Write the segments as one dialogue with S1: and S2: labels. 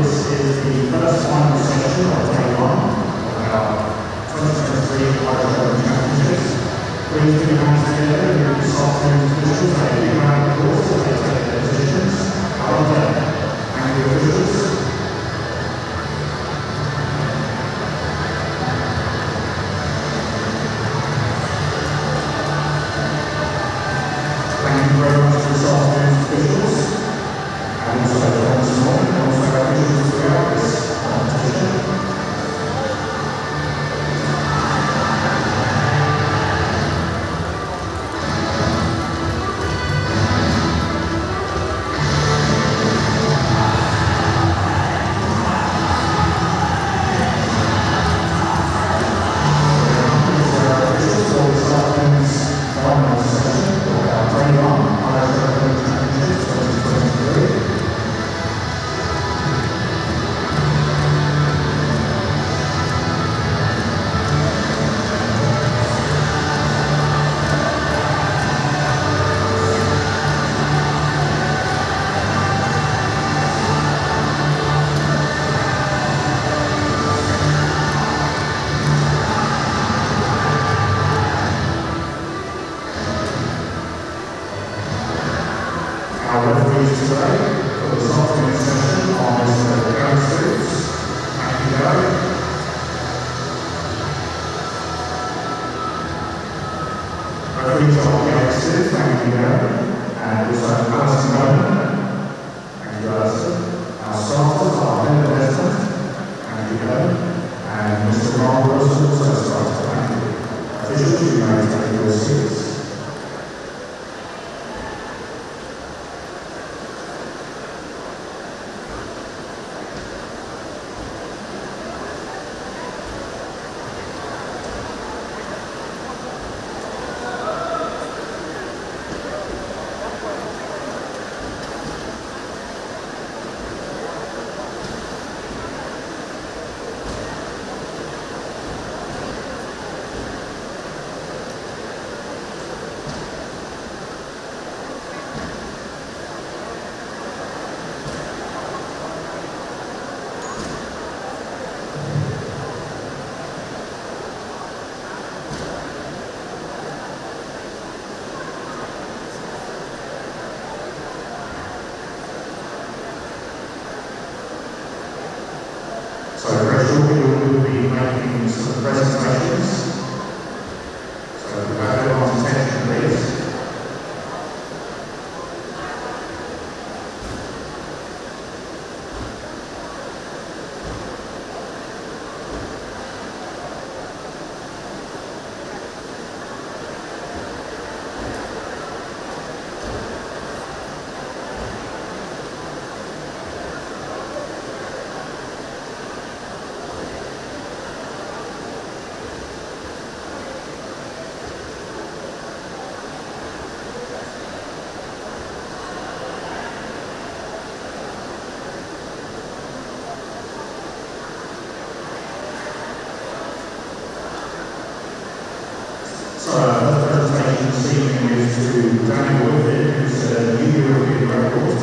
S1: this is the first final session of day one of our 2023 Irish Open Championships. Please put your hands together and give the afternoon's officials a big round of applause as they take their positions. Well done. Thank you, officials. Thank you very much to this afternoon's officials, and also from this morning, and also our officials throughout this competition. So very shortly we will be making some presentations. So if we have everyone's attention please. So our first presentation this evening is to Daniel Wilford, who's a new European record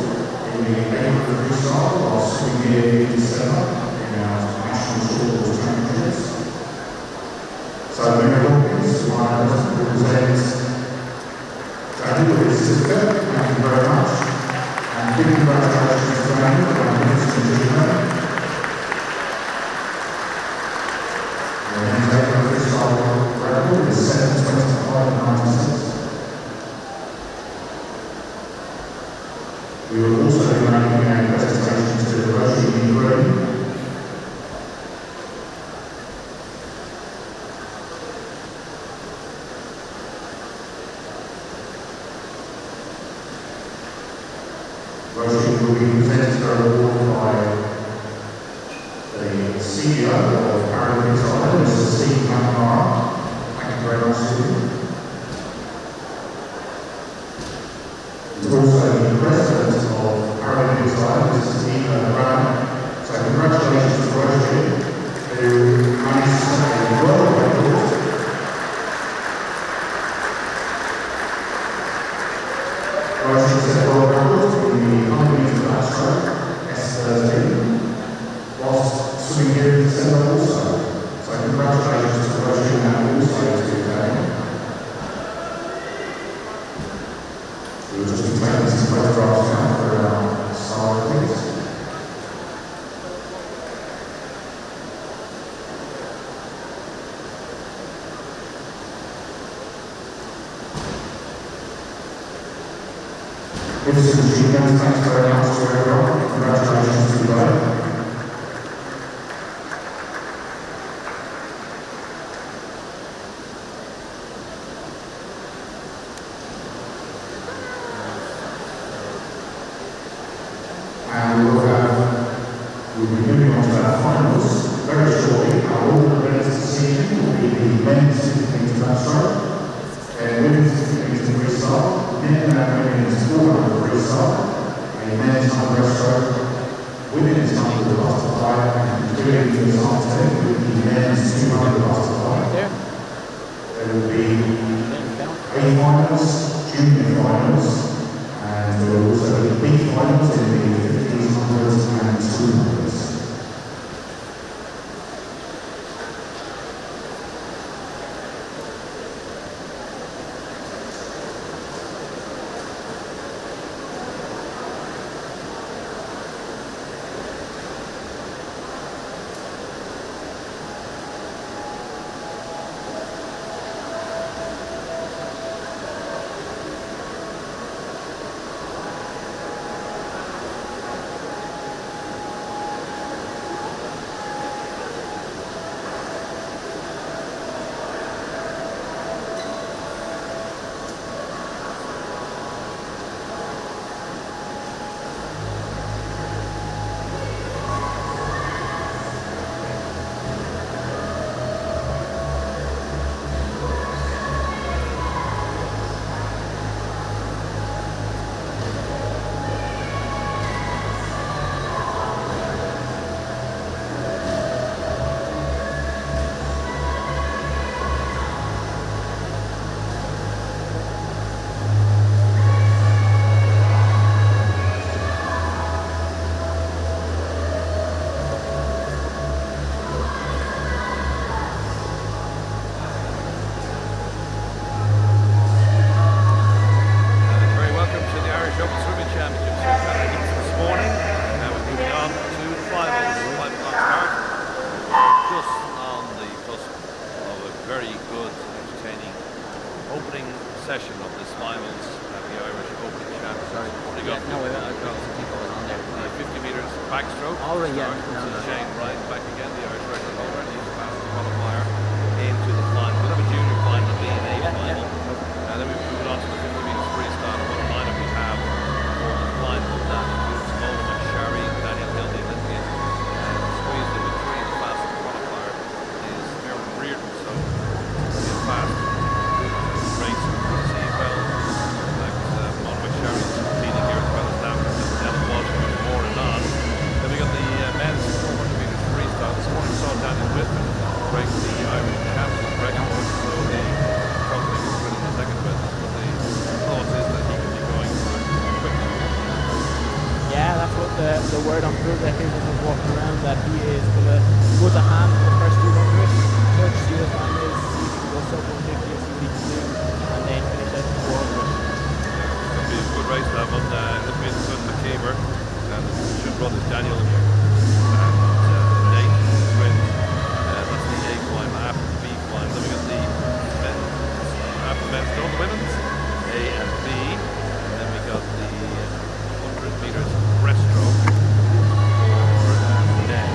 S1: in the 800 freestyle while swimming here in December in our National Short Championships. So Mary Hawkins, my husband, represents Daniel with his certificate. Thank you very much. And big congratulations to Daniel for our Minister Gino. Record is 7:25.96. We will also be making a presentation to the Russian Ukraine. Russia will be presented her award by the CEO of Paralympics Ireland, Mr. Steve McNamara. Very much indeed. He's also the president of Paralympics Ireland, Mr. Steve McNamara. So congratulations to Roger, who managed to set a world record. Roger set a world record in the 100 metre backstroke, S13. We'll just be taking some photographs now for our star athletes. Ladies and gentlemen, thanks very much to everyone. Congratulations to you both. And we'll be moving on to our finals very shortly. Our order of events this season will be the men's 50 metre backstroke, women's 50 metre freestyle, men and women's 400 freestyle, a men's 100 breaststroke, women's 100 butterfly, and including this afternoon with the men's 200 butterfly. There will be A finals, junior finals, and there will also be B finals in the 50s, 100s and 200s.
S2: Session of this finals at the Irish Open Championship. They got 50 metres backstroke.
S3: Already, yeah.
S2: Shane Wright back again, the Irish record holder, and he's the fastest qualifier into the final. We'll have a junior final, B and A final. And then we move on to the 50 metres freestyle. What a lineup we have for the final. That includes Nolan McSherry, Daniel Hildy, Lithian, and squeezed in between the fastest qualifier is Aaron Reardon. So he's fast race. Daniel Whitman breaks the Irish Championship record, so the probably will win in the second event. But the thought is that he could be going for quickly.
S3: Yeah, that's what the word on Twitter is walking around, that he is going to go to hand for the first 200, search see what time is, see if he can go sub 150 and see what he can do, and then finish out the 400.
S2: Yeah, it's going to be a good race to have on. Looking at the Sun McKeever, and the two brothers Daniel and men's done, women's A and B, and then we got the 100 metres breaststroke for men.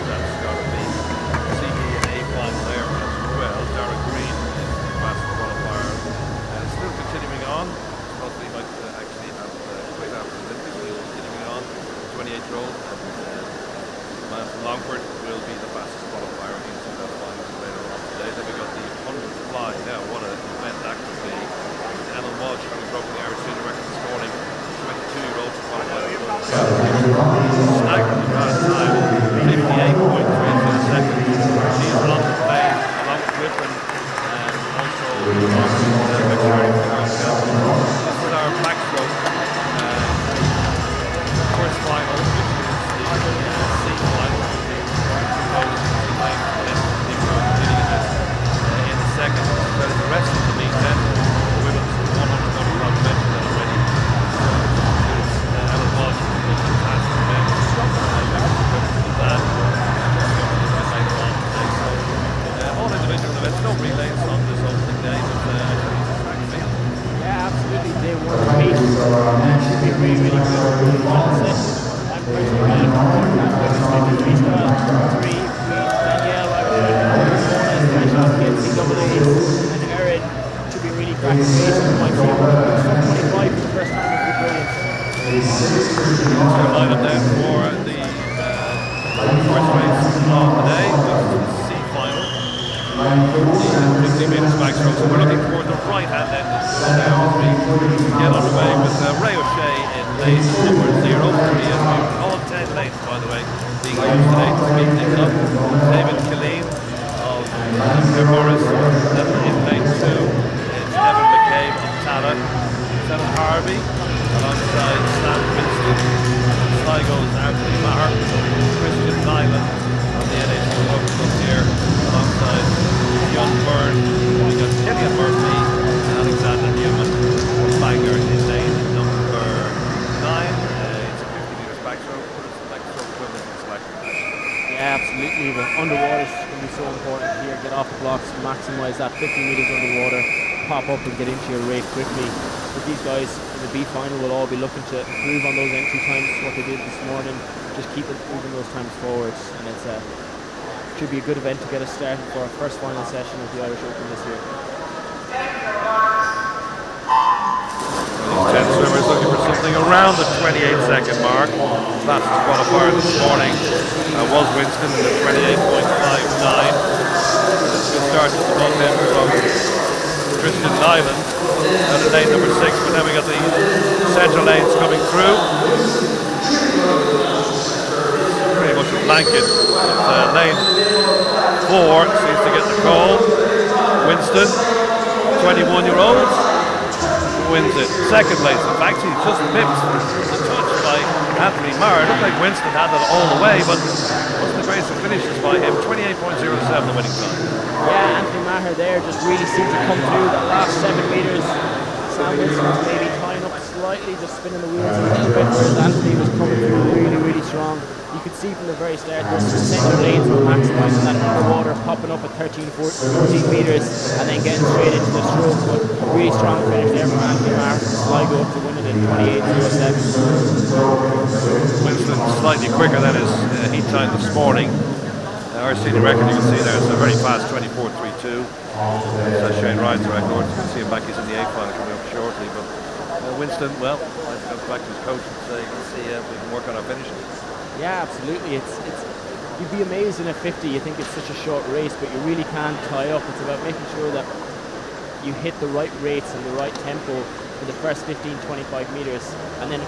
S2: That's got to be C, B and A final there as well. Darren Green is the fastest qualifier and still continuing on. Thought he might actually have quite after the Olympics, but he's continuing on. 28-year-old and man from Longford will be the fastest qualifier into that final later on today. Then we got the 100 fly. Now, what an event that could be. Alan Walsh having broken the Irish senior record this morning. 22-year-old qualified. Staggering fast time. 58.3 for the second. She is on the plane along with Whitman and also McSherry for herself. This is our backstroke. First final, which is the C final. In the second, but in the rest of the meet then, the women's 100 butterfly
S3: really, really good final session. I'm personally keen to keep that women's 50 freestyle. Three, Danielle right behind her, Mona is fresh off the NCAAs, and Erin should be a really cracking race. We might see a sub 25 for the first time, which would be brilliant.
S2: Your lineup then for the first race of the day, the C final, the 50 metres backstroke. So we're looking toward the right hand end of the now as we get underway with Ray O'Shea in lane number 03, and all 10 lanes, by the way, being used today to speed things up. David Killeen of Morris, then in lane 2 is Evan McCabe of Tala, Senan Harvey alongside Sam Winston, Sligo's Anthony Maher, Christian Nyland on the NH Club here alongside John Byrne. We got Killian Murphy and Alexander Newman for Bangor in lane number 9. It's a 50 metres backstroke, but it's the backstroke equivalent in select.
S3: Yeah, absolutely. The underwater is going to be so important here. Get off the blocks, maximise that 50 metres underwater, pop up and get into your rate quickly. But these guys in the B final will all be looking to improve on those entry times, what they did this morning, just keep moving those times forwards. And it should be a good event to get us started for our first final session of the Irish Open this year.
S2: These 10 swimmers looking for something around the 28-second mark. Fastest qualifier this morning was Winston in the 28.59. Good start to the both end from Christian Nyland out of lane number 6, but then we got the central lanes coming through. Pretty much a blanket. Lane 4 seems to get the call. Winston, 21-year-old, wins it. Second place. In fact, he just pipped the touch by Anthony Maher. It looked like Winston had it all the way, but wasn't the greatest of finishes by him. 28.07 the winning time.
S3: Yeah, Anthony Maher there just really seemed to come through that last 7 metres. Sam Wilson was maybe tying up slightly, just spinning the wheels a little bit, whereas Anthony was coming through really, really strong. You could see from the very start those central lanes were maximising that underwater, popping up at 13, 14 metres and then getting straight into the stroke. But really strong finish there from Anthony Maher. Sligo up to win it in 28.07.
S2: Winston slightly quicker than his heat time this morning. Our senior record you can see there is a very fast 24.32. That's Shane Ryan's record. You can see him back, he's in the 8th final coming up shortly. But Winston, well, I think I'll back to his coach and say, let's see if we can work on our finishing.
S3: Yeah, absolutely. It's you'd be amazed in a 50. You think it's such a short race, but you really can tie up. It's about making sure that you hit the right rates and the right tempo for the first 15-25 metres, and then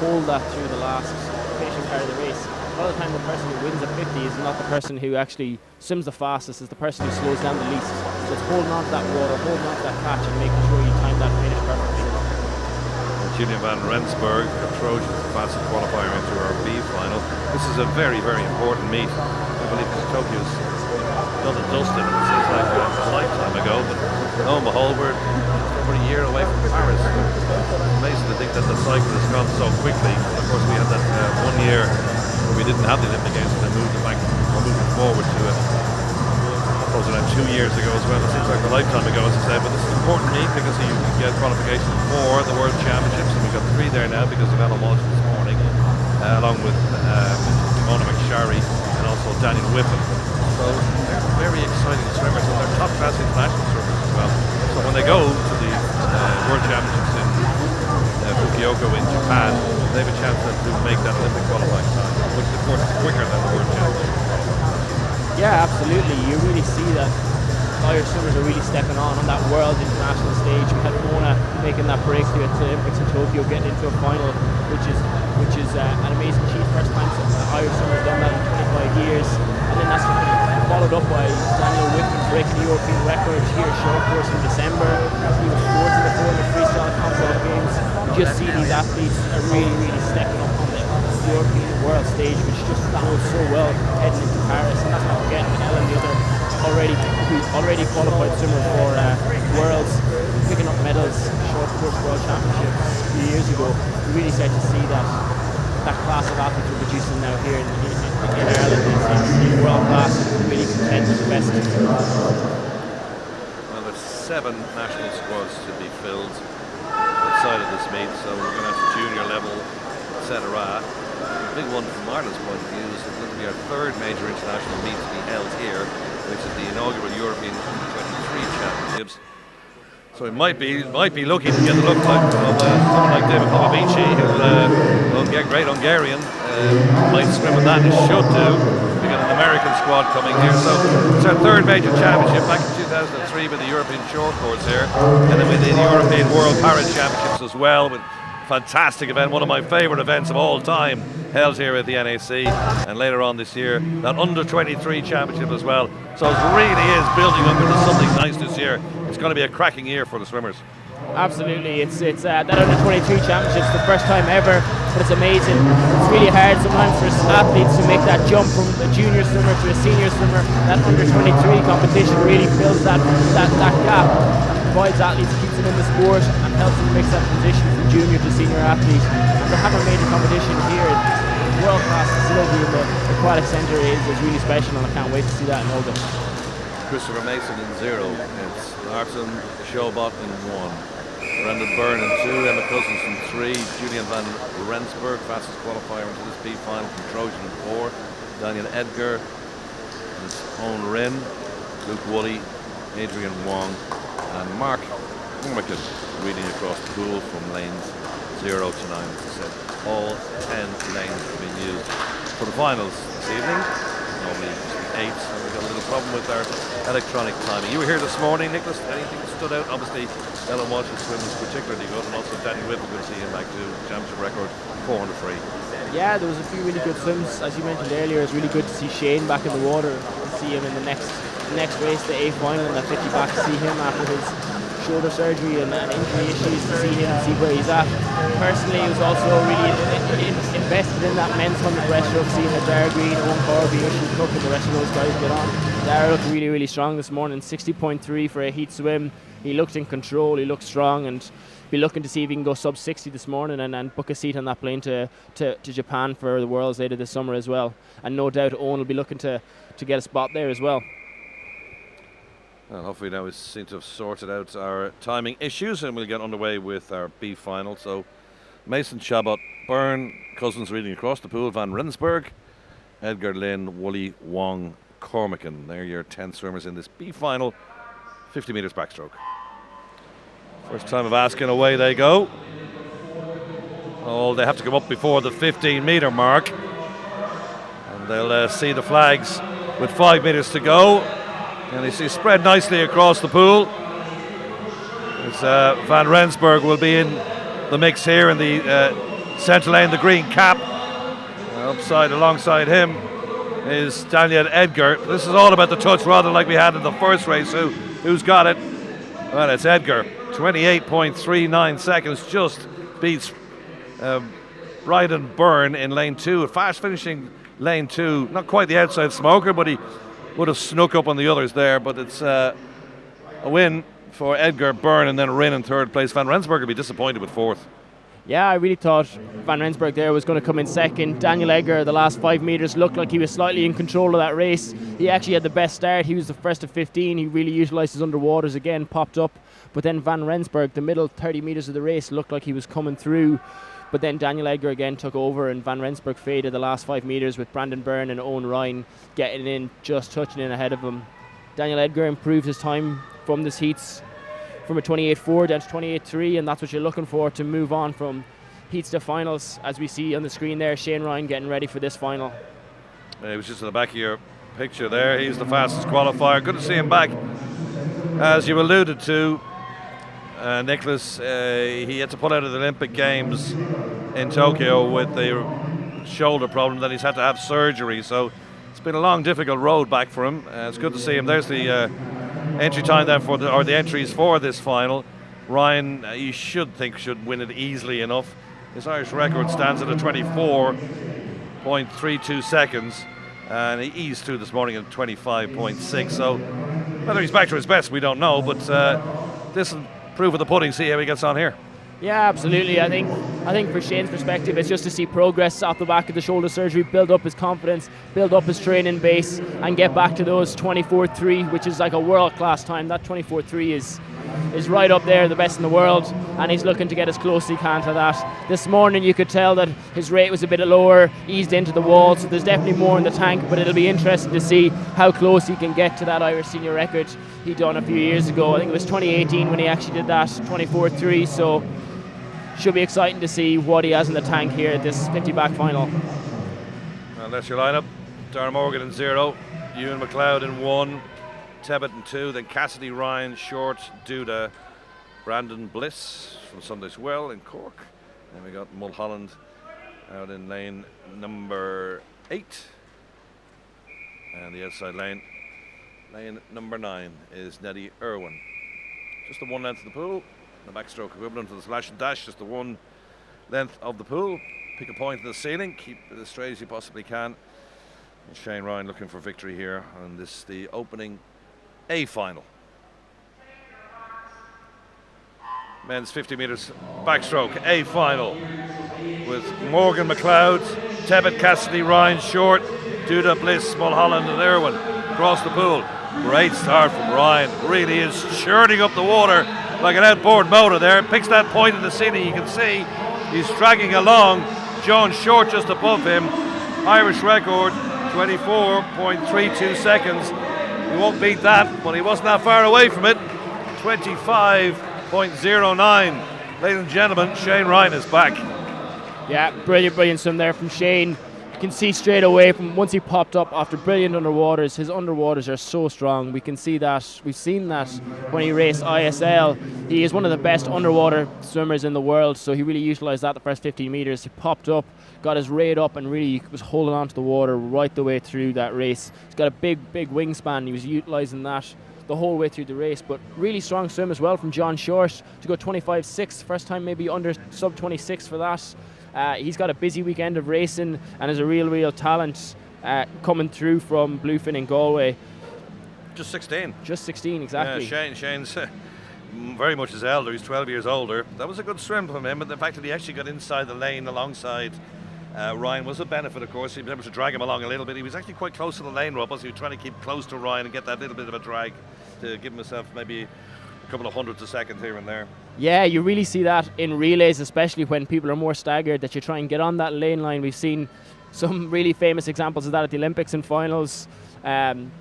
S3: hold that through the last finishing part of the race. A lot of the time the person who wins at 50 is not the person who actually swims the fastest, it's the person who slows down the least. So it's holding on to that water, holding on to that catch and making sure you time that finish perfectly.
S2: Julian van Rensburg, the Trojans, the fastest qualifier into our B final. This is a very, very important meet. I believe Tokyo's done and dusted. It seems like a lifetime ago, but lo and behold, we're over a year away from Paris. It's amazing to think that the cycle has gone so quickly. Of course, we had that 1 year where we didn't have the Olympic Games and then moved it back, or moved it forward to it. I suppose around 2 years ago as well. It seems like a lifetime ago, as I said, but this is important meet because you can get qualification for the World Championships, and we've got 3 there now because of Alan Walsh this morning, along with Mona McSharry and also Daniel Whippen. So they're very exciting swimmers, and they're top class international swimmers as well. So when they go to the World Championships in Fukuoka in Japan, they have a chance to make that Olympic qualifying time, which of course is quicker than the World Championships.
S3: Yeah, absolutely. You really see that Irish swimmers are really stepping on that world international stage. We had Mona making that breakthrough at the Olympics in Tokyo, getting into a final, which is an amazing achievement. First time Irish swimmers done that in 25 years. And then that's followed up by Daniel Whippen breaking the European record here at short course in December. He was 4th in the 400 freestyle Commonwealth Games. You just see these athletes are really, really stepping up on the European world stage, which just knows so well heading into Paris. And that's not forgetting Ellen, the other already qualified swimmer for Worlds, picking up medals, short course World Championships a few years ago. You really start to see that class of athletes we're producing now here in Ireland is world class and really content with the best.
S2: Well, there's 7 national squads to be filled outside of this meet, so we're going to have to tune junior level, etc. The big one from Ireland's point of view is that this will be our third major international meet to be held here, which is the inaugural European 23 Championships. So it might be lucky to get the look like of someone like David Popovici, who'll get great Hungarian, might swim with that, and should do. We got an American squad coming here. So it's our third major championship, back in 2003 with the European short course here, and then with the European World Para Championships as well, with fantastic event, one of my favourite events of all time, held here at the NAC, and later on this year that under 23 championship as well. So it really is building up into something nice this year. It's going to be a cracking year for the swimmers.
S3: Absolutely, it's that under 23 championship's the first time ever, but it's amazing. It's really hard sometimes for athletes to make that jump from a junior swimmer to a senior swimmer. That under 23 competition really fills that gap, provides athletes, keeps them in the sport, and helps them fix that transition from junior to senior athlete. And to have a major competition here, world class facility in the Aquatic Centre is really special, and I can't wait to see that in Oldham.
S2: Christopher Mason in 0, it's Martin Showbot in 1, Brendan Byrne in 2, Emma Cousins in 3, Julian van Rensburg, fastest qualifier into this B final from Trojan in 4, Daniel Edgar, and his own Rin, Luke Woolley, Adrian Wong, and Mark Cormican reading across the pool from lanes 0 to 9. As I said, all 10 lanes have been used for the finals this evening. Normally 8, so we've got a little problem with our electronic timing. You were here this morning, Nicholas. Anything that stood out? Obviously, Ellen Walsh's swim was particularly good, and also Danny Whipple, good to see him back to championship record 400 free. Yeah,
S3: there was a few really good swims, as you mentioned earlier. It's really good to see Shane back in the water, to see him in the next race, the A final, and that 50 back, to see him after his shoulder surgery and injury issues, to see him and see where he's at. Personally, he was also really invested in that men's 100 breaststroke, seeing that Dara Green, Owen Corby, Ushel Cook, and the rest of those guys get on. Dara looked really, really strong this morning, 60.3 for a heat swim. He looked in control, he looked strong, and be looking to see if he can go sub 60 this morning and book a seat on that plane to Japan for the Worlds later this summer as well. And no doubt Owen will be looking to get a spot there as well.
S2: Well, hopefully now we seem to have sorted out our timing issues, and we'll get underway with our B final. So Mason, Chabot, Byrne, Cousins reading across the pool, Van Rensburg, Edgar, Lynn, Woolley, Wong, Cormican. They're your 10 swimmers in this B final, 50 metres backstroke. First time of asking, away they go. Oh, they have to come up before the 15-metre mark, and they'll see the flags with 5 metres to go. And you see spread nicely across the pool. Van Rensburg will be in the mix here in the centre lane, the green cap. Alongside him is Daniel Edgar. This is all about the touch, rather like we had in the first race. Who's got it? Well, it's Edgar. 28.39 seconds, just beats Bryden Byrne in lane 2. A fast finishing lane 2. Not quite the outside smoker, but he would have snuck up on the others there. But it's a win for Edgar, Byrne, and then Rin in third place. Van Rensburg will be disappointed with fourth.
S3: Yeah, I really thought Van Rensburg there was going to come in second. Daniel Edgar, the last 5 metres, looked like he was slightly in control of that race. He actually had the best start. He was the first of 15. He really utilised his underwaters again, popped up. But then Van Rensburg, the middle 30 metres of the race, looked like he was coming through. But then Daniel Edgar again took over, and Van Rensburg faded the last 5 metres with Brandon Byrne and Owen Ryan getting in, just touching in ahead of him. Daniel Edgar improved his time from this heats from a 28.4 down to 28.3, and that's what you're looking for to move on from heats to finals. As we see on the screen there, Shane Ryan getting ready for this final.
S2: He was just in the back of your picture there. He's the fastest qualifier. Good to see him back. As you alluded to, Nicholas, he had to pull out of the Olympic Games in Tokyo with the shoulder problem. Then he's had to have surgery, so it's been a long, difficult road back for him. It's good to see him. There's the entry time there for the entries for this final. Ryan, you should win it easily enough. His Irish record stands at a 24.32 seconds, and he eased through this morning at 25.6. So whether he's back to his best, we don't know, but this will prove of the pudding. See how he gets on here.
S3: Yeah, absolutely. I think for Shane's perspective, it's just to see progress off the back of the shoulder surgery, build up his confidence, build up his training base, and get back to those 24.3, which is like a world-class time. That 24.3 is right up there, the best in the world, and he's looking to get as close as he can to that. This morning you could tell that his rate was a bit lower, eased into the wall, so there's definitely more in the tank, but it'll be interesting to see how close he can get to that Irish senior record he done a few years ago. I think it was 2018 when he actually did that, 24.3, so should be exciting to see what he has in the tank here at this 50 back final.
S2: Well, that's your lineup. Darren Morgan in 0, Ewan McLeod in 1, Tebbit in 2, then Cassidy, Ryan, Short, Duda, Brandon Bliss from Sunday's Well in Cork. Then we got Mulholland out in lane number 8. And the outside lane number 9 is Neddy Irwin. Just the one length of the pool. The backstroke equivalent to the splash and dash, just the one length of the pool. Pick a point in the ceiling, keep it as straight as you possibly can. And Shane Ryan looking for victory here on this, the opening A final. Men's 50 metres backstroke A final with Morgan McLeod, Tebbit, Cassidy, Ryan, Short, Duda, Bliss, Mulholland and Irwin across the pool. Great start from Ryan, really is churning up the water like an outboard motor there. Picks that point in the ceiling, you can see he's dragging along. John Short just above him. Irish record, 24.32 seconds. He won't beat that, but he wasn't that far away from it. 25.09. Ladies and gentlemen, Shane Ryan is back.
S3: Yeah, brilliant swim there from Shane. You can see straight away from once he popped up after brilliant underwaters, his underwaters are so strong. We can see that, we've seen that when he raced ISL. He is one of the best underwater swimmers in the world, so he really utilised that the first 15 metres. He popped up, got his rate up and really was holding on to the water right the way through that race. He's got a big wingspan, he was utilising that the whole way through the race, but really strong swim as well from John Short to go 25.6, first time maybe under sub 26 for that. He's got a busy weekend of racing and is a real talent coming through from Bluefin in Galway.
S2: Just 16.
S3: Just 16, exactly.
S2: Yeah, Shane's very much his elder. He's 12 years older. That was a good swim from him, but the fact that he actually got inside the lane alongside Ryan was a benefit, of course. He was able to drag him along a little bit. He was actually quite close to the lane, Rob, so he was trying to keep close to Ryan and get that little bit of a drag to give himself maybe a couple of hundredths of seconds here and there.
S3: Yeah, you really see that in relays, especially when people are more staggered, that you try and get on that lane line. We've seen some really famous examples of that at the Olympics and finals. And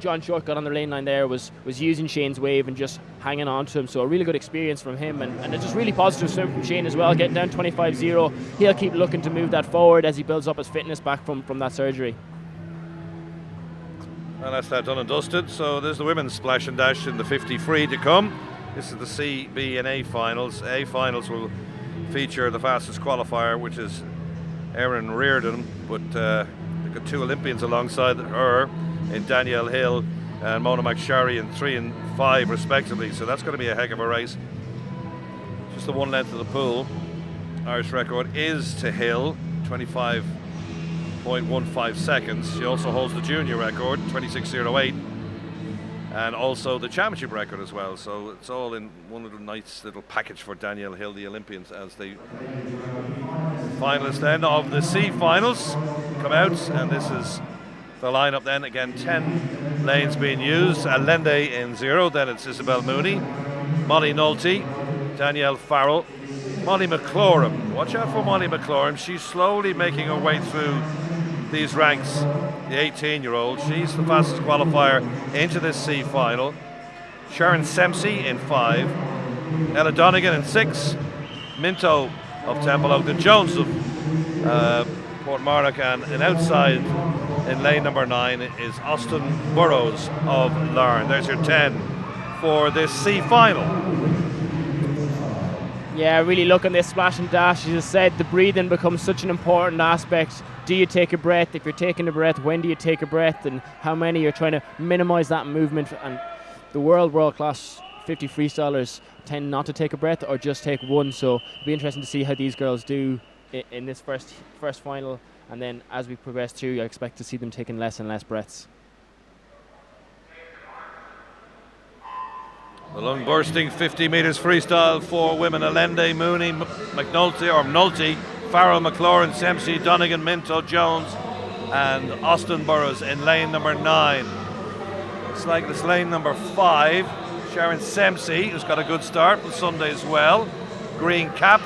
S3: John Short got on the lane line there, was using Shane's wave and just hanging on to him. So a really good experience from him, and it's just really positive swim from Shane as well, getting down 25.0. He'll keep looking to move that forward as he builds up his fitness back from that surgery.
S2: And that's that done and dusted. So there's the women's splash and dash in the 50 free to come. This is the C, B and A finals. A finals will feature the fastest qualifier, which is Erin Reardon, but they've got 2 Olympians alongside her in Danielle Hill and Mona McSharry in 3 and 5 respectively, so that's going to be a heck of a race. Just the one length of the pool. Irish record is to Hill, 25.15 seconds. She also holds the junior record, 26.08, and also the championship record as well, so it's all in one little nice little package for Danielle Hill, the Olympians, as the finalists then of the C finals come out. And this is the lineup then, again 10 lanes being used. Allende in 0, then it's Isabel Mooney, Molly Nolte, Danielle Farrell, Molly McLaurin. Watch out for Molly McLaurin, she's slowly making her way through these ranks, the 18-year-old. She's the fastest qualifier into this C final. Sharon Semsey in 5, Ella Donegan in 6, Minto of Templeogue, Jones of Portmarnock, and outside in lane number 9 is Austin Burrows of Larne. There's your 10 for this C final.
S3: Yeah, really look on this splash and dash. As you said, the breathing becomes such an important aspect. Do you take a breath? If you're taking a breath, when do you take a breath? And how many you're trying to minimize that movement? And the world-class 50 freestylers tend not to take a breath or just take one. So it'll be interesting to see how these girls do in this first final. And then as we progress through, I expect to see them taking less and less breaths.
S2: The lung bursting 50 metres freestyle for women. Allende, Mooney, McNulty or Nolte, Farrell, McLaurin, Semsey, Donegan, Minto, Jones and Austin Burrows in lane number 9. It's like this lane number 5. Sharon Semsey, who's got a good start on Sunday as well. Green cap,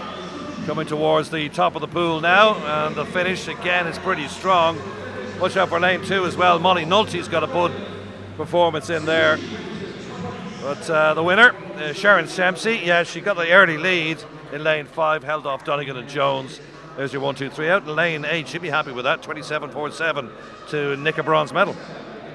S2: coming towards the top of the pool now, and the finish again is pretty strong. Watch out for lane 2 as well. Molly Nulty's got a good performance in there. But the winner, Sharon Semsey, yeah, she got the early lead in lane 5, held off Donegan and Jones. There's your 1, 2, 3 out. In lane 8, she'd be happy with that. 27.47 to nick a bronze medal.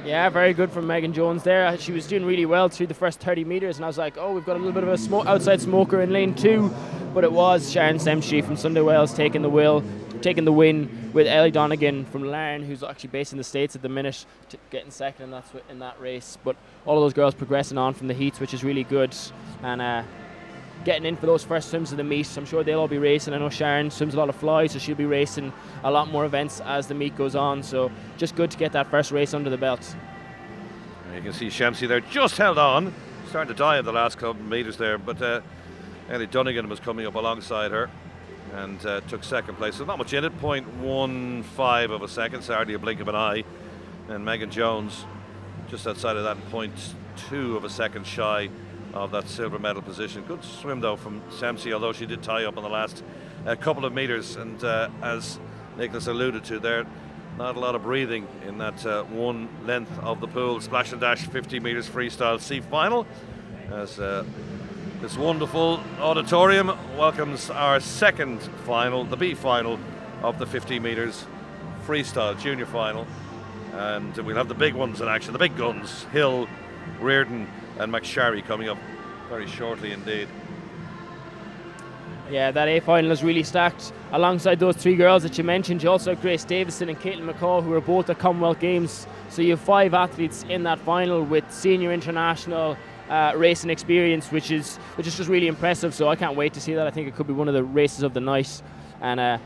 S3: Yeah, very good from Megan Jones there. She was doing really well through the first 30 metres, and I was like, oh, we've got a little bit of a outside smoker in lane 2. But it was Sharon Semsey from Sunday Wells taking the win with Ellie Donegan from Larne, who's actually based in the States at the minute, getting second in that race. But all of those girls progressing on from the heats, which is really good, and getting in for those first swims of the meet. I'm sure they'll all be racing. I know Sharon swims a lot of fly, so she'll be racing a lot more events as the meet goes on. So just good to get that first race under the belt.
S2: You can see Shamsi there just held on, starting to die in the last couple of metres there, but Ellie Donegan was coming up alongside her and took second place. So not much in it, 0.15 of a second, it's hardly a blink of an eye. And Megan Jones just outside of that, 0.2 of a second shy of that silver medal position. Good swim though from Semsey, although she did tie up on the last couple of metres, and as Nicholas alluded to there, not a lot of breathing in that one length of the pool. Splash and dash 50 metres freestyle C final, as this wonderful auditorium welcomes our second final, the B final of the 50 metres freestyle junior final. And we'll have the big ones in action, the big guns, Hill, Reardon and McSharry coming up very shortly indeed.
S3: Yeah, that A final is really stacked. Alongside those 3 girls that you mentioned, you also have Grace Davison and Caitlin McCall, who are both at Commonwealth Games. So you have 5 athletes in that final with senior international racing experience, which is just really impressive. So I can't wait to see that. I think it could be one of the races of the night. And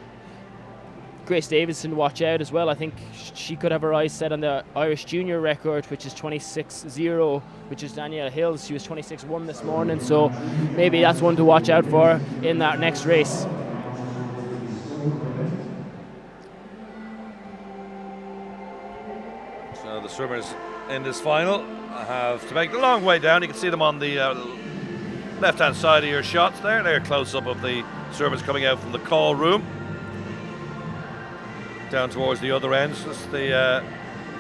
S3: Grace Davison, watch out as well. I think she could have her eyes set on the Irish junior record, which is 26.0, which is Danielle Hills. She was 26.1 this morning, so maybe that's one to watch out for in that next race.
S2: So the swimmers in this final have to make the long way down. You can see them on the left-hand side of your shots there. They're close-up of the swimmers coming out from the call room. Down towards the other end, just the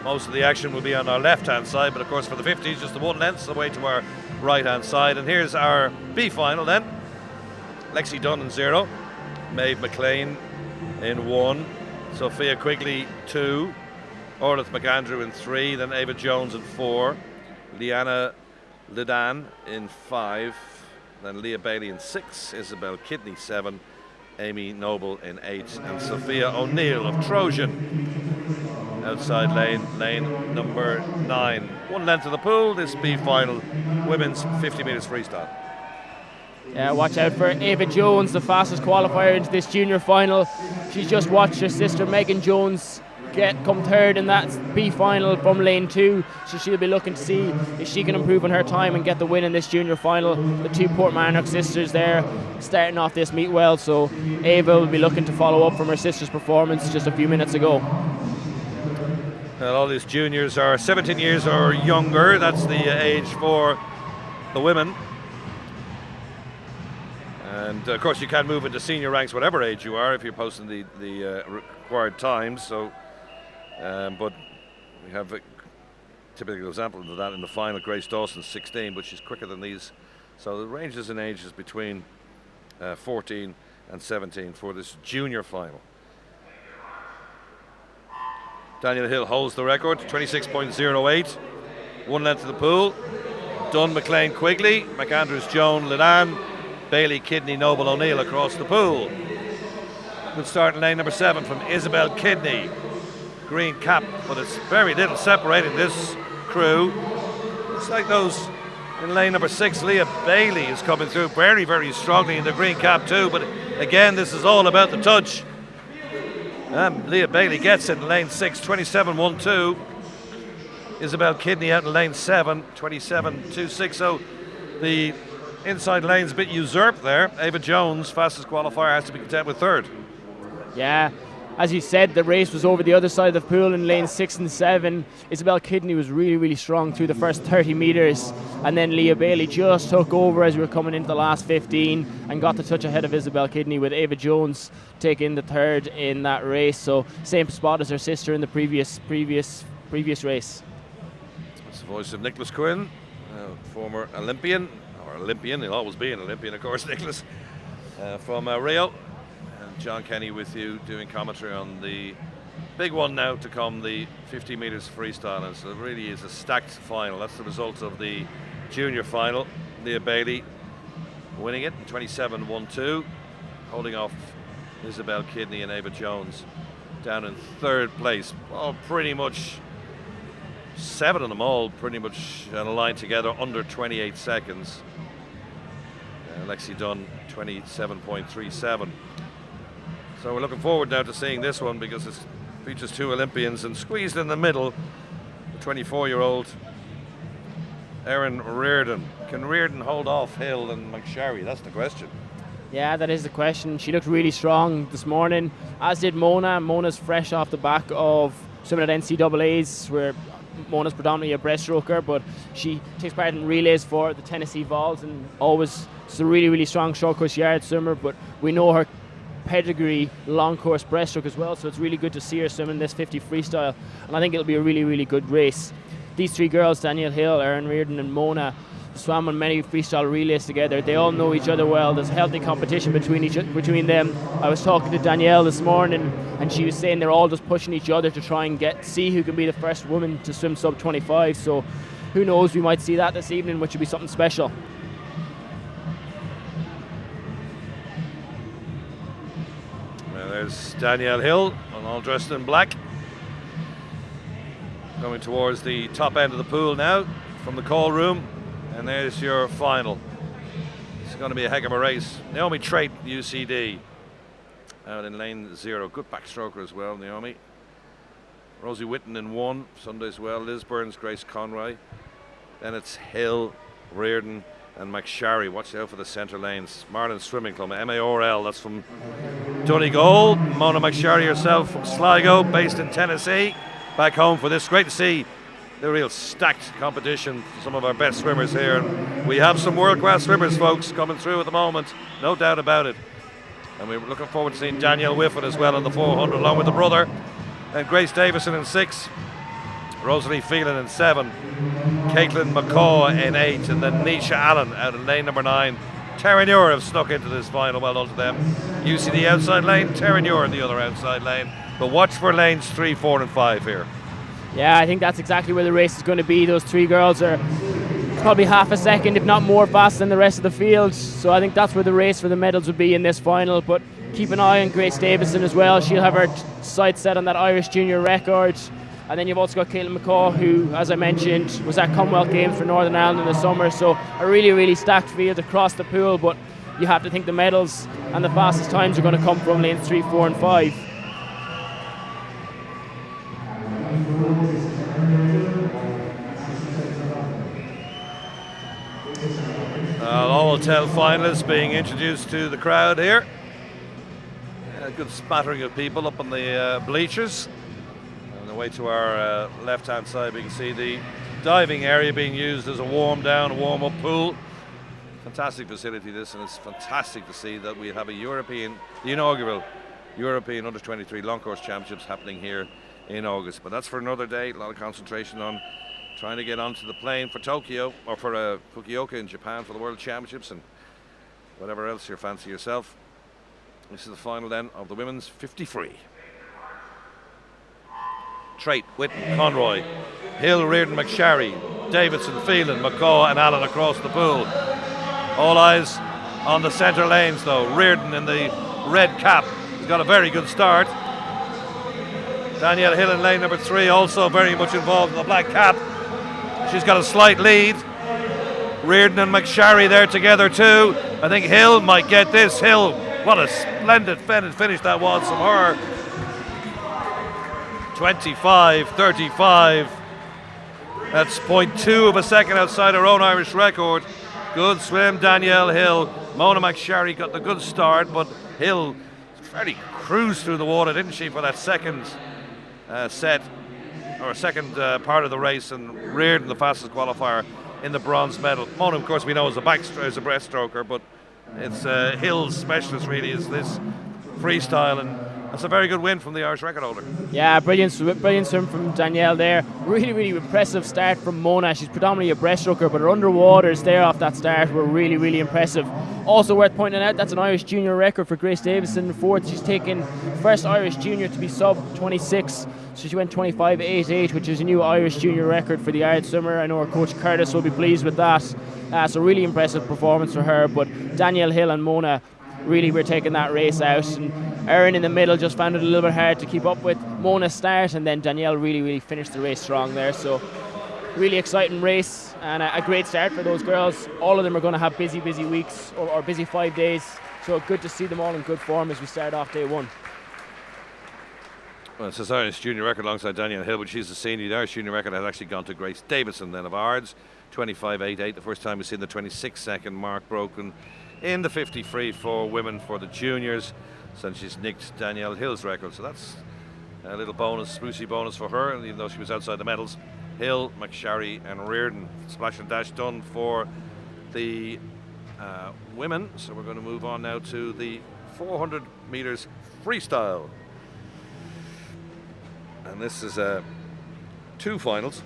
S2: most of the action will be on our left-hand side, but of course for the 50s, just the one length away to our right-hand side. And here's our B final then. Lexi Dunn in 0, Maeve McLean in 1, Sophia Quigley 2, Orlith McAndrew in 3, then Ava Jones in 4, Leanna Lidan in 5, then Leah Bailey in 6, Isabel Kidney 7, Amy Noble in 8, and Sophia O'Neill of Trojan outside lane number 9. One length of the pool, this B final, women's 50 metres freestyle.
S3: Yeah, watch out for Ava Jones, the fastest qualifier into this junior final. She's just watched her sister Megan Jones come third in that B final from lane 2, so she'll be looking to see if she can improve on her time and get the win in this junior final. The 2 Portmarnock sisters there starting off this meet well, so Ava will be looking to follow up from her sister's performance just a few minutes ago.
S2: Well, all these juniors are 17 years or younger. That's the age for the women. And of course you can move into senior ranks whatever age you are if you're posting the required times. So but we have a typical example of that in the final. Grace Dawson 16, but she's quicker than these. So the ranges in ages between 14 and 17 for this junior final. Daniel Hill holds the record, 26.08. One length of the pool. Dunn, McLean, Quigley, McAndrews, Joan, Lidan, Bailey, Kidney, Noble, O'Neill across the pool. Good start in lane number 7 from Isabel Kidney. Green cap, but it's very little separating this crew. It's like those in lane number 6. Leah Bailey is coming through very, very strongly in the green cap too, but again, this is all about the touch. Leah Bailey gets it in lane 6, 27.12. Isabel Kidney out in lane 7, 27.26. So the inside lane's a bit usurped there. Ava Jones, fastest qualifier, has to be content with 3rd.
S3: Yeah, as you said, the race was over the other side of the pool in lane 6 and 7. Isabel Kidney was really, really strong through the first 30 metres, and then Leah Bailey just took over as we were coming into the last 15 and got the touch ahead of Isabel Kidney, with Ava Jones taking the third in that race. So same spot as her sister in the previous race.
S2: It's the voice of Nicholas Quinn, former Olympian, he'll always be an Olympian, of course, Nicholas, from Rio. And John Kenny with you doing commentary on the big one now to come, the 50 metres freestyle. And so it really is a stacked final. That's the result of the junior final. Leah Bailey winning it in 27-1-2, holding off Isabel Kidney and Ava Jones down in third place. Well, pretty much 7 of them all pretty much on a line together under 28 seconds. Lexi Dunn 27.37. So we're looking forward now to seeing this one, because it features 2 Olympians, and squeezed in the middle, the 24-year-old Erin Reardon. Can Reardon hold off Hill and McSharry? That's the question.
S3: Yeah, that is the question. She looked really strong this morning, as did Mona. Mona's fresh off the back of swimming at NCAAs, where Mona's predominantly a breaststroker, but she takes part in relays for the Tennessee Vols, and always is a really, really strong short course yard swimmer. But we know her pedigree long course breaststroke as well, so it's really good to see her swimming this 50 freestyle, and I think it'll be a really, really good race. These 3 girls, Danielle Hill, Erin Reardon and Mona, swam on many freestyle relays together. They all know each other well. There's healthy competition between them. I was talking to Danielle this morning, and she was saying they're all just pushing each other to try and see who can be the first woman to swim sub 25. So who knows, we might see that this evening, which would be something special.
S2: Well, there's Danielle Hill, all dressed in black, coming towards the top end of the pool now from the call room. And there's your final. It's going to be a heck of a race. Naomi Trait, UCD, out in lane 0. Good backstroker as well, Naomi. Rosie Whitten in 1, Sunday as well. Liz Burns, Grace Conroy. Then it's Hill, Reardon, and McSharry. Watch out for the centre lanes. Marlin Swimming Club, MARL, that's from Donegal. Mona McSharry herself from Sligo, based in Tennessee. Back home for this. Great to see the real stacked competition. Some of our best swimmers here. And we have some world-class swimmers, folks, coming through at the moment. No doubt about it. And we're looking forward to seeing Danielle Whifford as well in the 400, along with the brother. And Grace Davison in 6. Rosalie Phelan in 7. Caitlin McCaw in 8. And then Nisha Allen out in lane number 9. Tara Muir have snuck into this final. Well done to them. UCD outside lane, Tara Muir in the other outside lane. But watch for lanes 3, 4 and 5 here.
S3: Yeah, I think that's exactly where the race is going to be. Those 3 girls are probably half a second, if not more, faster than the rest of the field. So I think that's where the race for the medals will be in this final. But keep an eye on Grace Davison as well. She'll have her sights set on that Irish junior record. And then you've also got Caitlin McCaw, who, as I mentioned, was at Commonwealth Games for Northern Ireland in the summer. So a really, really stacked field across the pool. But you have to think the medals and the fastest times are going to come from lanes 3, 4 and 5.
S2: All tell finalists being introduced to the crowd here. A good spattering of people up on the bleachers. On the way to our left-hand side, we can see the diving area being used as a warm-down, warm-up pool. Fantastic facility this, and it's fantastic to see that we have the inaugural European Under-23 Long Course Championships happening here in August. But that's for another day. A lot of concentration on trying to get onto the plane for Tokyo, or for Fukuoka in Japan for the World Championships, and whatever else you fancy yourself. This is the final then of the women's 50 free. Trait, Whitten, Conroy, Hill, Reardon, McSharry, Davidson, Phelan, McCaw and Allen across the pool. All eyes on the centre lanes though. Reardon in the red cap. He's got a very good start. Danielle Hill in lane number 3, also very much involved in the black cap. She's got a slight lead. Reardon and McSharry there together too. I think Hill might get this. Hill, what a splendid finish that was from her. 25-35. That's 0.2 of a second outside her own Irish record. Good swim, Danielle Hill. Mona McSharry got the good start, but Hill fairly cruised through the water, didn't she, for that second set, or second part of the race, and Reardon, the fastest qualifier, in the bronze medal. Mona, of course, we know is a breaststroker, but it's Hill's specialist really is this freestyle, and that's a very good win from the Irish record holder.
S3: Yeah, brilliant swim from Danielle there. Really, really impressive start from Mona. She's predominantly a breaststroker, but her underwaters there off that start were really, really impressive. Also worth pointing out, that's an Irish junior record for Grace Davison in fourth. She's taken first Irish junior to be sub 26, so she went 25.88, which is a new Irish junior record for the Irish swimmer. I know her coach Curtis will be pleased with that. So really impressive performance for her, but Danielle Hill and Mona really were taking that race out, and Erin in the middle just found it a little bit hard to keep up with Mona's start, and then Danielle really, really finished the race strong there. So really exciting race and a great start for those girls. All of them are going to have busy weeks or busy 5 days, so good to see them all in good form as we start off day one.
S2: Well, it's a Irish junior record alongside Danielle Hill, but she's the senior. The Irish junior record has actually gone to Grace Davison then of Ards, 25.88. The first time we've seen the 26-second mark broken in the 50 free for women for the juniors, so she's nicked Danielle Hill's record, so that's a little bonus, sprucey bonus for her, and even though she was outside the medals. Hill, McSharry and Reardon. Splash and dash done for the women, so we're going to move on now to the 400 metres freestyle, and this is two finals,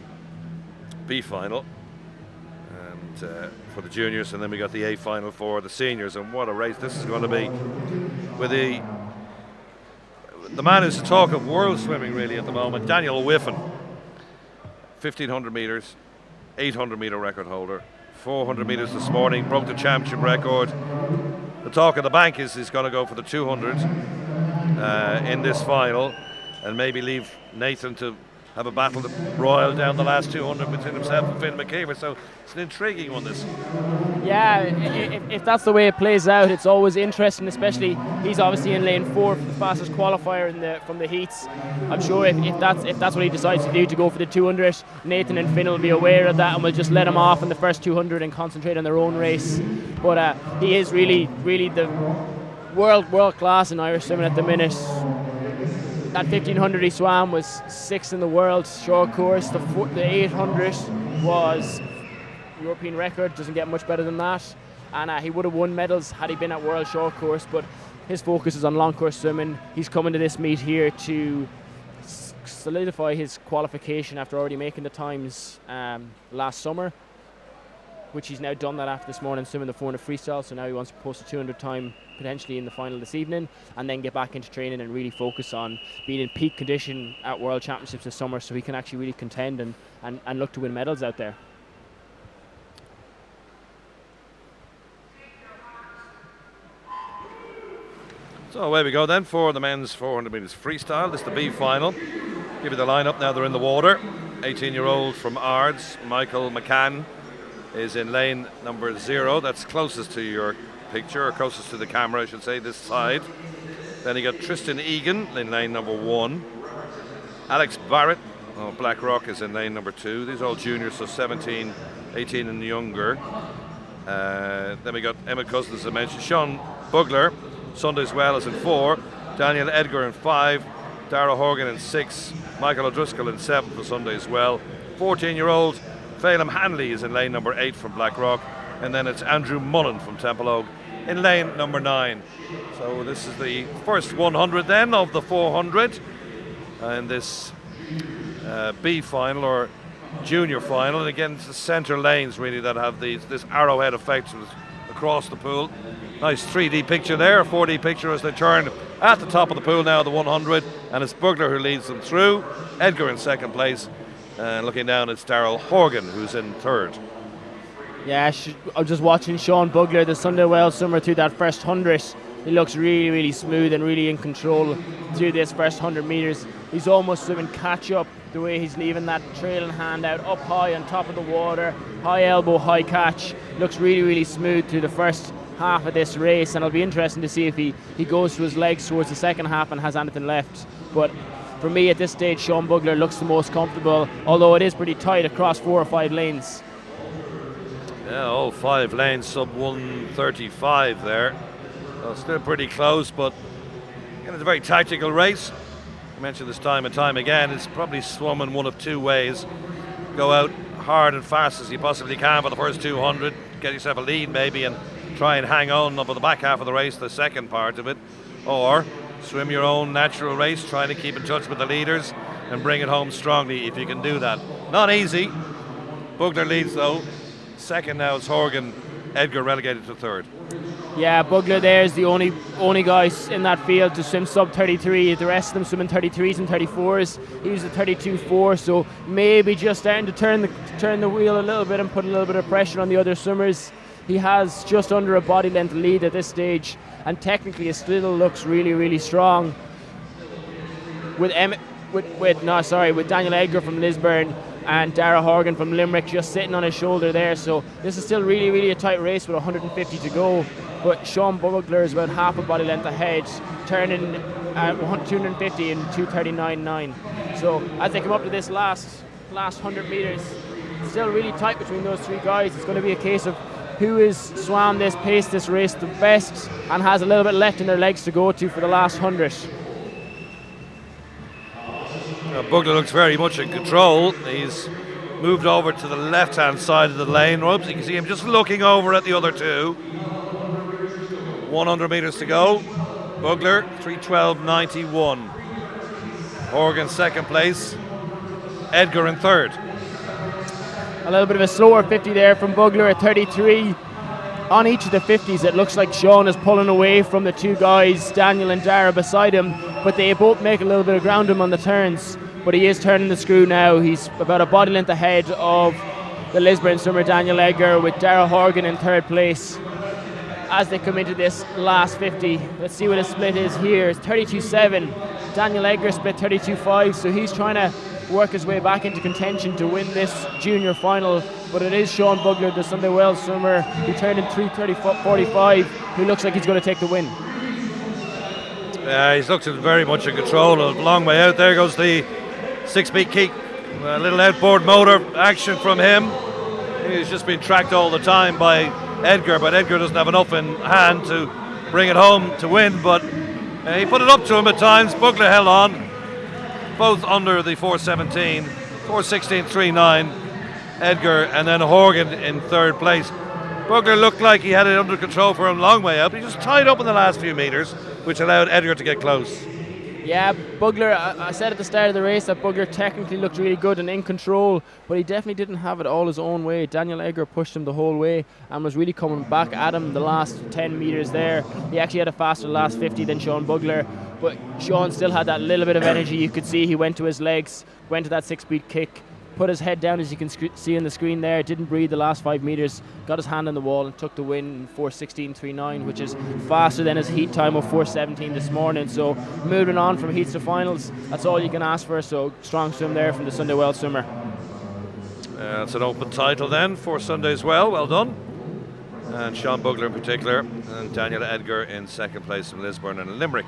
S2: B final for the juniors, and then we got the A final for the seniors. And what a race this is going to be, with the man who's the talk of world swimming really at the moment, Daniel Whiffen. 1500 metres, 800 metre record holder, 400 metres this morning, broke the championship record. The talk of the bank is he's going to go for the 200 in this final, and maybe leave Nathan to have a battle royal down the last 200 between himself and Finn McKeever. So it's an intriguing one, this.
S3: Yeah, if that's the way it plays out, it's always interesting, especially he's obviously in lane 4 for the fastest qualifier from the heats. I'm sure if that's what he decides to do, to go for the 200, Nathan and Finn will be aware of that and will just let him off in the first 200 and concentrate on their own race. But he is really, really the world class in Irish swimming at the minute. That 1500 he swam was 6th in the world short course. The 800 was European record, doesn't get much better than that. And he would have won medals had he been at world short course, but his focus is on long course swimming. He's coming to this meet here to solidify his qualification after already making the times last summer, which he's now done that after this morning swimming the 400 freestyle. So now he wants to post a 200 time potentially in the final this evening, and then get back into training and really focus on being in peak condition at World Championships this summer, so he can actually really contend and look to win medals out there.
S2: So away we go then for the men's 400 metres freestyle. This is the B final. Give you the lineup now. They're in the water. 18-year-old from Ards, Michael McCann, is in lane number 0. That's closest to your picture, or closest to the camera, I should say, this side. Then you got Tristan Egan in lane number 1. Alex Barrett of Blackrock is in lane number 2. These are all juniors, so 17, 18 and younger. Then we got Emma Cousins, as I mentioned. Sean Bugler, Sunday's well, is in 4. Daniel Edgar in 5. Dara Horgan in 6. Michael O'Driscoll in 7 for Sunday as well. 14-year-old Phelim Hanley is in lane number 8 from Blackrock. And then it's Andrew Mullen from Temple Oak in lane number 9. So this is the first 100 then of the 400. And this B final, or junior final. And again, it's the centre lanes really that have this arrowhead effect across the pool. Nice 3D picture there, 4D picture as they turn at the top of the pool now, the 100. And it's Bugler who leads them through. Edgar in second place. And looking down, it's Daryl Horgan who's in third.
S3: Yeah, I'm just watching Sean Bugler, the Sunday Wells swimmer, through that first 100. He looks really, really smooth and really in control through this first 100 metres. He's almost swimming catch up, the way he's leaving that trailing hand out up high on top of the water. High elbow, high catch. Looks really, really smooth through the first half of this race, and it'll be interesting to see if he goes to his legs towards the second half and has anything left. But for me at this stage, Sean Bugler looks the most comfortable, although it is pretty tight across 4 or 5 lanes.
S2: Yeah, all 5 lanes, sub 135 there. Well, still pretty close, but And it's a very tactical race. I mentioned this time and time again. It's probably swum in one of two ways. Go out hard and fast as you possibly can for the first 200, get yourself a lead maybe, and try and hang on up at the back half of the race, the second part of it. Or swim your own natural race, trying to keep in touch with the leaders and bring it home strongly if you can do that. Not easy. Bugler leads though. Second now is Horgan. Edgar relegated to third.
S3: Yeah, Bugler there is the only guy in that field to swim sub 33. The rest of them swim in 33s and 34s. He was a 32.4, so maybe just starting to turn the wheel a little bit and put a little bit of pressure on the other swimmers. He has just under a body length lead at this stage, and technically it still looks really, really strong. With Daniel Edgar from Lisburn and Dara Horgan from Limerick just sitting on his shoulder there. So this is still really, really a tight race with 150 to go. But Sean Bugler is about half a body length ahead, turning at 250 and 239.9. So as they come up to this last 100 metres, it's still really tight between those three guys. It's going to be a case of who has swam this pace, this race the best, and has a little bit left in their legs to go to for the last 100.
S2: Bugler looks very much in control. He's moved over to the left-hand side of the lane ropes. You can see him just looking over at the other two. 100 metres to go. Bugler, 3:12.91. Horgan second place. Edgar in third.
S3: A little bit of a slower 50 there from Bugler at 33. On each of the 50s, it looks like Sean is pulling away from the two guys, Daniel and Dara, beside him, but they both make a little bit of ground him on the turns. But he is turning the screw now. He's about a body length ahead of the Lisburn swimmer Daniel Edgar, with Dara Horgan in third place. As they come into this last 50, let's see what his split is here. It's 32.7. Daniel Edgar split 32.5, so he's trying to work his way back into contention to win this junior final. But it is Sean Bugler, the Sunday Wells swimmer, who turned in 3:30.45, who looks like he's going to take the win.
S2: He's looked very much in control. A long way out. There goes the 6-beat kick. A little outboard motor action from him. He's just been tracked all the time by Edgar, but Edgar doesn't have enough in hand to bring it home to win. But he put it up to him at times. Bugler held on, both under the 4:17, 4:16.39. Edgar and then Horgan in third place. Bugler looked like he had it under control for a long way out, but he just tied up in the last few metres, which allowed Edgar to get close.
S3: Yeah, Bugler, I said at the start of the race that Bugler technically looked really good and in control, but he definitely didn't have it all his own way. Daniel Edgar pushed him the whole way and was really coming back at him the last 10 metres there. He actually had a faster last 50 than Sean Bugler, but Sean still had that little bit of energy. You could see he went to his legs, went to that 6-beat kick, put his head down, as you can see on the screen there, didn't breathe the last 5 metres, got his hand on the wall and took the win in 4:16.39, which is faster than his heat time of 4:17 this morning. So moving on from heats to finals, that's all you can ask for. So strong swim there from the Sunday Wells swimmer.
S2: It's an open title then for Sunday's well done. And Sean Bugler in particular, and Daniel Edgar in second place from Lisburn and Limerick,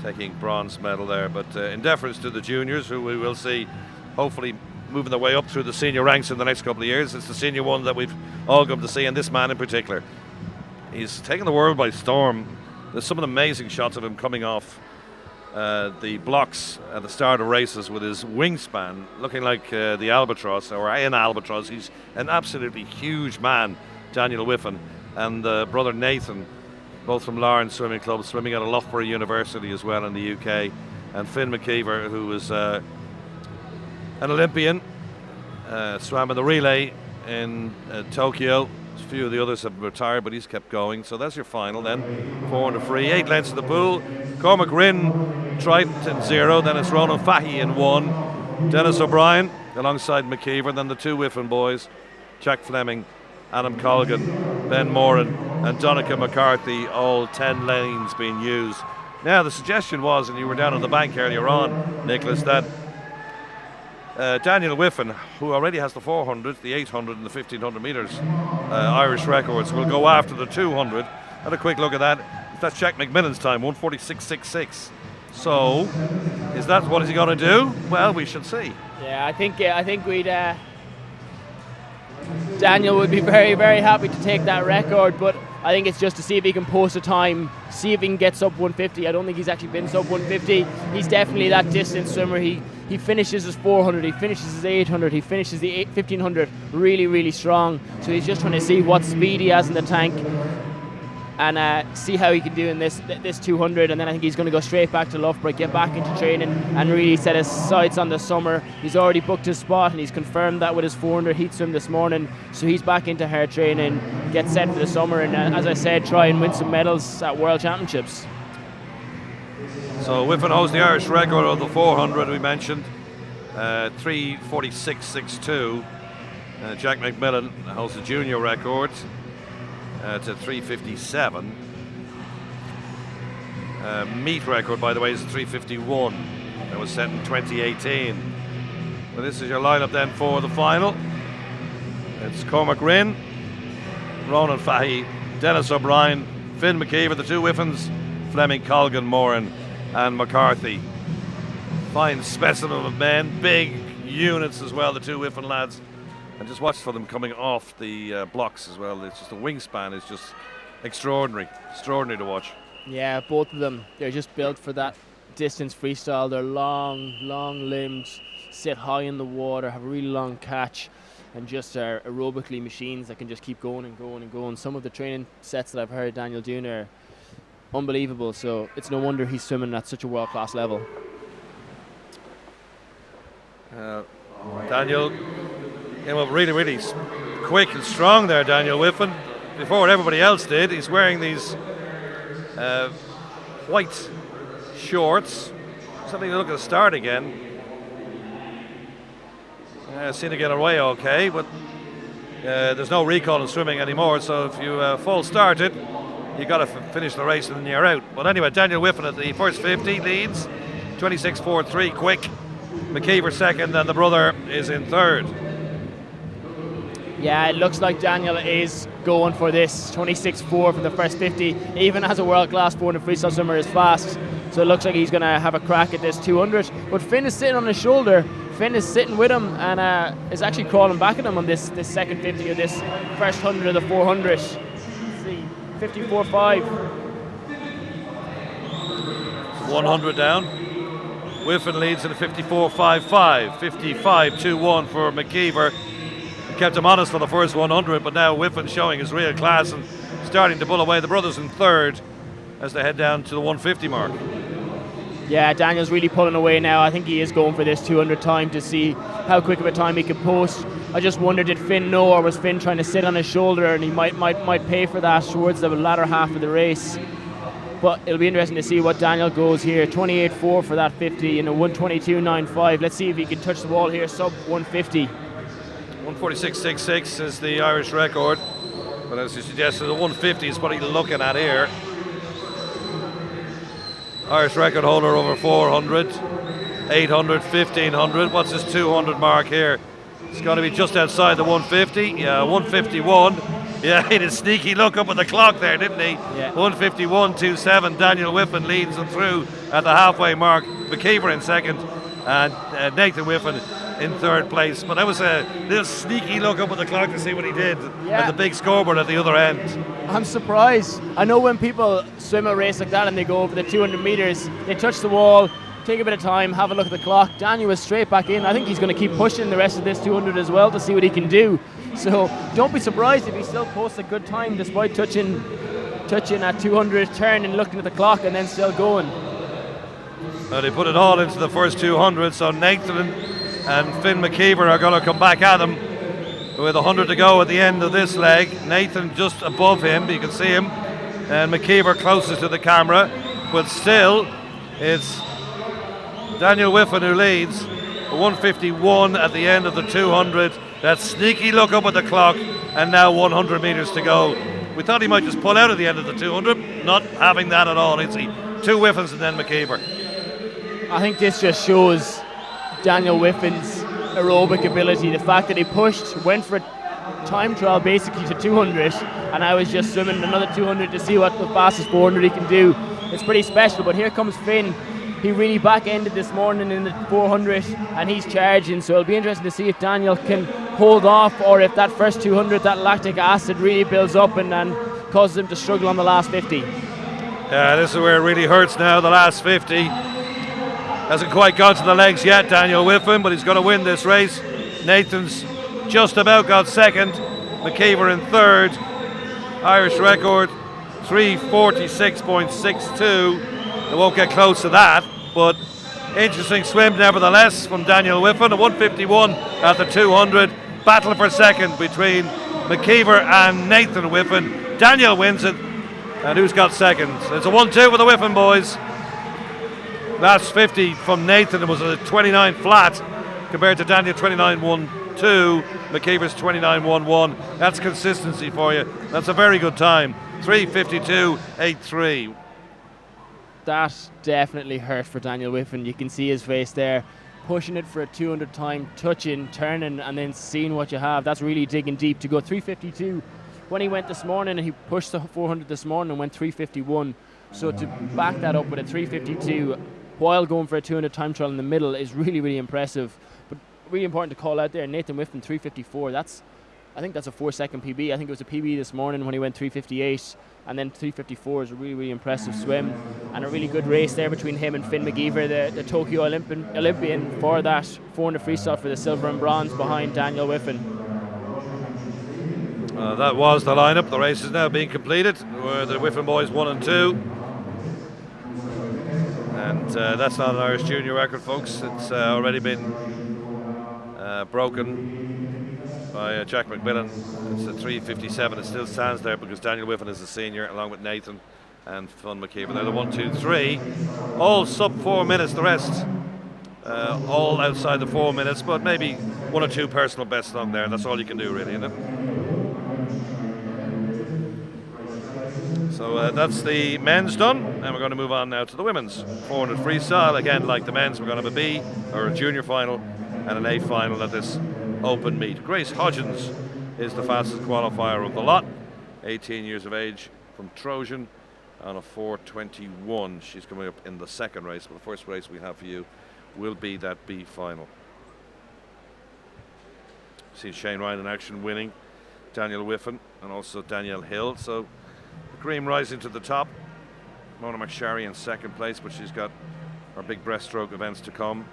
S2: taking bronze medal there. But in deference to the juniors, who we will see hopefully moving their way up through the senior ranks in the next couple of years. It's the senior one that we've all come to see, and this man in particular, he's taken the world by storm. There's some amazing shots of him coming off the blocks at the start of races with his wingspan looking like the albatross, or in albatross. He's an absolutely huge man, Daniel Whiffen, and brother Nathan, both from Lawrence Swimming Club, swimming at Loughborough University as well in the UK, and Finn McKeever, who was an Olympian, swam in the relay in Tokyo. A few of the others have retired, but he's kept going. So that's your final then. 400 free, 8 lengths of the pool. Cormac Rinn, Trident in 0. Then it's Ronan Fahy in 1. Dennis O'Brien alongside McKeever. Then the two Whiffen boys, Jack Fleming, Adam Colgan, Ben Moran, and Donica McCarthy, all 10 lanes being used. Now the suggestion was, and you were down on the bank earlier on, Nicholas, that Daniel Whiffen, who already has the 400, the 800 and the 1500 metres Irish records, will go after the 200. Had a quick look at that. That's Jack McMillan's time, 1:46.66. So, is that what is he going to do? Well, we shall see.
S3: Yeah, I think we'd Daniel would be very, very happy to take that record, but I think it's just to see if he can post a time, see if he can get sub 150. I don't think he's actually been sub 150. He's definitely that distance swimmer. He finishes his 400, he finishes his 800, he finishes the 1500 really, really strong. So he's just trying to see what speed he has in the tank and see how he can do in this 200, and then I think he's going to go straight back to Loughborough, get back into training and really set his sights on the summer. He's already booked his spot and he's confirmed that with his 400 heat swim this morning, so he's back into hard training, get set for the summer, and as I said, try and win some medals at World Championships.
S4: So Whiffen holds the Irish record of the 400 we mentioned, 3:46.62. Jack McMillan holds the junior record to 3:57. Meet record, by the way, is 3:51. That was set in 2018. Well, this is your lineup then for the final. It's Cormac Rinn, Ronan Fahey, Dennis O'Brien, Finn McKeever, the two Whiffens, Fleming, Colgan, Moran and McCarthy. Fine specimen of men, big units as well, the two Whiffen lads. And just watch for them coming off the blocks as well. It's just the wingspan is just extraordinary to watch.
S3: Yeah, both of them, they're just built for that distance freestyle. They're long limbed, sit high in the water, have a really long catch, and just are aerobically machines that can just keep going and going and going. Some of the training sets that I've heard Daniel doing are unbelievable, so it's no wonder he's swimming at such a world-class level.
S4: Daniel came up really quick and strong there, Daniel Whiffen. Before what everybody else did, he's wearing these white shorts. Something to look at the start again. Seem to get away okay, but there's no recall in swimming anymore, so if you false start it, you got to finish the race and then you're out. But anyway, Daniel Whiffen at the first 50 leads, 26.43 quick. McKeever second, and the brother is in third.
S3: Yeah, it looks like Daniel is going for this 26.4 for the first 50. Even as a world-class 400 freestyle swimmer is fast, so it looks like he's going to have a crack at this 200. But Finn is sitting on his shoulder. Finn is sitting with him and is actually crawling back at him on this second 50 or this first 100 of the 400. Let's see, 54.5.
S4: 100 down. Whiffen leads in a 54.55, 55.21 for McKeever. He kept him honest for the first 100, but now Whiffen showing his real class and starting to pull away. The brothers in third as they head down to the 150 mark.
S3: Yeah, Daniel's really pulling away now. I think he is going for this 200 time to see how quick of a time he could post. I just wondered, did Finn know, or was Finn trying to sit on his shoulder, and he might pay for that towards the latter half of the race. But it'll be interesting to see what Daniel goes here. 28.4 for that 50 in a 122.95. Let's see if he can touch the wall here, sub 150.
S4: 146.66 is the Irish record. But as you suggested, the 150 is what he's looking at here. Irish record holder over 400, 800, 1500. What's his 200 mark here? It's going to be just outside the 150. Yeah, 151. Yeah, he had a sneaky look up at the clock there, didn't he?
S3: Yeah.
S4: 151.27. Daniel Whiffen leads them through at the halfway mark. McKeever in second, and Nathan Whiffen in third place. But that was a little sneaky look up at the clock to see what he did at the big scoreboard at the other end.
S3: I'm surprised. I know when people swim a race like that and they go over the 200 metres, they touch the wall, take a bit of time, have a look at the clock. Daniel is straight back in. I think he's going to keep pushing the rest of this 200 as well to see what he can do. So don't be surprised if he still posts a good time despite touching at 200, turning, looking at the clock, and then still going.
S4: Well, they put it all into the first 200, so Nathan and Finn McKeever are going to come back at him with 100 to go at the end of this leg. Nathan just above him, you can see him, and McKeever closest to the camera, but still it's Daniel Whiffen who leads. 151 at the end of the 200. That sneaky look up at the clock, and now 100 metres to go. We thought he might just pull out at the end of the 200, not having that at all, is he? Two Whiffens and then McKeever.
S3: I think this just shows Daniel Whiffen's aerobic ability. The fact that he pushed, went for a time trial basically to 200, and I was just swimming another 200 to see what the fastest 400 he can do. It's pretty special, but here comes Finn. He really back-ended this morning in the 400 and he's charging, so it'll be interesting to see if Daniel can hold off, or if that first 200, that lactic acid really builds up and causes him to struggle on the last 50.
S4: Yeah, this is where it really hurts now, the last 50. Hasn't quite got to the legs yet, Daniel Whiffen, but he's going to win this race. Nathan's just about got second. McKeever in third. Irish record 3:46.62. They won't get close to that, but interesting swim nevertheless from Daniel Whiffen. A 1:51 at the 200. Battle for second between McKeever and Nathan Whiffen. Daniel wins it, and who's got second? It's a 1-2 with the Whiffen boys. Last 50 from Nathan, it was a 29 flat compared to Daniel 29.12. McKeever's 29.11. That's consistency for you. That's a very good time. 3:52.83.
S3: That definitely hurt for Daniel Whiffen. You can see his face there, pushing it for a 200 time, touching, turning, and then seeing what you have. That's really digging deep to go 3:52. When he went this morning, he pushed the 400 this morning and went 3:51. So to back that up with a 3:52 while going for a 200 time trial in the middle is really, really impressive. But really important to call out there, Nathan Whiffen 3:54. I think that's a 4-second PB. I think it was a PB this morning when he went 3:58, and then 3:54 is a really, really impressive swim, and a really good race there between him and Finn McGeever, the Tokyo Olympian for that 400 freestyle for the silver and bronze behind Daniel Whiffen.
S4: That was the lineup. The race is now being completed, where the Whiffen boys 1 and 2. And that's not an Irish junior record, folks. It's already been broken by Jack McMillan. It's a 3:57. It still stands there because Daniel Whiffen is a senior, along with Nathan and Finn McKeever. They're the 1, 2, 3. All sub 4 minutes. The rest all outside the 4 minutes, but maybe 1 or 2 personal bests on there. That's all you can do, really, isn't it? So that's the men's done, and we're going to move on now to the women's 400 freestyle. Again, like the men's, we're going to have a B, or a junior final, and an A final at this open meet. Grace Hodgins is the fastest qualifier of the lot, 18 years of age, from Trojan, on a 4:21. She's coming up in the second race, but the first race we have for you will be that B final. See Shane Ryan in action, winning, Daniel Whiffen, and also Danielle Hill. So Green rising to the top. Mona McSharry in second place, but she's got her big breaststroke events to come.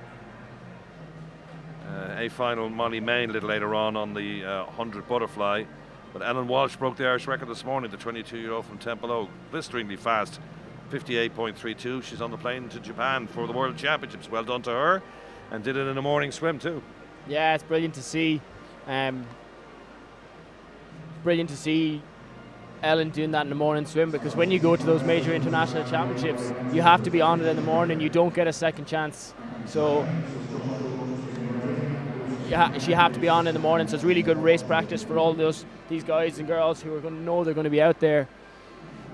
S4: A final, Molly Main a little later on the 100 butterfly. But Ellen Walsh broke the Irish record this morning, the 22-year-old from Temple Oak. Blisteringly fast, 58.32. She's on the plane to Japan for the World Championships. Well done to her. And did it in a morning swim too.
S3: Yeah, it's brilliant to see. Brilliant to see Ellen doing that in the morning swim, because when you go to those major international championships, you have to be on it in the morning. You don't get a second chance. So you have to be on in the morning. So it's really good race practice for all these guys and girls who are going to know they're going to be out there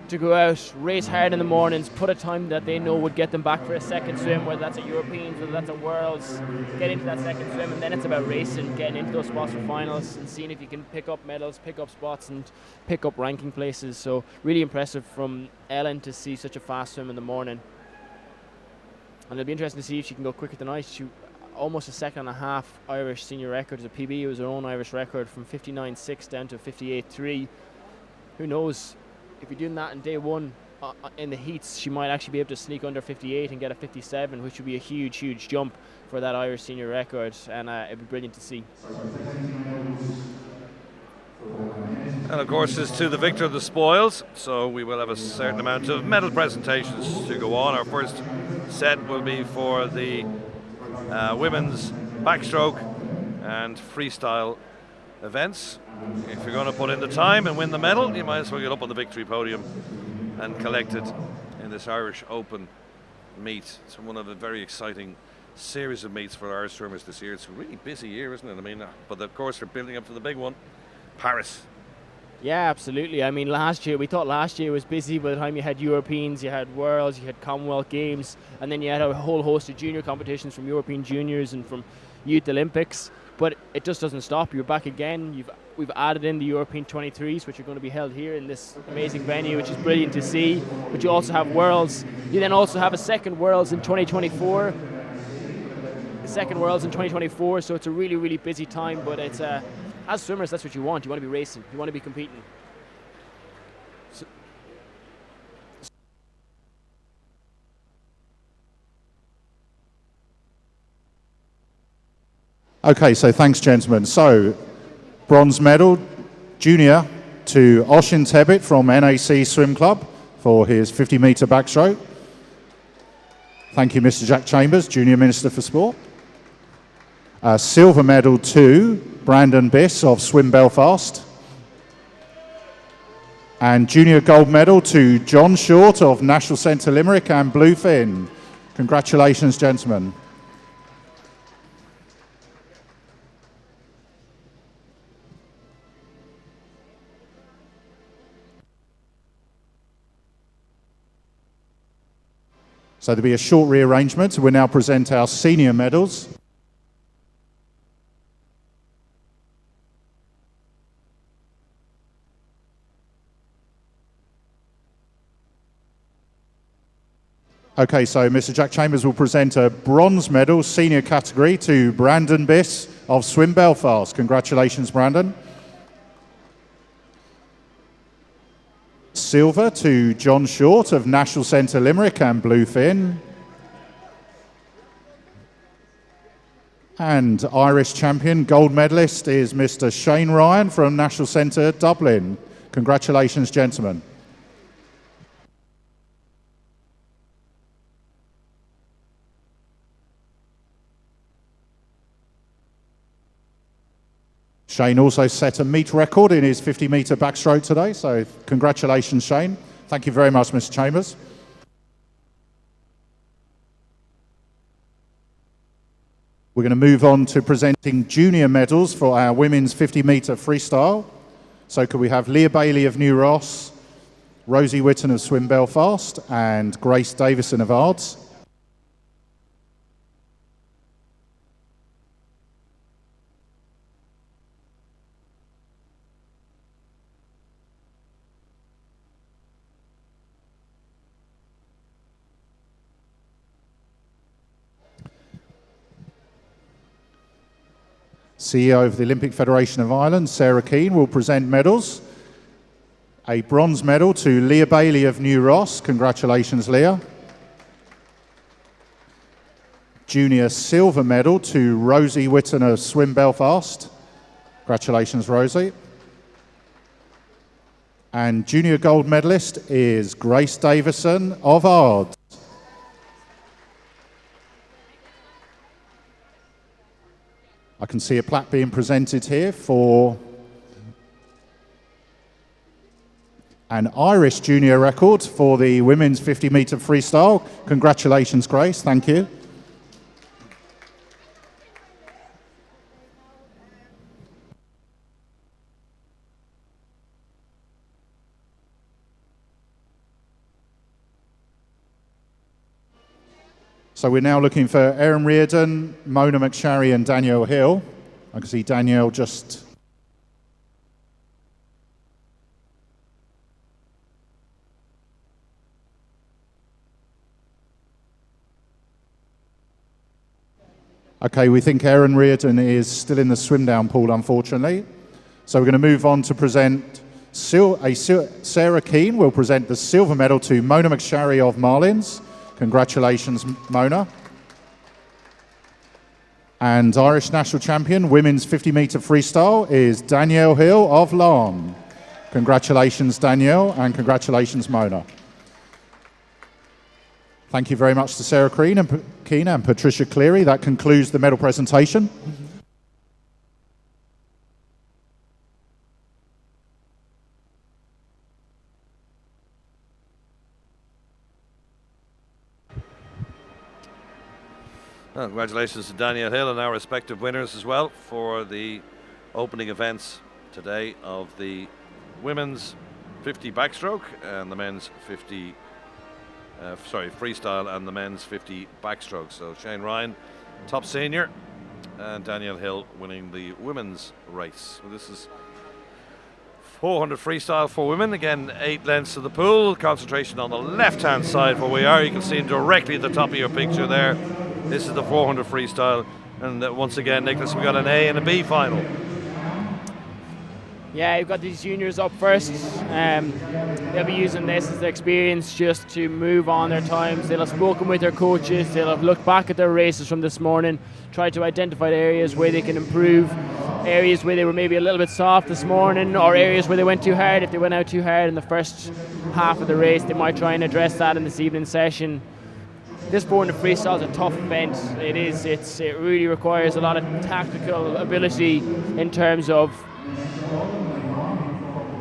S3: to go out, race hard in the mornings, put a time that they know would get them back for a second swim, whether that's at Europeans, whether that's at Worlds, get into that second swim, and then it's about racing, getting into those spots for finals and seeing if you can pick up medals, pick up spots and pick up ranking places. So really impressive from Ellen to see such a fast swim in the morning. And it'll be interesting to see if she can go quicker tonight. She almost a second and a half Irish senior record as a PB. It was her own Irish record from 59.6 down to 58.3. Who knows? If you're doing that in day one in the heats, she might actually be able to sneak under 58 and get a 57, which would be a huge, huge jump for that Irish senior record, and it'd be brilliant to see.
S4: And of course, it's to the victor of the spoils, so we will have a certain amount of medal presentations to go on. Our first set will be for the women's backstroke and freestyle events. If you're going to put in the time and win the medal, you might as well get up on the victory podium and collect it in this Irish Open meet. It's one of a very exciting series of meets for Irish swimmers this year. It's a really busy year, isn't it? I mean, but of course they're building up to the big one, Paris.
S3: Yeah, absolutely. I mean, we thought last year was busy by the time you had Europeans, you had Worlds, you had Commonwealth Games, and then you had a whole host of junior competitions from European Juniors and from Youth Olympics. But it just doesn't stop. You're back again. We've added in the European 23s, which are going to be held here in this amazing venue, which is brilliant to see. But you also have Worlds. You then also have a second Worlds in 2024. The second Worlds in 2024. So it's a really, really busy time. But it's as swimmers, that's what you want. You want to be racing. You want to be competing.
S1: Okay, so thanks, gentlemen. So, bronze medal, junior, to Oshin Tebbit from NAC Swim Club for his 50-metre backstroke. Thank you, Mr. Jack Chambers, Junior Minister for Sport. Silver medal to Brandon Biss of Swim Belfast. And junior gold medal to John Short of National Centre Limerick and Bluefin. Congratulations, gentlemen. So there'll be a short rearrangement. We'll now present our senior medals. Okay, so Mr. Jack Chambers will present a bronze medal senior category to Brandon Biss of Swim Belfast. Congratulations, Brandon. Silver to John Short of National Centre Limerick and Bluefin. And Irish champion gold medalist is Mr. Shane Ryan from National Centre Dublin. Congratulations, gentlemen. Shane also set a meet record in his 50-metre backstroke today, so congratulations, Shane. Thank you very much, Mr. Chambers. We're going to move on to presenting junior medals for our women's 50-metre freestyle. So could we have Leah Bailey of New Ross, Rosie Whitten of Swim Belfast, and Grace Davison of Ards. CEO of the Olympic Federation of Ireland, Sarah Keane, will present medals. A bronze medal to Leah Bailey of New Ross. Congratulations, Leah. Junior silver medal to Rosie Whitten of Swim Belfast. Congratulations, Rosie. And junior gold medalist is Grace Davison of Ards. I can see a plaque being presented here for an Irish junior record for the women's 50-metre freestyle. Congratulations, Grace. Thank you. So we're now looking for Erin Reardon, Mona McSharry and Danielle Hill. I can see Danielle just... Okay, we think Erin Reardon is still in the swim down pool, unfortunately. So we're going to move on to present... Sarah Keane will present the silver medal to Mona McSharry of Marlins. Congratulations, Mona. And Irish national champion, women's 50-metre freestyle, is Danielle Hill of Larne. Congratulations, Danielle, and congratulations, Mona. Thank you very much to Sarah Keane and Patricia Cleary. That concludes the medal presentation.
S4: Well, congratulations to Danielle Hill and our respective winners as well for the opening events today of the women's 50 backstroke and the men's 50 freestyle and the men's 50 backstroke. So Shane Ryan, top senior, and Danielle Hill winning the women's race. So this is 400 freestyle for women. Again, 8 lengths of the pool. Concentration on the left-hand side where we are. You can see it directly at the top of your picture there. This is the 400 freestyle, and once again, Nicholas, we got an A and a B final.
S3: Yeah, you've got these juniors up first. They'll be using this as their experience just to move on their times. They'll have spoken with their coaches. They'll have looked back at their races from this morning, tried to identify the areas where they can improve, areas where they were maybe a little bit soft this morning, or areas where they went too hard. If they went out too hard in the first half of the race, they might try and address that in this evening session. This 400 freestyle is a tough event. It really requires a lot of tactical ability in terms of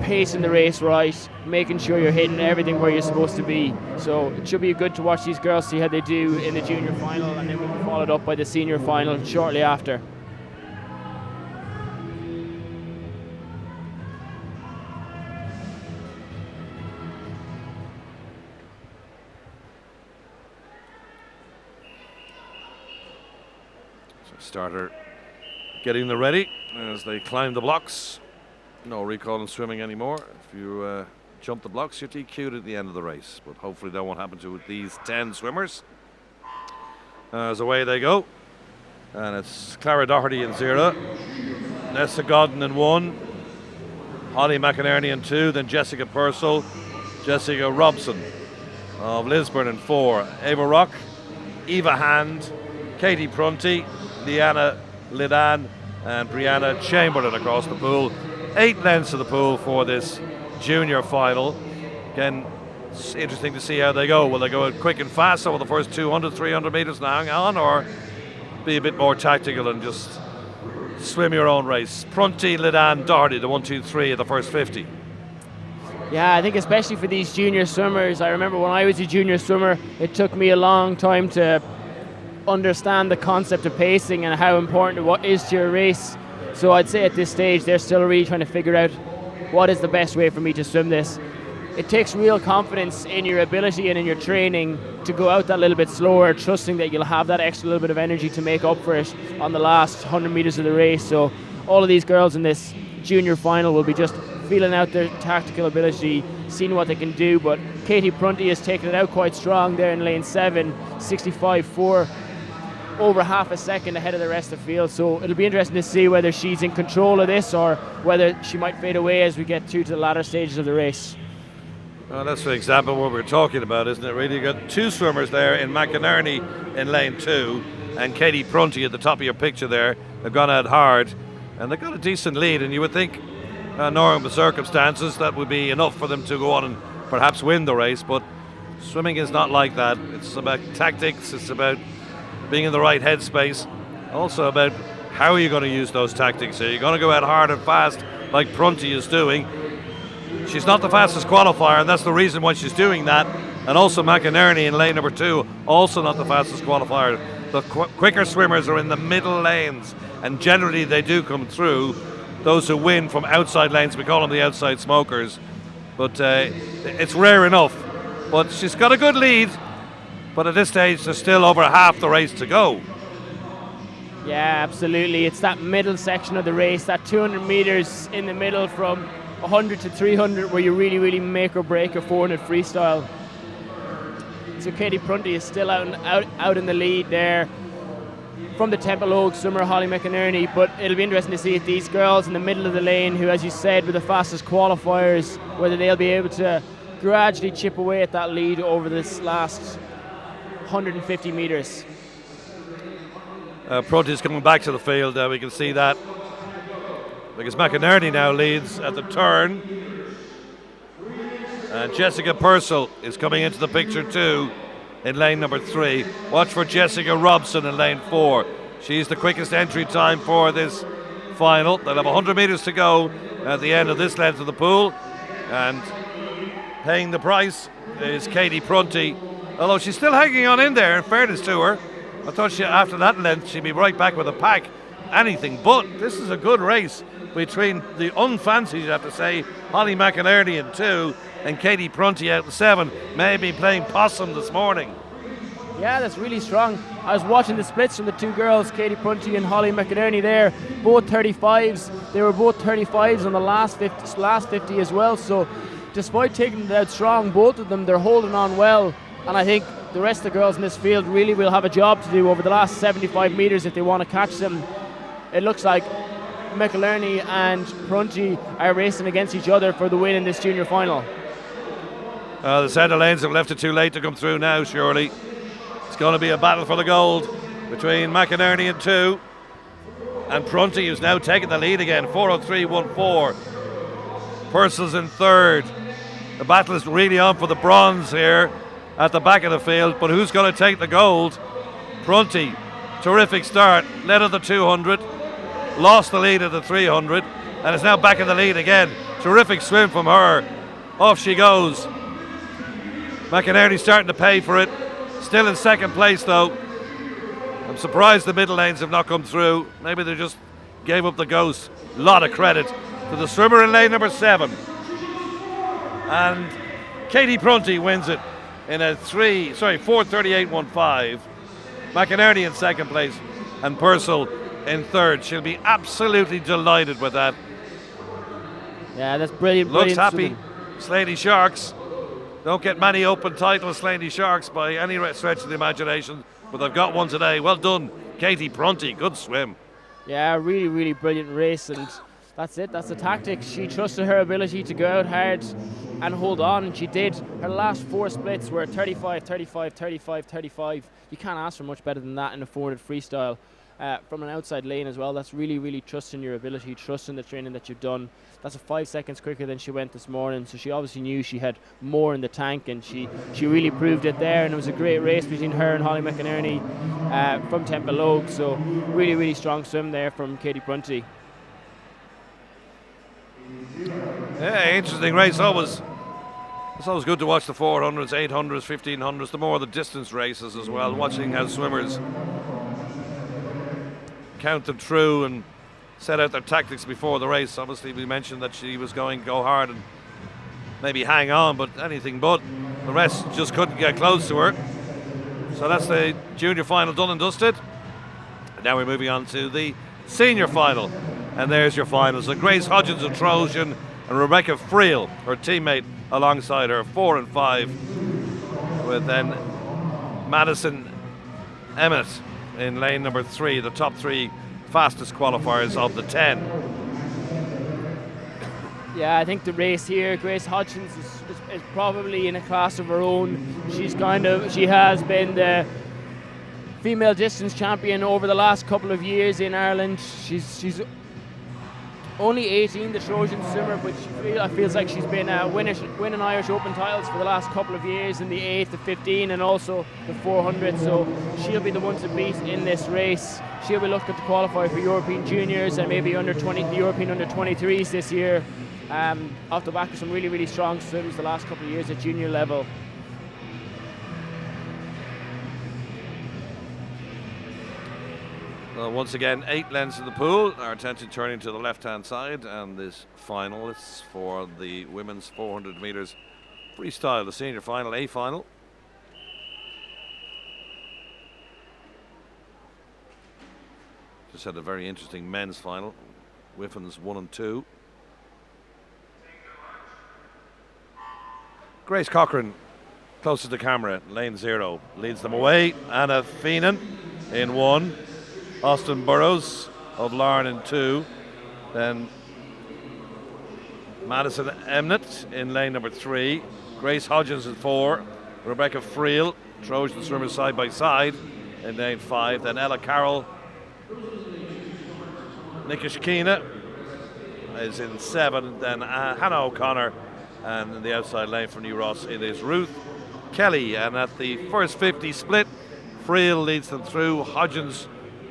S3: pacing the race right, making sure you're hitting everything where you're supposed to be. So it should be good to watch these girls, see how they do in the junior final, and then we'll be followed up by the senior final shortly after.
S4: So starter getting them ready as they climb the blocks. No recall in swimming anymore. If you jump the blocks, you're DQ'd at the end of the race. But hopefully that won't happen to these 10 swimmers. As away they go. And it's Clara Doherty in 0. Nessa Godden in 1. Holly McInerney in 2. Then Jessica Purcell. Jessica Robson of Lisburn in 4. Ava Rock. Eva Hand. Katie Prunty. Leanna Lidan. And Brianna Chamberlain across the pool. 8 lengths of the pool for this junior final. Again, it's interesting to see how they go. Will they go quick and fast over the first 200, 300 metres and hang on, or be a bit more tactical and just swim your own race? Prunty, Lidan, Doherty, the 1, 2, 3 of the first 50.
S3: Yeah, I think especially for these junior swimmers, I remember when I was a junior swimmer, it took me a long time to understand the concept of pacing and how important it is to your race. So I'd say at this stage they're still really trying to figure out what is the best way for me to swim this. It takes real confidence in your ability and in your training to go out that little bit slower, trusting that you'll have that extra little bit of energy to make up for it on the last 100 metres of the race. So all of these girls in this junior final will be just feeling out their tactical ability, seeing what they can do. But Katie Prunty has taken it out quite strong there in lane 7, 65.4. Over half a second ahead of the rest of the field, so it'll be interesting to see whether she's in control of this or whether she might fade away as we get through to the latter stages of the race.
S4: Well, that's for example what we're talking about, isn't it? Really, you got 2 swimmers there in McInerney in lane 2 and Katie Prunty at the top of your picture there. They've gone out hard and they've got a decent lead, and you would think, knowing the circumstances, that would be enough for them to go on and perhaps win the race. But swimming is not like that. It's about tactics. It's about being in the right headspace, also about how are you going to use those tactics. Are you going to go out hard and fast like Prunty is doing? She's not the fastest qualifier, and that's the reason why she's doing that. And also McInerney in lane number 2, also not the fastest qualifier. The quicker swimmers are in the middle lanes, and generally they do come through. Those who win from outside lanes, we call them the outside smokers, but it's rare enough. But she's got a good lead. But at this stage, there's still over half the race to go.
S3: Yeah, absolutely. It's that middle section of the race, that 200 metres in the middle from 100 to 300 where you really, really make or break a 400 freestyle. So Katie Prunty is still out in the lead there from the Temple Oak swimmer Holly McInerney, but it'll be interesting to see if these girls in the middle of the lane, who, as you said, were the fastest qualifiers, whether they'll be able to gradually chip away at that lead over this last 150 metres.
S4: Prunty's coming back to the field. We can see that because McInerney now leads at the turn, and Jessica Purcell is coming into the picture too in lane number 3. Watch for Jessica Robson in lane 4. She's the quickest entry time for this final. They'll have 100 metres to go at the end of this length of the pool, and paying the price is Katie Prunty. Although she's still hanging on in there, in fairness to her. I thought after that length she'd be right back with a pack. Anything but. This is a good race between the unfancied, you'd have to say, Holly McInerney in 2 and Katie Prunty out in 7. Maybe playing possum this morning.
S3: Yeah, that's really strong. I was watching the splits from the 2 girls, Katie Prunty and Holly McInerney there, both 35s. They were both 35s on the last 50 as well. So despite taking it out strong, both of them, they're holding on well. And I think the rest of the girls in this field really will have a job to do over the last 75 metres if they want to catch them. It looks like McIlerney and Prunty are racing against each other for the win in this junior final.
S4: The centre lanes have left it too late to come through now, surely. It's going to be a battle for the gold between McInerney in 2 and Prunty, who's now taking the lead again, 4:03.14. Purcell's in 3rd. The battle is really on for the bronze here at the back of the field, but who's going to take the gold? Prunty, terrific start, led at the 200, lost the lead at the 300, and is now back in the lead again. Terrific swim from her. Off she goes. McInerney starting to pay for it. Still in 2nd place though. I'm surprised the middle lanes have not come through. Maybe they just gave up the ghost. Lot of credit to the swimmer in lane number 7. And Katie Prunty wins it in a 4:38.15. McInerney in 2nd place and Purcell in 3rd. She'll be absolutely delighted with that.
S3: Yeah, that's brilliant.
S4: Looks
S3: brilliant
S4: happy.
S3: swimming.
S4: Slaney Sharks don't get many open titles, Slaney Sharks, by any stretch of the imagination, but they've got one today. Well done, Katie Prunty. Good swim.
S3: Yeah, really, really brilliant race, and that's it. That's the tactic. She trusted her ability to go out hard and hold on, and she did. Her last 4 splits were 35, 35, 35, 35. You can't ask for much better than that in a 400 freestyle. From an outside lane as well. That's really, really trusting your ability, trusting the training that you've done. That's a 5 seconds quicker than she went this morning, so she obviously knew she had more in the tank, and she really proved it there. And it was a great race between her and Holly McInerney from Templeogue. So really, really strong swim there from Katie Prunty.
S4: Yeah, interesting race. It's always good to watch the 400s, 800s, 1500s, the more the distance races as well, watching how swimmers count them through and set out their tactics before the race. Obviously we mentioned that she was going to go hard and maybe hang on, but anything but. The rest just couldn't get close to her. So that's the junior final done and dusted. And now we're moving on to the senior final. And there's your finals. So Grace Hodgins of Trojan and Rebecca Friel, her teammate, alongside her, 4 and 5. With then Madison Emmett in lane number 3, the top 3 fastest qualifiers of the 10.
S3: Yeah, I think the race here, Grace Hodgins is probably in a class of her own. She has been the female distance champion over the last couple of years in Ireland. She's only 18, the Trojan swimmer, but I feels like she's been winning Irish Open titles for the last couple of years in the 8, the 15 and also the 400, so she'll be the one to beat in this race. She'll be looking to qualify for European Juniors and maybe the European under-23s this year, off the back of some really, really strong swims the last couple of years at junior level.
S4: Once again, 8 lengths in the pool. Our attention turning to the left-hand side, and this final is for the women's 400 metres freestyle, the senior final, A final. Just had a very interesting men's final. Whiffins 1 and 2. Grace Cochran, closest to camera, lane 0, leads them away. Anna Feenan in 1. Austin Burrows of Larne in 2. Then Madison Emnett in lane number 3. Grace Hodgins in 4. Rebecca Friel, Trojan swimmers side by side in lane 5. Then Ella Carroll. Nikish Keena is in 7. Then Hannah O'Connor, and in the outside lane from New Ross it is Ruth Kelly. And at the first 50 split, Friel leads them through. Hodgins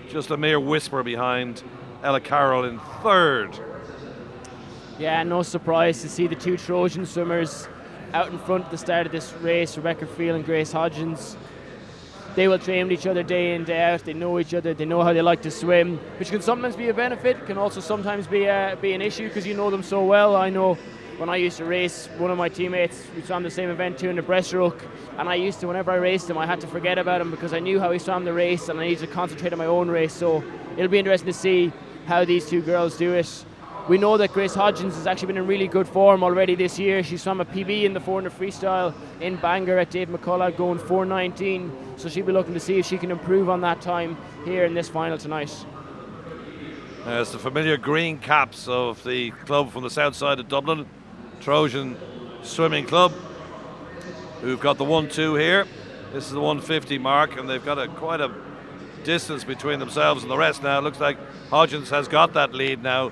S4: just a mere whisper behind. Ella Carroll in 3rd.
S3: Yeah, no surprise to see the 2 Trojan swimmers out in front at the start of this race, Rebecca Friel and Grace Hodgins. They will train with each other day in, day out. They know each other, they know how they like to swim, which can sometimes be a benefit, can also sometimes be an issue because you know them so well. I know when I used to race, one of my teammates, we swam the same event too in the breaststroke, and I used to, whenever I raced him, I had to forget about him because I knew how he swam the race and I needed to concentrate on my own race. So it'll be interesting to see how these 2 girls do it. We know that Grace Hodgins has actually been in really good form already this year. She swam a PB in the 400 freestyle in Bangor at Dave McCullough, going 4:19. So she'll be looking to see if she can improve on that time here in this final tonight.
S4: It's the familiar green caps of the club from the south side of Dublin, Trojan Swimming Club, who've got the 1-2 here. This is the 150 mark, and they've got quite a distance between themselves and the rest now. It looks like Hodgins has got that lead now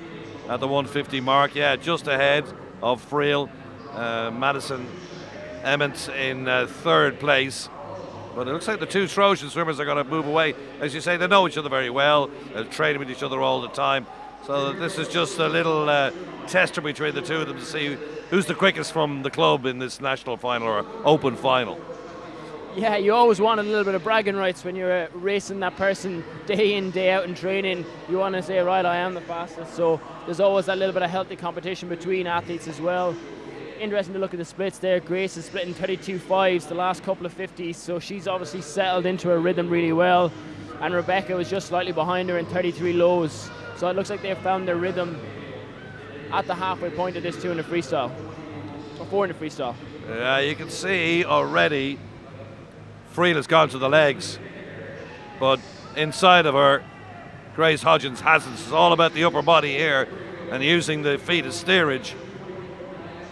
S4: at the 150 mark. Yeah, just ahead of Friel. Madison Emmett in third place. But it looks like the two Trojan swimmers are going to move away. As you say, they know each other very well. They're training with each other all the time. So this is just a little tester between the two of them to see who's the quickest from the club in this national final or open final.
S3: Yeah, you always want a little bit of bragging rights when you're racing that person day in, day out in training. You want to say, right, I am the fastest. So there's always that little bit of healthy competition between athletes as well. Interesting to look at the splits there. Grace is splitting 32.5s the last couple of 50s, so she's obviously settled into her rhythm really well. And Rebecca was just slightly behind her in 33 lows. So it looks like they've found their rhythm at the halfway point of this 200 freestyle, or 400 freestyle.
S4: Yeah, you can see already Friel has gone to the legs, but inside of her, Grace Hodgins hasn't. It's all about the upper body here and using the feet as steerage.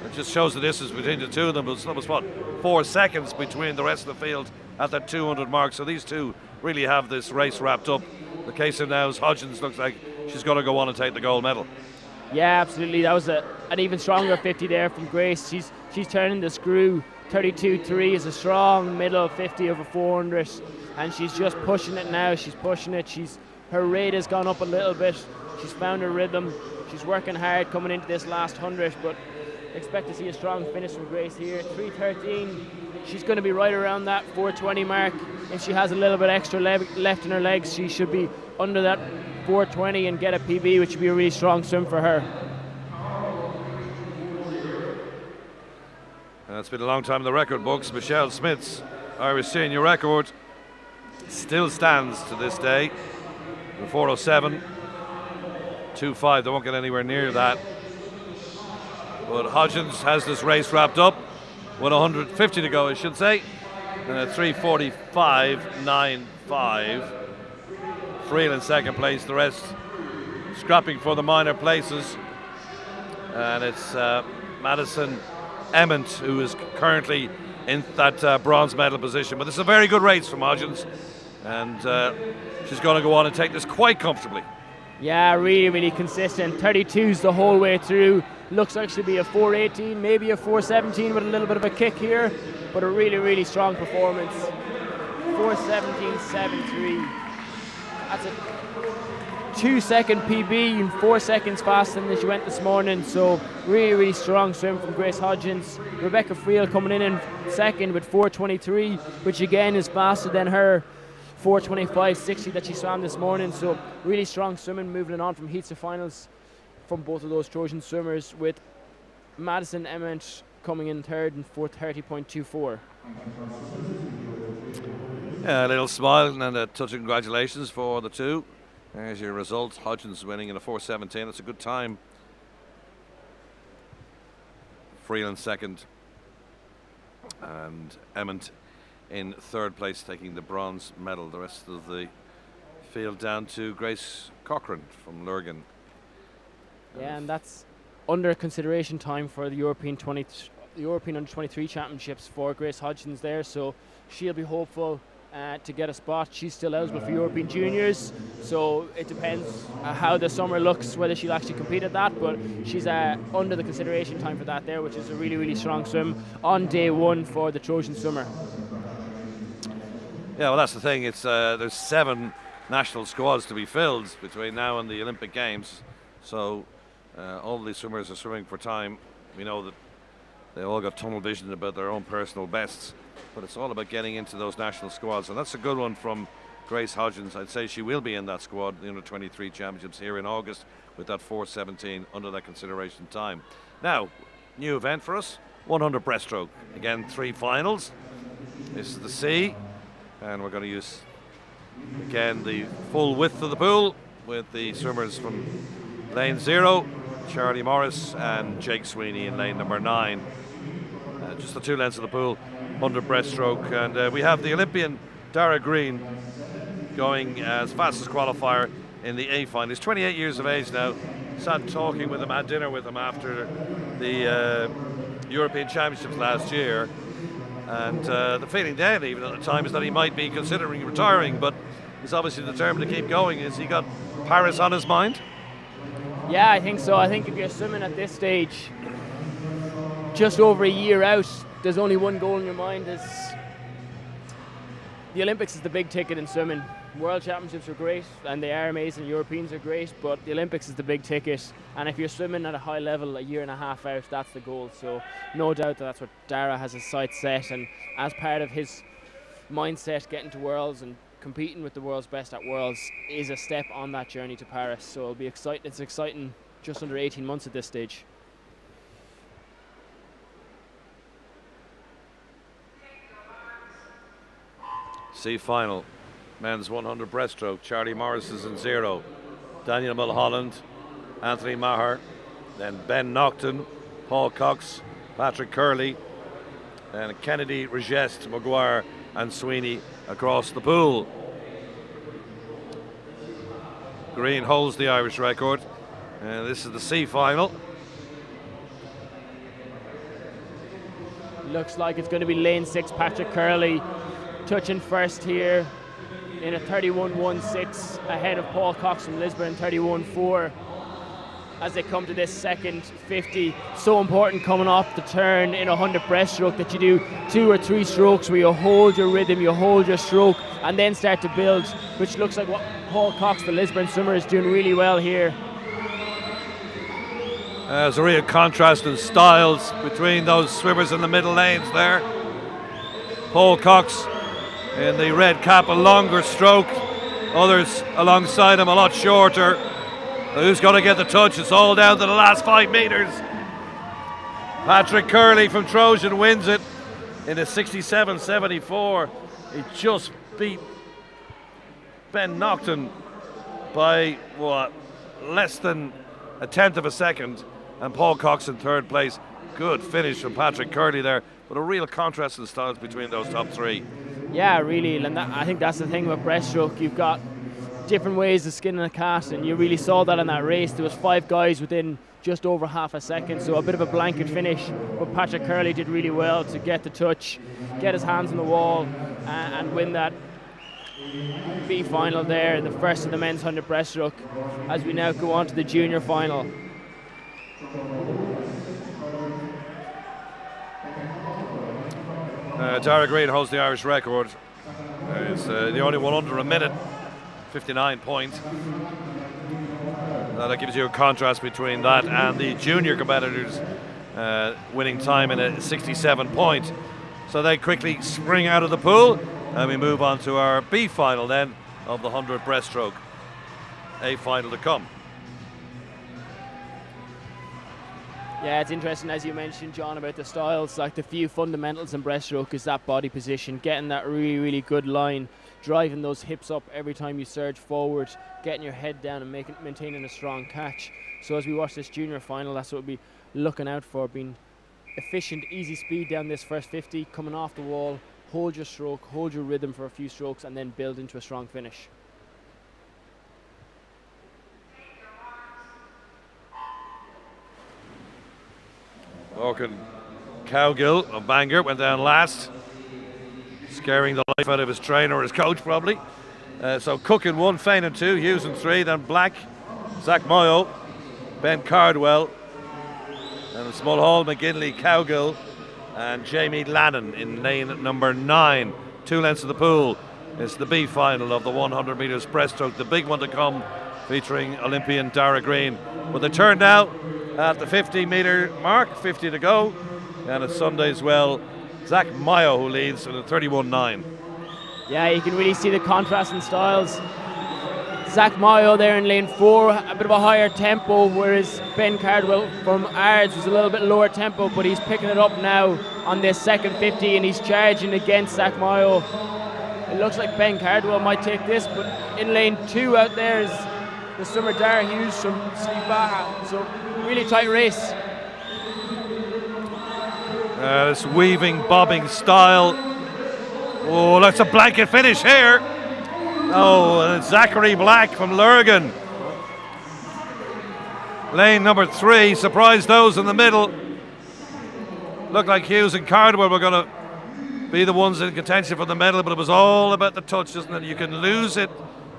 S4: It just shows the distance between the two of them. But it was, what, 4 seconds between the rest of the field at that 200 mark. So these two really have this race wrapped up. The case of now is Hodgins looks like she's going to go on and take the gold medal.
S3: Yeah, absolutely. That was an even stronger 50 there from Grace. She's turning the screw. 32.3 is a strong middle 50 over 400, and she's just pushing it now. She's pushing it. Her rate has gone up a little bit. She's found her rhythm. She's working hard coming into this last 100, but expect to see a strong finish from Grace here. 3:13. She's going to be right around that 4:20 mark. If she has a little bit extra left in her legs, she should be under that 4:20 and get a PB, which would be a really strong swim for her.
S4: It's been a long time in the record books. Michelle Smith's Irish senior record still stands to this day. 4:07. 2:5. They won't get anywhere near that. But Hodgins has this race wrapped up with 150 to go, I should say. 3:45.95. Friel in second place. The rest scrapping for the minor places. And it's Madison Emmett who is currently in that bronze medal position. But this is a very good race from Hodgins. And she's going to go on and take this quite comfortably.
S3: Yeah, really, really consistent. 32s the whole way through. Looks like she'll be a 4:18, maybe a 4:17 with a little bit of a kick here, but a really, really strong performance. 4:17.73. That's a 2-second PB and 4 seconds faster than she went this morning. So really, really strong swim from Grace Hodgins. Rebecca Friel coming in second with 4:23, which again is faster than her 4:25.60 that she swam this morning. So really strong swimming moving on from heats to finals from both of those Trojan swimmers, with Madison Emmett coming in third in 4:30.24.
S4: Yeah, a little smile and a touch of congratulations for the two. There's your result. Hodgins winning in a 4:17. That's a good time. Friel in second, and Emmett in third place, taking the bronze medal. The rest of the field down to Grace Cochran from Lurgan.
S3: Yeah, and that's under consideration time for the European Under-23 Championships for Grace Hodgins there, so she'll be hopeful to get a spot. She's still eligible for European Juniors, so it depends how the summer looks, whether she'll actually compete at that, but she's under the consideration time for that there, which is a really, really strong swim on day one for the Trojan swimmer.
S4: Yeah, well, that's the thing. It's there's 7 national squads to be filled between now and the Olympic Games, so all of these swimmers are swimming for time. We know that they all got tunnel vision about their own personal bests, but it's all about getting into those national squads, and that's a good one from Grace Hodgins. I'd say she will be in that squad, the Under-23 Championships here in August, with that 4:17 under that consideration time. Now, new event for us, 100 breaststroke. Again, 3 finals. This is the C, and we're going to use, again, the full width of the pool with the swimmers from lane 0, Charlie Morris and Jake Sweeney in lane number 9. Just the 2 lengths of the pool, 100 breaststroke, and we have the Olympian Dara Green going as fastest qualifier in the A final. He's 28 years of age now. Sat talking with him, had dinner with him after the European Championships last year. And the feeling then, even at the time, is that he might be considering retiring, but he's obviously determined to keep going. Has he got Paris on his mind?
S3: Yeah, I think so. I think if you're swimming at this stage, just over a year out, there's only one goal in your mind. Is the Olympics is the big ticket in swimming. World Championships are great, and they are amazing. Europeans are great, but the Olympics is the big ticket. And if you're swimming at a high level a year and a half out, that's the goal. So no doubt that's what Dara has his sights set. And as part of his mindset, getting to Worlds and competing with the world's best at Worlds is a step on that journey to Paris. So it'll be exciting. It's exciting. Just under 18 months at this stage.
S4: C final. Men's 100 breaststroke. Charlie Morris is in 0. Daniel Mulholland, Anthony Maher, then Ben Nocton, Paul Cox, Patrick Curley, and Kennedy, Regest, Maguire, and Sweeney across the pool. Green holds the Irish record. And this is the C final.
S3: Looks like it's going to be lane 6, Patrick Curley touching first here in a 31.16 ahead of Paul Cox from Lisbon, 31.4 as they come to this second 50. So important coming off the turn in a 100 breaststroke that you do 2 or 3 strokes where you hold your rhythm, you hold your stroke, and then start to build, which looks like what Paul Cox, the Lisbon swimmer, is doing really well here.
S4: There's a real contrast in styles between those swimmers in the middle lanes there. Paul Cox in the red cap, a longer stroke. Others alongside him a lot shorter. Who's going to get the touch? It's all down to the last 5 metres. Patrick Curley from Trojan wins it in a 67.74. He just beat Ben Nocton by, what, less than a tenth of a second. And Paul Cox in third place. Good finish from Patrick Curley there. But a real contrast in the styles between those top 3.
S3: Yeah, really, and I think that's the thing with breaststroke. You've got different ways of skinning a cat, and you really saw that in that race. There was 5 guys within just over half a second, so a bit of a blanket finish. But Patrick Curley did really well to get the touch, get his hands on the wall, and win that B final there, the first of the men's 100 breaststroke, as we now go on to the junior final.
S4: Dara Green holds the Irish record. It's the only one under a minute, 59 points. That gives you a contrast between that and the junior competitors winning time in a 67 point. So they quickly spring out of the pool, and we move on to our B final then of the 100 breaststroke. A final to come.
S3: Yeah, it's interesting, as you mentioned, John, about the styles. Like, the few fundamentals in breaststroke is that body position, getting that really, really good line, driving those hips up every time you surge forward, getting your head down and maintaining a strong catch. So as we watch this junior final, that's what we'll be looking out for, being efficient, easy speed down this first 50, coming off the wall, hold your stroke, hold your rhythm for a few strokes, and then build into a strong finish.
S4: Orkin Cowgill of Bangor went down last, scaring the life out of his trainer or his coach probably. So Cook in 1, Fane in 2, Hughes in 3, then Black, Zach Moyo, Ben Cardwell, and Smallhall, McGinley, Cowgill, and Jamie Lannon in lane number 9. 2 lengths of the pool. It's the B final of the 100 metres breaststroke, the big one to come, featuring Olympian Dara Green. But they turn now at the 50-metre mark, 50 to go, and it's Sunday as well. Zach Mayo who leads in a 31.9.
S3: Yeah, you can really see the contrast in styles. Zach Mayo there in lane 4, a bit of a higher tempo, whereas Ben Cardwell from Ards was a little bit lower tempo, but he's picking it up now on this second 50, and he's charging against Zach Mayo. It looks like Ben Cardwell might take this, but in lane 2 out there is the swimmer Dara Hughes from Slieve Baha. So really tight race.
S4: This weaving, bobbing style. Oh, that's a blanket finish here. Oh, and it's Zachary Black from Lurgan. Lane number 3, surprised those in the middle. Looked like Hughes and Cardwell were going to be the ones in contention for the medal, but it was all about the touch, isn't it? You can lose it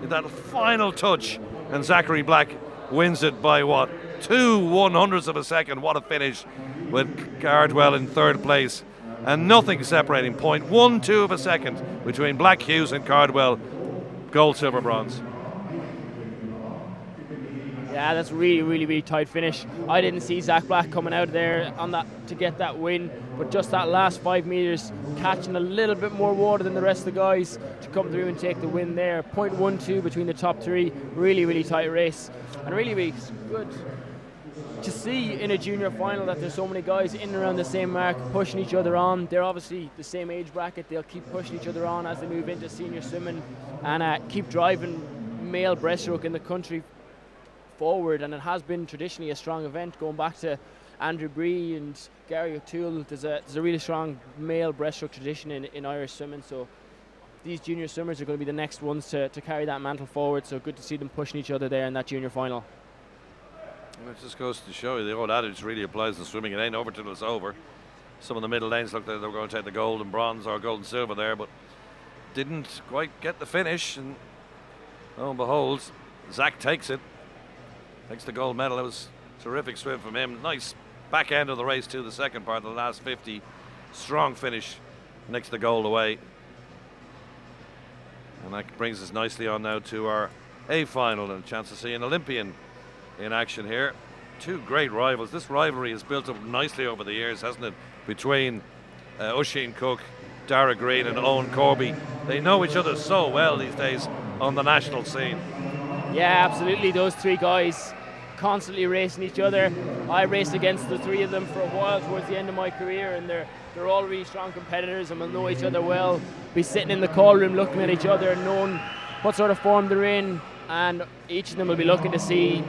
S4: in that final touch, and Zachary Black wins it by what? 2/100ths of a second. What a finish, with Cardwell in 3rd place, and nothing separating. 0.12 of a second between Black, Hughes and Cardwell. Gold, silver, bronze.
S3: Yeah, that's really tight finish. I didn't see Zach Black coming out there on that to get that win, but just that last 5 meters, catching a little bit more water than the rest of the guys to come through and take the win there. 0.12 between the top 3. Really tight race, and really good to see in a junior final that there's so many guys in and around the same mark pushing each other on. They're obviously the same age bracket. They'll keep pushing each other on as they move into senior swimming, and keep driving male breaststroke in the country forward. And it has been traditionally a strong event going back to Andrew Bree and Gary O'Toole. There's a really strong male breaststroke tradition in Irish swimming, so these junior swimmers are going to be the next ones to carry that mantle forward, so good to see them pushing each other there in that junior final.
S4: Well, it just goes to show you the old adage really applies to swimming. It ain't over till it's over. Some of the middle lanes looked like they were going to take the gold and bronze or gold and silver there, but didn't quite get the finish, and lo and behold, Zach takes it. Takes the gold medal. It was a terrific swim from him. Nice back end of the race to the second part, the last 50. Strong finish, next the gold away. And that brings us nicely on now to our A final, and a chance to see an Olympian in action here. 2 great rivals. This rivalry has built up nicely over the years, hasn't it? Between Oisin Cook, Dara Green and Owen Corby. They know each other so well these days on the national scene.
S3: Yeah, absolutely. Those 3 guys constantly racing each other. I raced against the 3 of them for a while towards the end of my career, and they're all really strong competitors and will know each other well. Be sitting in the call room looking at each other and knowing what sort of form they're in, and each of them will be looking to see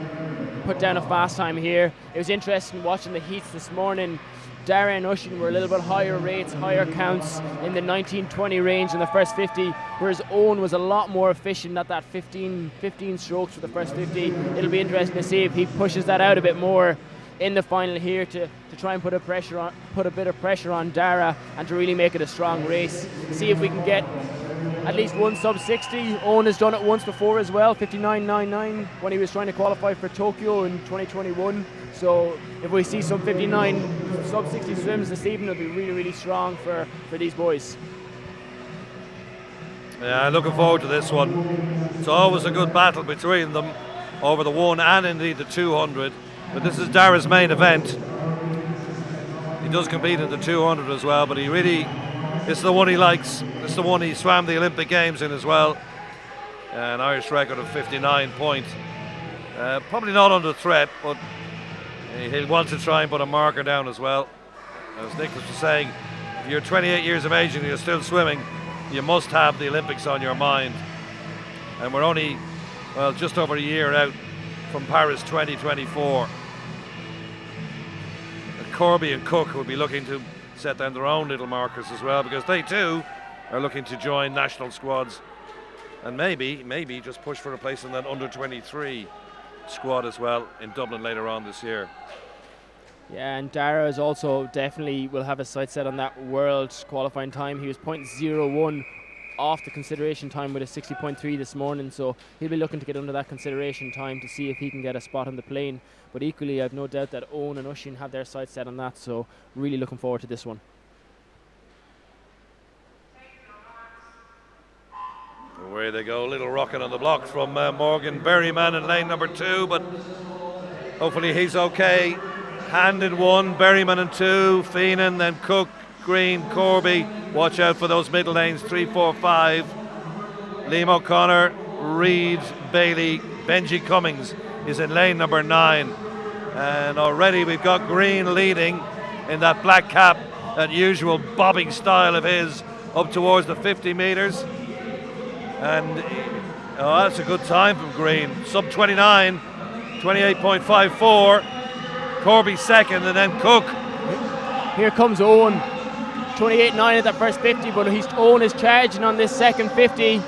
S3: put down a fast time here. It was interesting watching the heats this morning. Dara and Oisin were a little bit higher rates, higher counts in the 19-20 range in the first 50, whereas Owen was a lot more efficient at that 15 strokes for the first 50. It'll be interesting to see if he pushes that out a bit more in the final here to try and put a bit of pressure on Dara and to really make it a strong race. See if we can get at least one sub 60. Owen has done it once before as well, 59.99 when he was trying to qualify for Tokyo in 2021. So if we see some 59 sub 60 swims this evening, it'll be really strong for these boys.
S4: Yeah, looking forward to this one. It's always a good battle between them over the 1 and indeed the 200. But this is Dara's main event. He does compete in the 200 as well, but he really, it's the one he likes. It's the one he swam the Olympic Games in as well. An Irish record of 59 points. Probably not under threat, but he'll want to try and put a marker down as well. As Nicholas was saying, if you're 28 years of age and you're still swimming, you must have the Olympics on your mind. And we're only, well, just over a year out from Paris 2024. And Corby and Cook will be looking to set down their own little markers as well, because they too are looking to join national squads and maybe just push for a place in that under 23 squad as well in Dublin later on this year.
S3: Yeah, and Dara is also definitely will have his sights set on that world qualifying time. He was 0.01 off the consideration time with a 60.3 this morning, so he'll be looking to get under that consideration time to see if he can get a spot on the plane. But equally, I've no doubt that Owen and Oisin have their sights set on that, so really looking forward to this one.
S4: Away they go, little rocket on the block from Morgan Berryman in lane number 2, but hopefully he's okay. Hand in 1, Berryman in 2, Feenan, then Cook, Green, Corby. Watch out for those middle lanes, 3, 4, 5. Liam O'Connor, Reid, Bailey, Benji Cummings is in lane number 9. And already we've got Green leading in that black cap, that usual bobbing style of his, up towards the 50 metres. And that's a good time from Green. Sub 29, 28.54. Corby second, and then Cook.
S3: Here comes Owen. 28.9 at that first 50, but Owen is charging on this second 50.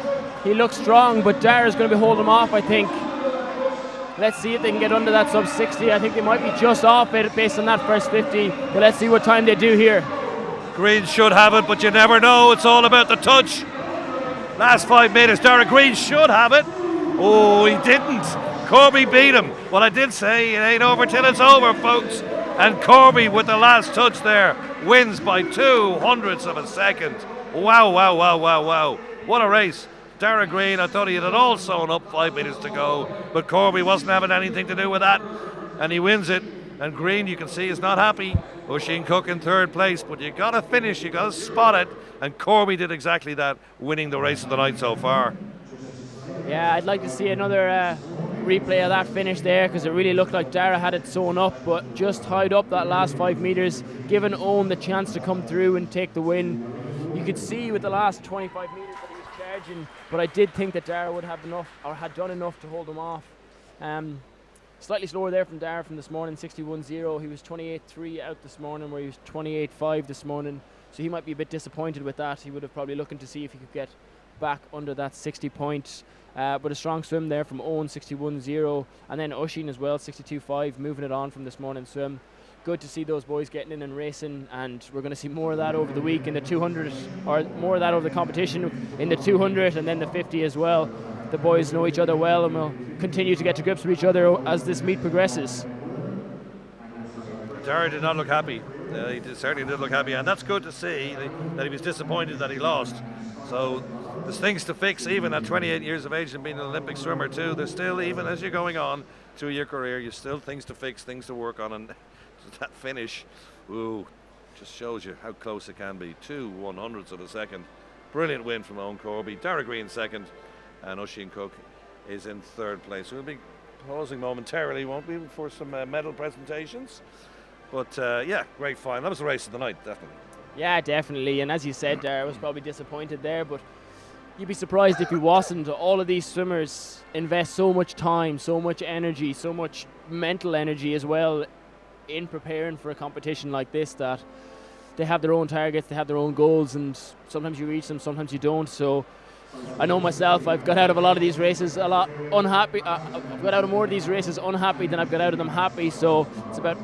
S3: He looks strong, but Dara's going to be holding him off, I think. Let's see if they can get under that sub 60. I think they might be just off it based on that first 50, but let's see what time they do here.
S4: Green should have it, but you never know. It's all about the touch. Last 5 minutes, Dara Green should have it. Oh, he didn't. Corby beat him. Well, I did say it ain't over till it's over, folks. And Corby, with the last touch there, wins by 2/100ths of a second. Wow, wow, wow, wow, wow. What a race. Dara Green, I thought he had it all sewn up, 5 minutes to go, but Corby wasn't having anything to do with that, and he wins it. And Green, you can see, is not happy. Oisin Cook in third place, but you got to finish, you got to spot it, and Corby did exactly that, winning the race of the night so far.
S3: Yeah, I'd like to see another replay of that finish there, because it really looked like Dara had it sewn up, but just tied up that last 5 meters, giving Owen the chance to come through and take the win. You could see with the last 25 meters that he was charging, but I did think that Dara would have enough, or had done enough to hold him off. Slightly slower there from Dara from this morning, 61.0. He was 28.3 out this morning, where he was 28.5 this morning. So he might be a bit disappointed with that. He would have probably looking to see if he could get back under that 60 point. But a strong swim there from Owen, 61.0. And then Oisin as well, 62.5, moving it on from this morning's swim. Good to see those boys getting in and racing, and we're going to see more of that over the week in the 200, or more of that over the competition in the 200 and then the 50 as well. The boys know each other well, and will continue to get to grips with each other as this meet progresses.
S4: Dara did not look happy. He certainly did look happy, and that's good to see that he was disappointed that he lost. So there's things to fix, even at 28 years of age and being an Olympic swimmer too. There's still, even as you're going on through your career, you've still things to fix, things to work on, and that finish, ooh, just shows you how close it can be. 2/100ths of a second. Brilliant win from Owen Corby. Dara Green second, and Oisin Cook is in third place. We'll be pausing momentarily, won't we, for some medal presentations. But yeah, great final. That was the race of the night, definitely.
S3: Yeah, definitely. And as you said, Dara was probably disappointed there, but you'd be surprised if he wasn't. All of these swimmers invest so much time, so much energy, so much mental energy as well in preparing for a competition like this, that they have their own targets, they have their own goals, and sometimes you reach them, sometimes you don't. So I know myself, I've got out of a lot of these races a lot unhappy. I've got out of more of these races unhappy than I've got out of them happy. So it's about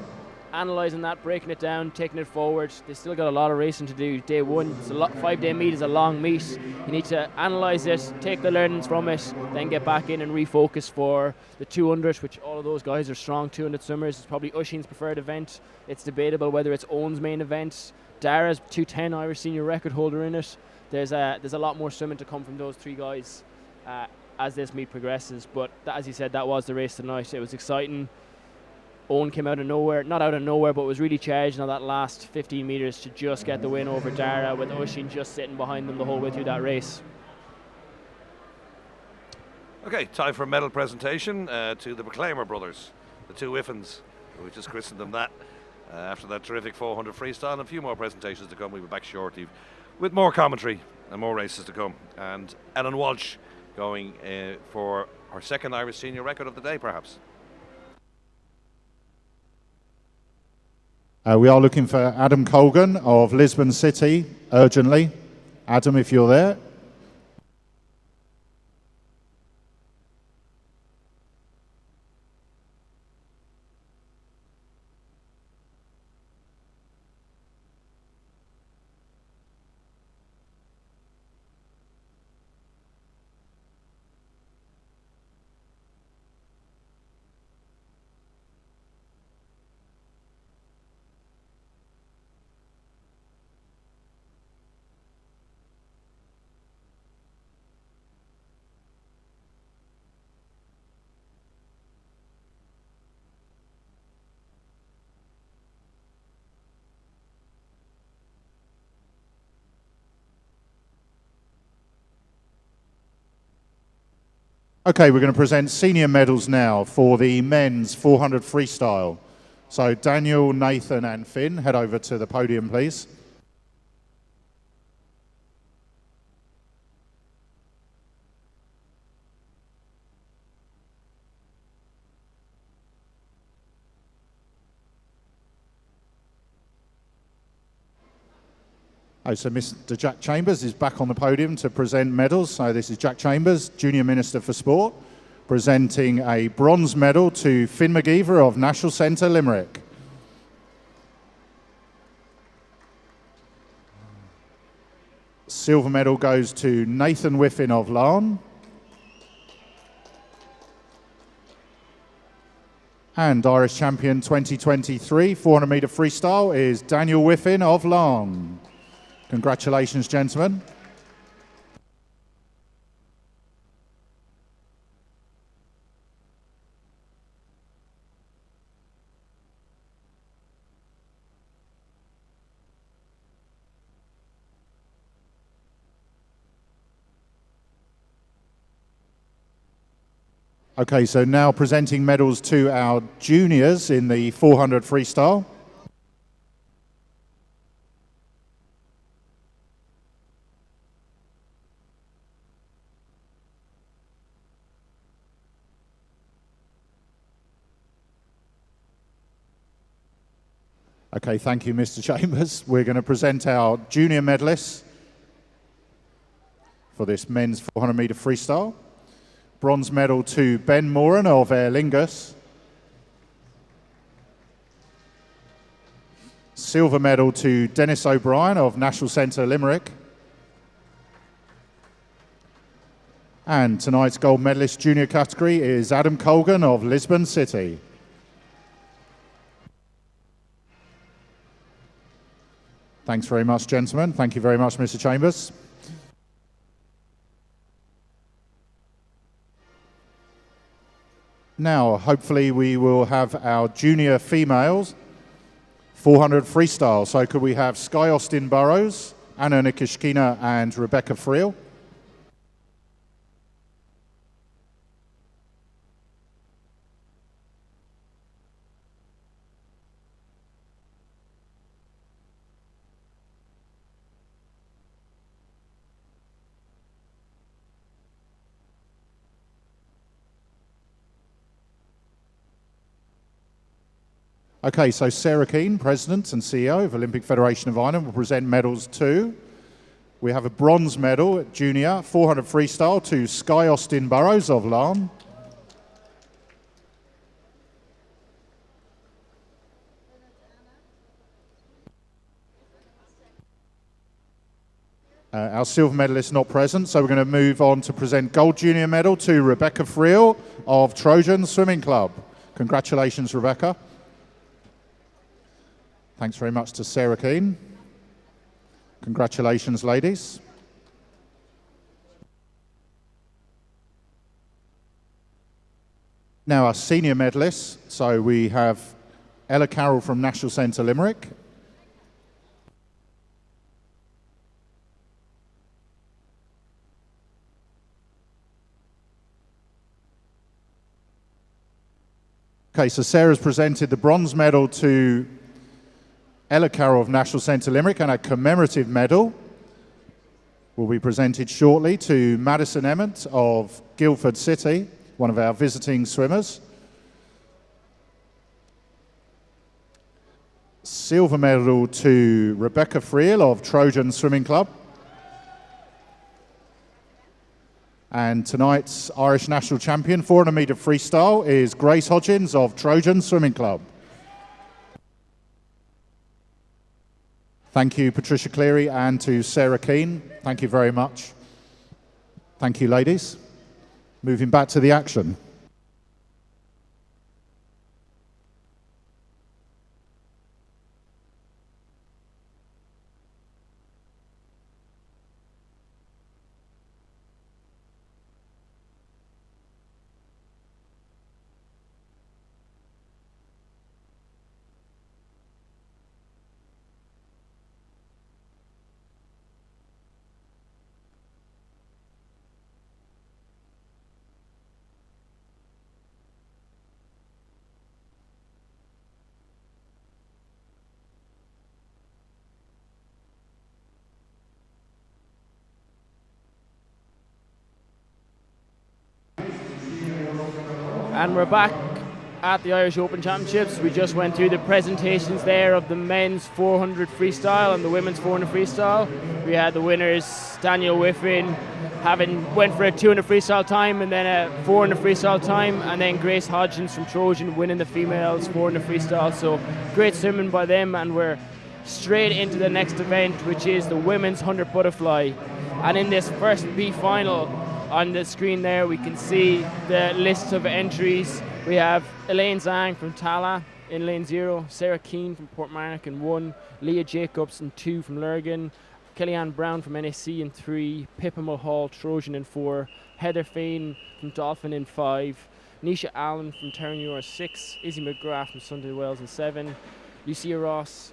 S3: analysing that, breaking it down, taking it forward. They still got a lot of racing to do. Day one, it's a 5-day meet is a long meet. You need to analyse it, take the learnings from it, then get back in and refocus for the 200, which all of those guys are strong 200 swimmers. It's probably Oisin's preferred event. It's debatable whether it's Owen's main event. Dara's 2:10 Irish senior record holder in it. There's a lot more swimming to come from those three guys as this meet progresses. But as you said, that was the race tonight. It was exciting. Owen came out of nowhere, not out of nowhere, but was really charged on that last 15 metres to just get the win over Dara, with Oisin just sitting behind them the whole way through that race.
S4: Okay, time for a medal presentation to the Proclaimer brothers, the two Iffins. We just christened them that after that terrific 400 freestyle, and a few more presentations to come. We'll be back shortly with more commentary and more races to come. And Ellen Walsh going for her second Irish senior record of the day, perhaps.
S1: We are looking for Adam Colgan of Lisbon City urgently. Adam, if you're there. Okay, we're going to present senior medals now for the men's 400 freestyle. So Daniel, Nathan and Finn, head over to the podium, please. Oh, so Mr. Jack Chambers is back on the podium to present medals. So this is Jack Chambers, Junior Minister for Sport, presenting a bronze medal to Finn McGeever of National Centre, Limerick. Silver medal goes to Nathan Whiffin of Larne. And Irish champion 2023, 400 metre freestyle, is Daniel Whiffin of Larne. Congratulations, gentlemen. Okay, so now presenting medals to our juniors in the 400 freestyle. Okay, thank you, Mr. Chambers. We're going to present our junior medalists for this men's 400 metre freestyle. Bronze medal to Ben Moran of Aer Lingus. Silver medal to Dennis O'Brien of National Centre, Limerick. And tonight's gold medalist junior category is Adam Colgan of Lisbon City. Thanks very much, gentlemen. Thank you very much, Mr. Chambers. Now, hopefully we will have our junior females 400 freestyle. So could we have Sky Austin Burrows, Anna Nikishkina and Rebecca Friel? Okay, so Sarah Keane, President and CEO of Olympic Federation of Ireland, will present medals to. We have a bronze medal at junior 400 freestyle to Sky Austin Burrows of Larne. Our silver medalist not present, so we're going to move on to present gold junior medal to Rebecca Friel of Trojan Swimming Club. Congratulations, Rebecca. Thanks very much to Sarah Keane. Congratulations, ladies. Now our senior medalists. So we have Ella Carroll from National Centre, Limerick. Okay, so Sarah's presented the bronze medal to Ella Carroll of National Centre Limerick, and a commemorative medal will be presented shortly to Madison Emmett of Guildford City, one of our visiting swimmers. Silver medal to Rebecca Friel of Trojan Swimming Club. And tonight's Irish national champion 400 metre freestyle is Grace Hodgins of Trojan Swimming Club. Thank you, Patricia Cleary, and to Sarah Keane. Thank you very much. Thank you, ladies. Moving back to the action.
S3: And we're back at the Irish Open Championships. We just went through the presentations there of the men's 400 freestyle and the women's 400 freestyle. We had the winners, Daniel Whiffen, went for a 200 freestyle time and then a 400 freestyle time, and then Grace Hodgins from Trojan winning the females 400 freestyle. So great swimming by them, and we're straight into the next event, which is the women's 100 butterfly. And in this first B final, on the screen there we can see the list of entries. We have Elaine Zhang from Tala in lane 0, Sarah Keane from Portmarnock in 1, Leah Jacobs in 2 from Lurgan, Kellyanne Brown from NSC in 3, Pippa Mulhall Trojan in 4, Heather Fain from Dolphin in 5, Nisha Allen from Terranure 6, Izzy McGrath from Sunday Wells in 7, Lucia Ross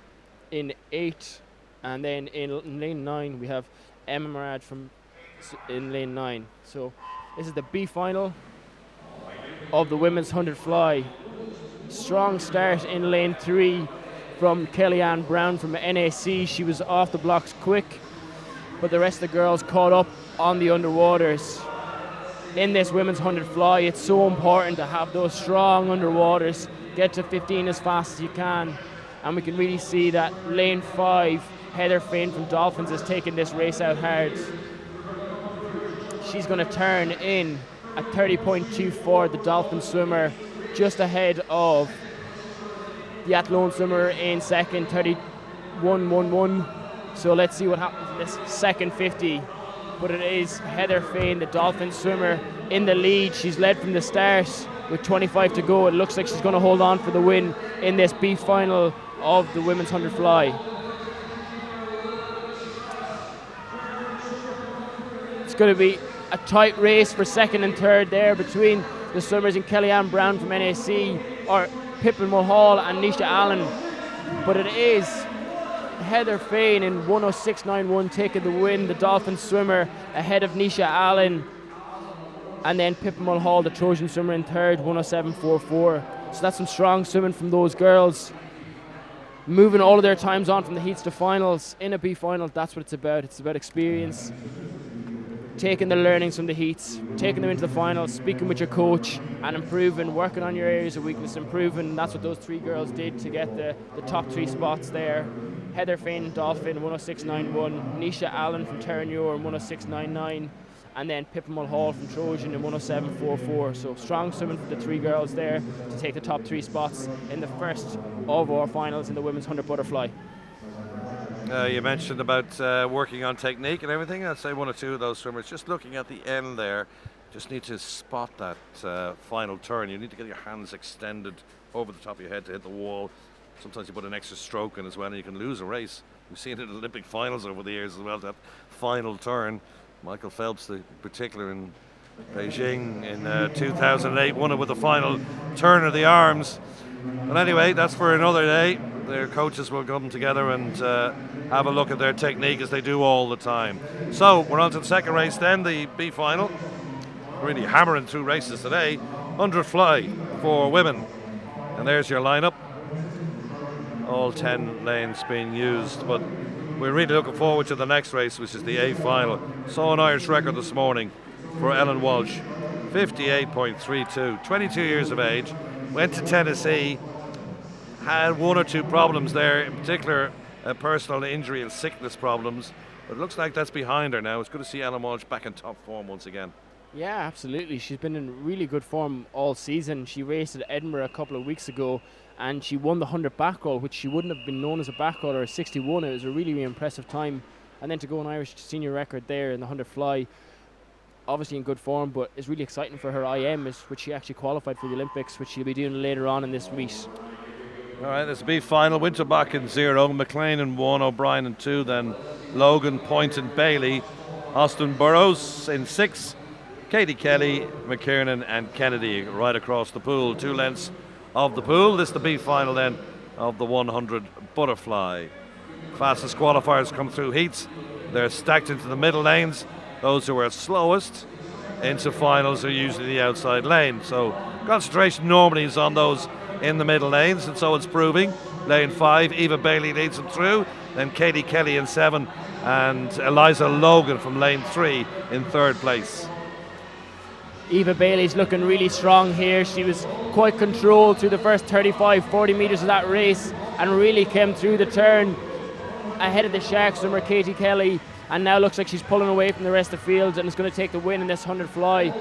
S3: in 8, and then in lane 9 we have Emma Murad in lane 9. So this is the B final of the women's 100 fly. Strong start in lane 3 from Kellyanne Brown from NAC. She was off the blocks quick, but the rest of the girls caught up on the underwaters. In this women's 100 fly, it's so important to have those strong underwaters, get to 15 as fast as you can, and we can really see that lane 5, Heather Fain from Dolphins, has taken this race out hard. She's going to turn in at 30.24, the Dolphin swimmer, just ahead of the Athlone swimmer in second, 31.11. So let's see what happens in this second 50. But it is Heather Fain, the Dolphin swimmer, in the lead. She's led from the start with 25 to go. It looks like she's going to hold on for the win in this B final of the women's 100 fly. It's going to be a tight race for second and third there between the swimmers in Kellyanne Brown from NAC, or Pippa Mulhall and Nisha Allen. But it is Heather Fain in 106.91 taking the win, the Dolphin swimmer, ahead of Nisha Allen. And then Pippa Mulhall, the Trojan swimmer, in third, 107.44. So that's some strong swimming from those girls. Moving all of their times on from the heats to finals. In a B final, that's what it's about. It's about experience. Taking the learnings from the heats, taking them into the finals, speaking with your coach and improving, working on your areas of weakness, improving. And that's what those 3 girls did to get the top 3 spots there. Heather Fain, Dolphin, 106.91, Nisha Allen from Terranure, 106.99, and then Pippa Mulhall from Trojan in 107.44. So strong swimming for the 3 girls there to take the top 3 spots in the first of our finals in the women's 100 butterfly.
S4: You mentioned about working on technique and everything. I'd say 1 or 2 of those swimmers, just looking at the end there, just need to spot that final turn. You need to get your hands extended over the top of your head to hit the wall. Sometimes you put an extra stroke in as well and you can lose a race. We've seen it in Olympic finals over the years as well, that final turn. Michael Phelps, in particular, in Beijing in 2008, won it with the final turn of the arms. But anyway, that's for another day. Their coaches will come together and have a look at their technique, as they do all the time. So we're on to the second race then, the B final. Really hammering through races today. 100 fly for women. And there's your lineup. All 10 lanes being used, but we're really looking forward to the next race, which is the A final. Saw an Irish record this morning for Ellen Walsh, 58.32, 22 years of age, went to Tennessee, had 1 or 2 problems there, in particular personal injury and sickness problems, but it looks like that's behind her now. It's good to see Ellen Walsh back in top form once again.
S3: Yeah, absolutely. She's been in really good form all season. She raced at Edinburgh a couple of weeks ago and she won the 100 back roll, which she wouldn't have been known as a back roller, a 61. It was a really, really impressive time. And then to go an Irish senior record there in the 100 fly, obviously in good form, but it's really exciting for her IM, which she actually qualified for the Olympics, which she'll be doing later on in this meet.
S4: All right, this will be final. Winterbach in 0, McLean in 1, O'Brien in 2, then Logan, Point and Bailey, Austin Burrows in 6, Katie Kelly, McKiernan and Kennedy right across the pool, 2 lengths of the pool. This is the B final then of the 100 butterfly. Fastest qualifiers come through heats. They're stacked into the middle lanes. Those who are slowest into finals are usually the outside lane. So concentration normally is on those in the middle lanes, and so it's proving. Lane 5, Eva Bailey leads them through, then Katie Kelly in 7, and Eliza Logan from lane 3 in 3rd place.
S3: Eva Bailey's looking really strong here. She was quite controlled through the first 35-40 metres of that race, and really came through the turn ahead of the shark swimmer Katie Kelly, and now looks like she's pulling away from the rest of the field and is going to take the win in this 100 fly.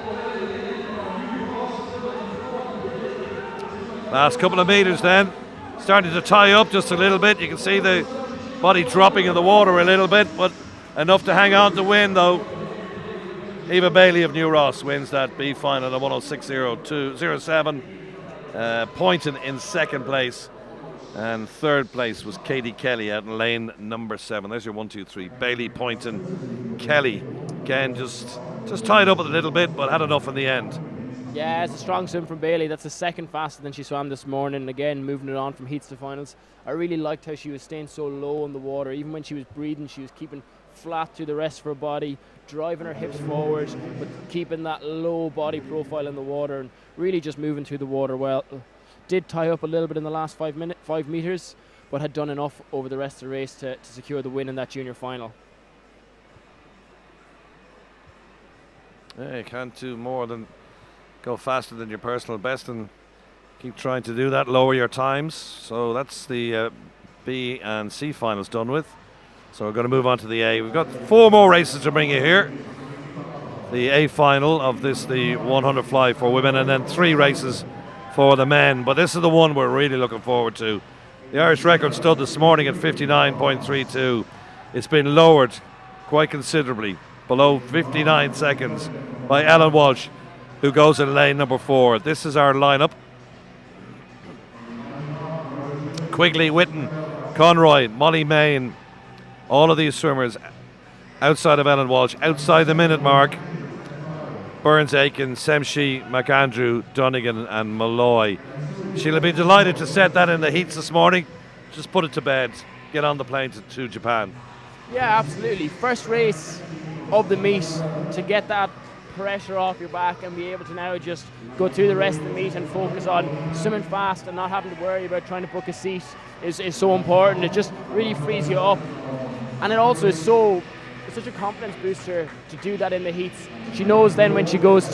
S4: Last couple of metres then, starting to tie up just a little bit. You can see the body dropping in the water a little bit, but enough to hang on to win though. Eva Bailey of New Ross wins that B final at 106.07. Poynton in second place, and third place was Katie Kelly out in lane number 7. There's your 1, 2, 3. Bailey, Poynton, Kelly. Again, just tied up a little bit, but had enough in the end.
S3: Yeah, it's a strong swim from Bailey. That's the second faster than she swam this morning. Again, moving it on from heats to finals. I really liked how she was staying so low in the water. Even when she was breathing, she was keeping flat through the rest of her body, driving her hips forward, but keeping that low body profile in the water and really just moving through the water well. Did tie up a little bit in the last 5 metres, but had done enough over the rest of the race to secure the win in that junior final.
S4: Yeah, you can't do more than go faster than your personal best and keep trying to do that, lower your times. So that's the B and C finals done with. So we're going to move on to the A. We've got 4 more races to bring you here. The A final of this, the 100 fly for women, and then 3 races for the men. But this is the one we're really looking forward to. The Irish record stood this morning at 59.32. It's been lowered quite considerably, below 59 seconds, by Ellen Walsh, who goes in lane number 4. This is our lineup. Quigley, Whitten, Conroy, Molly Main, all of these swimmers outside of Ellen Walsh, outside the minute mark. Burns, Aiken, Semshi, McAndrew, Dunnigan and Malloy. She'll have been delighted to set that in the heats this morning. Just put it to bed, get on the plane to Japan.
S3: Yeah, absolutely. First race of the meet, to get that pressure off your back and be able to now just go through the rest of the meet and focus on swimming fast and not having to worry about trying to book a seat is so important. It just really frees you up, and it also is such a confidence booster to do that in the heats. She knows then when she goes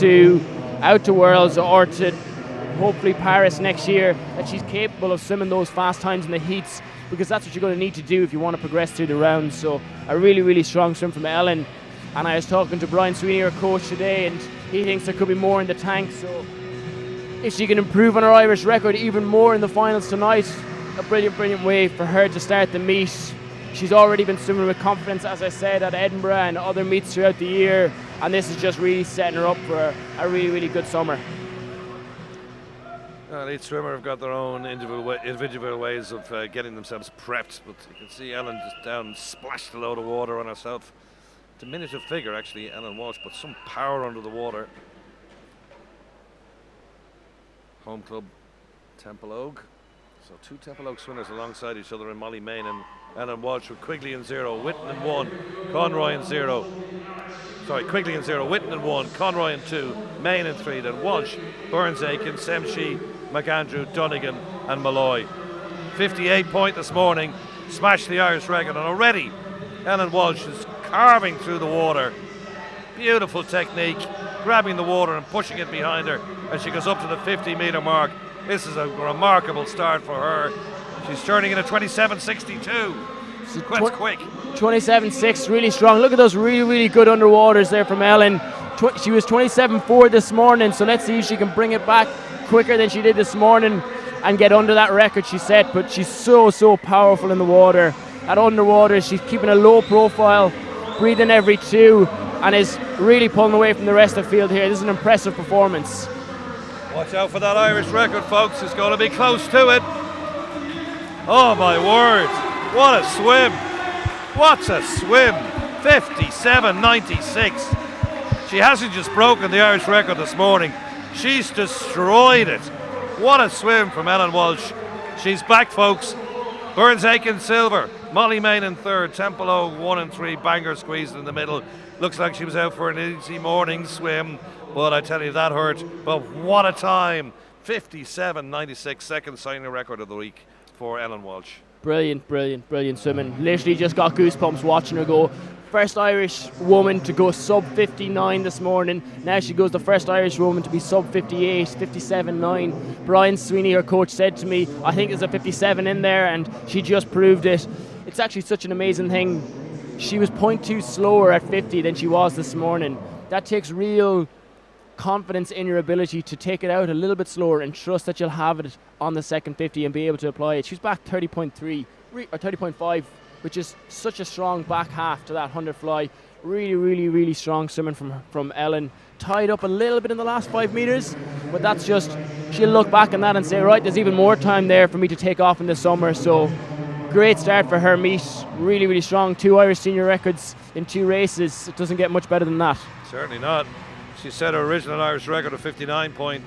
S3: out to Worlds or to hopefully Paris next year that she's capable of swimming those fast times in the heats, because that's what you're going to need to do if you want to progress through the rounds. So a really, really strong swim from Ellen. And I was talking to Brian Sweeney, her coach, today, and he thinks there could be more in the tank. So if she can improve on her Irish record even more in the finals tonight, a brilliant, brilliant way for her to start the meet. She's already been swimming with confidence, as I said, at Edinburgh and other meets throughout the year, and this is just really setting her up for a really, really good summer.
S4: Well, each swimmer have got their own individual ways of getting themselves prepped, but you can see Ellen just down and splashed a load of water on herself. Diminutive figure, actually, Ellen Walsh, but some power under the water. Home club Temple Oak. So 2 Temple Oak swimmers alongside each other in Molly Main and Ellen Walsh, with Quigley in 0, Whitten in 1, Conroy in 0. Sorry, Quigley in 0, Whitten in 1, Conroy in 2, Main in 3, then Walsh, Burns, Aiken, Semshi, McAndrew, Dunnigan and Malloy. 58 point this morning, smashed the Irish record, and already Ellen Walsh is carving through the water. Beautiful technique, grabbing the water and pushing it behind her as she goes up to the 50-metre mark. This is a remarkable start for her. She's turning in a 27.62. That's quick.
S3: 27.6, really strong. Look at those really, really good underwaters there from Ellen. She was 27.4 this morning, so let's see if she can bring it back quicker than she did this morning and get under that record she set. But she's so powerful in the water. At underwater, she's keeping a low profile, breathing every 2, and is really pulling away from the rest of the field here. This is an impressive performance.
S4: Watch out for that Irish record, folks. It's going to be close to it. Oh my word, what a swim. What a swim. 57.96. She hasn't just broken the Irish record this morning, she's destroyed it. What a swim from Ellen Walsh. She's back, folks. Burns, Aiken, silver. Molly Main in 3rd. Temple Oak 1 and 3. Banger squeezed in the middle. Looks like she was out for an easy morning swim, but I tell you, that hurt. But what a time. 57.96, second signing record of the week for Ellen Walsh.
S3: Brilliant, brilliant, brilliant swimming. Literally just got goosebumps watching her go. First Irish woman to go sub 59 this morning. Now she goes the first Irish woman to be sub 58, 57.9. Brian Sweeney, her coach, said to me, I think there's a 57 in there, and she just proved it. It's actually such an amazing thing. She was 0.2 slower at 50 than she was this morning. That takes real confidence in your ability to take it out a little bit slower and trust that you'll have it on the second 50 and be able to apply it. She's back 30.3 or 30.5, which is such a strong back half to that 100 fly. Really, really, really strong swimming from Ellen. Tied up a little bit in the last 5 meters, but that's just, she'll look back on that and say, right, there's even more time there for me to take off in the summer. So great start for her meet. Really, really strong. 2 Irish senior records in 2 races. It doesn't get much better than that.
S4: Certainly not. She set her original Irish record of 59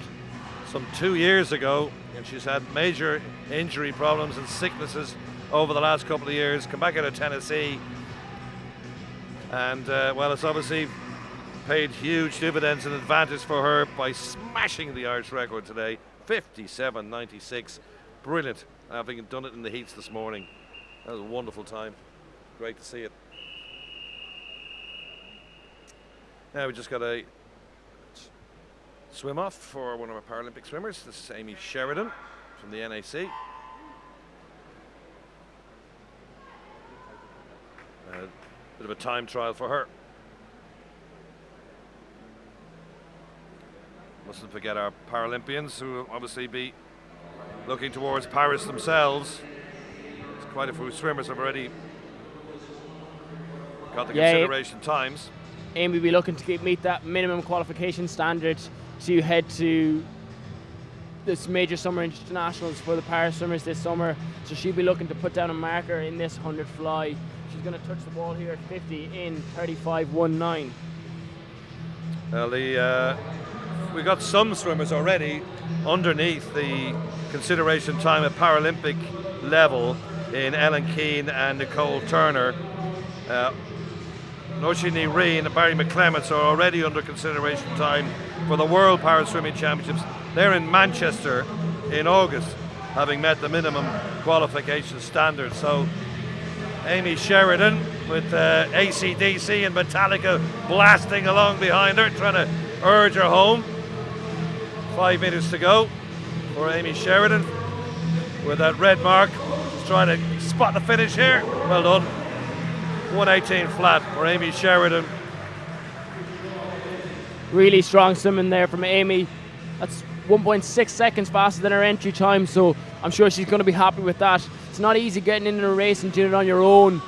S4: some 2 years ago, and she's had major injury problems and sicknesses over the last couple of years. Come back out of Tennessee, and well, it's obviously paid huge dividends and advantage for her by smashing the Irish record today, 57.96. Brilliant, having done it in the heats this morning. That was a wonderful time. Great to see it. Now we just got a swim off for one of our Paralympic swimmers. This is Amy Sheridan from the NAC. Bit of a time trial for her. Mustn't forget our Paralympians, who will obviously be looking towards Paris themselves. There's quite a few swimmers have already got the consideration times.
S3: Amy will be looking to meet that minimum qualification standard to head to this major summer internationals for the Paris swimmers this summer. So she'll be looking to put down a marker in this 100 fly. She's going to touch the ball here at 50 in 35.19.
S4: Well, we got some swimmers already underneath the consideration time at Paralympic level in Ellen Keane and Nicole Turner. Noshini Reen and Barry McClements are already under consideration time for the World Para Swimming Championships. They're in Manchester in August, having met the minimum qualification standard. So Amy Sheridan with AC/DC and Metallica blasting along behind her, trying to urge her home. 5 minutes to go for Amy Sheridan with that red mark. Just trying to spot the finish here. Well done. 118 flat for Amy Sheridan.
S3: Really strong swimming there from Amy. That's 1.6 seconds faster than her entry time, so I'm sure she's going to be happy with that. It's not easy getting into a race and doing it on your own.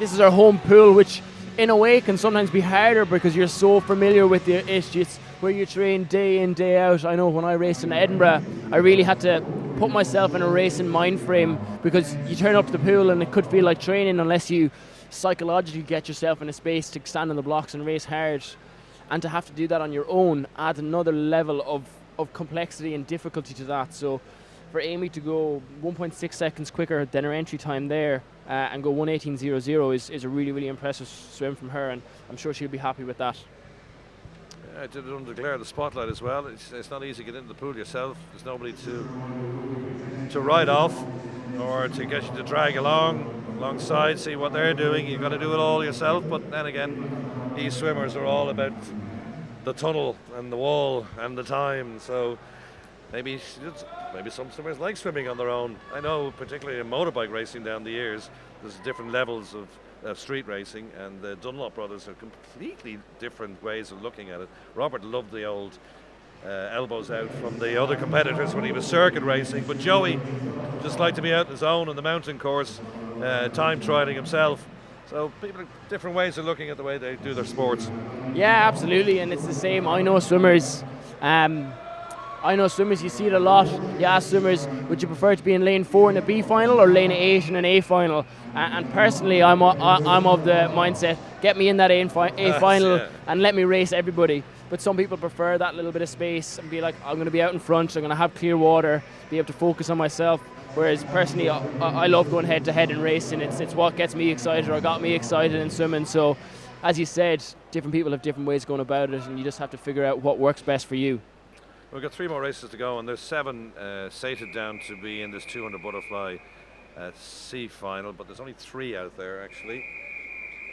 S3: This is her home pool, which in a way can sometimes be harder because you're so familiar with the it's where you train day in, day out. I know when I raced in Edinburgh, I really had to put myself in a racing mind frame because you turn up to the pool and it could feel like training unless you psychologically get yourself in a space to stand on the blocks and race hard. And to have to do that on your own adds another level of complexity and difficulty to that. So for Amy to go 1.6 seconds quicker than her entry time there and go 1:18.00 is a really, really impressive swim from her, and I'm sure she'll be happy with that.
S4: I did it under the glare of the spotlight as well. It's not easy to get into the pool yourself. There's nobody to ride off or to get you to drag alongside, see what they're doing. You've got to do it all yourself, but then again, these swimmers are all about the tunnel and the wall and the time. So maybe some swimmers like swimming on their own. I know, particularly in motorbike racing down the years, there's different levels of street racing, and the Dunlop brothers are completely different ways of looking at it. Robert loved the old elbows out from the other competitors when he was circuit racing, but Joey just liked to be out in his own on the mountain course, time trialing himself. So people have different ways of looking at the way they do their sports. Yeah,
S3: absolutely, and it's the same. I know swimmers, you see it a lot. You ask swimmers, would you prefer to be in lane 4 in a B final or lane 8 in an A final? And personally, I'm of the mindset, get me in that A final and let me race everybody. But some people prefer that little bit of space and be like, I'm going to be out in front, I'm going to have clear water, be able to focus on myself. Whereas personally, I love going head to head in racing. It's what gets me excited, or got me excited in swimming. So, as you said, different people have different ways going about it, and you just have to figure out what works best for you.
S4: We've got 3 more races to go, and there's 7 sated down to be in this 200 butterfly. C final, but there's only 3 out there actually.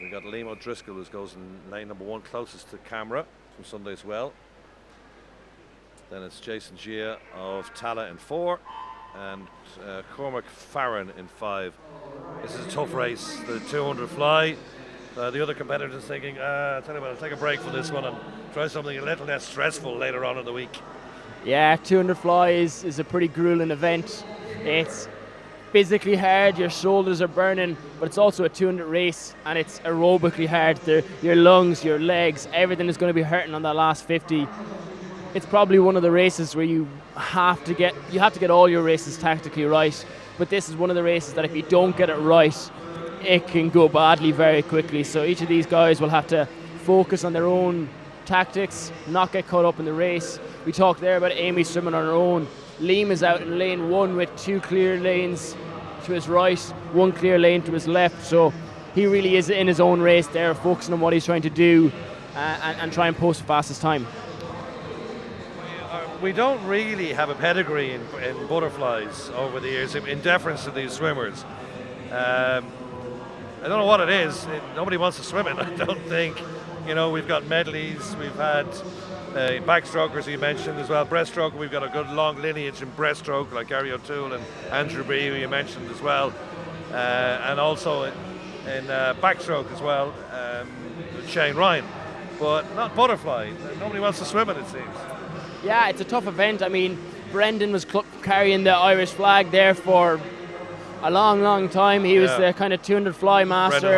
S4: We've got Liam O'Driscoll, who goes in lane number 1, closest to camera from Sunday as well. Then it's Jason Gia of Tala in 4, and Cormac Farron in 5. This is a tough race, the 200 fly. The other competitors thinking, tell you what, I'll take a break for this one and try something a little less stressful later on in the week.
S3: Yeah, 200 fly is a pretty grueling event. It's physically hard, your shoulders are burning, but it's also a 200 race, and it's aerobically hard. Your lungs, your legs, everything is going to be hurting on that last 50. It's probably one of the races where you have to get all your races tactically right, but this is one of the races that if you don't get it right, it can go badly very quickly. So each of these guys will have to focus on their own tactics, not get caught up in the race. We talked there about Amy swimming on her own. Liam is out in lane 1 with 2 clear lanes to his right, 1 clear lane to his left, so he really is in his own race there, focusing on what he's trying to do and try and post the fastest time.
S4: We don't really have a pedigree in butterflies over the years in deference to these swimmers. I don't know what it is. Nobody wants to swim it, I don't think. We've got medleys, we've had backstrokers you mentioned as well. Breaststroke, we've got a good long lineage in breaststroke like Gary O'Toole and Andrew Bree, who you mentioned as well, and also in backstroke as well, Shane Ryan, but not butterfly. Nobody wants to swim it, it seems.
S3: Yeah, it's a tough event. I mean, Brendan was carrying the Irish flag there for a long time. He was the kind of 200 fly master.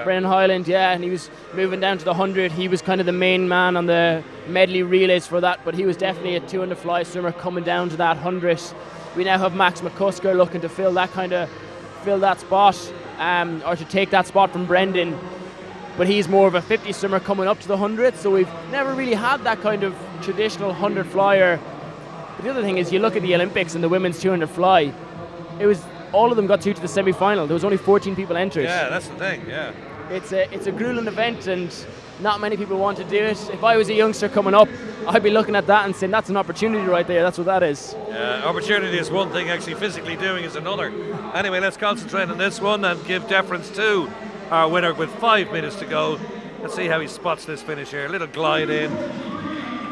S3: Brendan Highland, and he was moving down to the 100. He was kind of the main man on the medley relays for that, but he was definitely a 200 fly swimmer coming down to that 100. We now have Max McCusker looking to fill that spot, or to take that spot from Brendan. But he's more of a 50 swimmer coming up to the 100, so we've never really had that kind of traditional 100 flyer. But the other thing is, you look at the Olympics and the women's 200 fly, all of them got through to the semi-final. There was only 14 people entered.
S4: Yeah, that's the thing, yeah.
S3: It's a grueling event, and not many people want to do it. If I was a youngster coming up, I'd be looking at that and saying, that's an opportunity right there. That's what that is.
S4: Yeah, opportunity is one thing, actually physically doing is another. Anyway, let's concentrate on this one and give deference to our winner with 5 minutes to go. Let's see how he spots this finish here. A little glide in.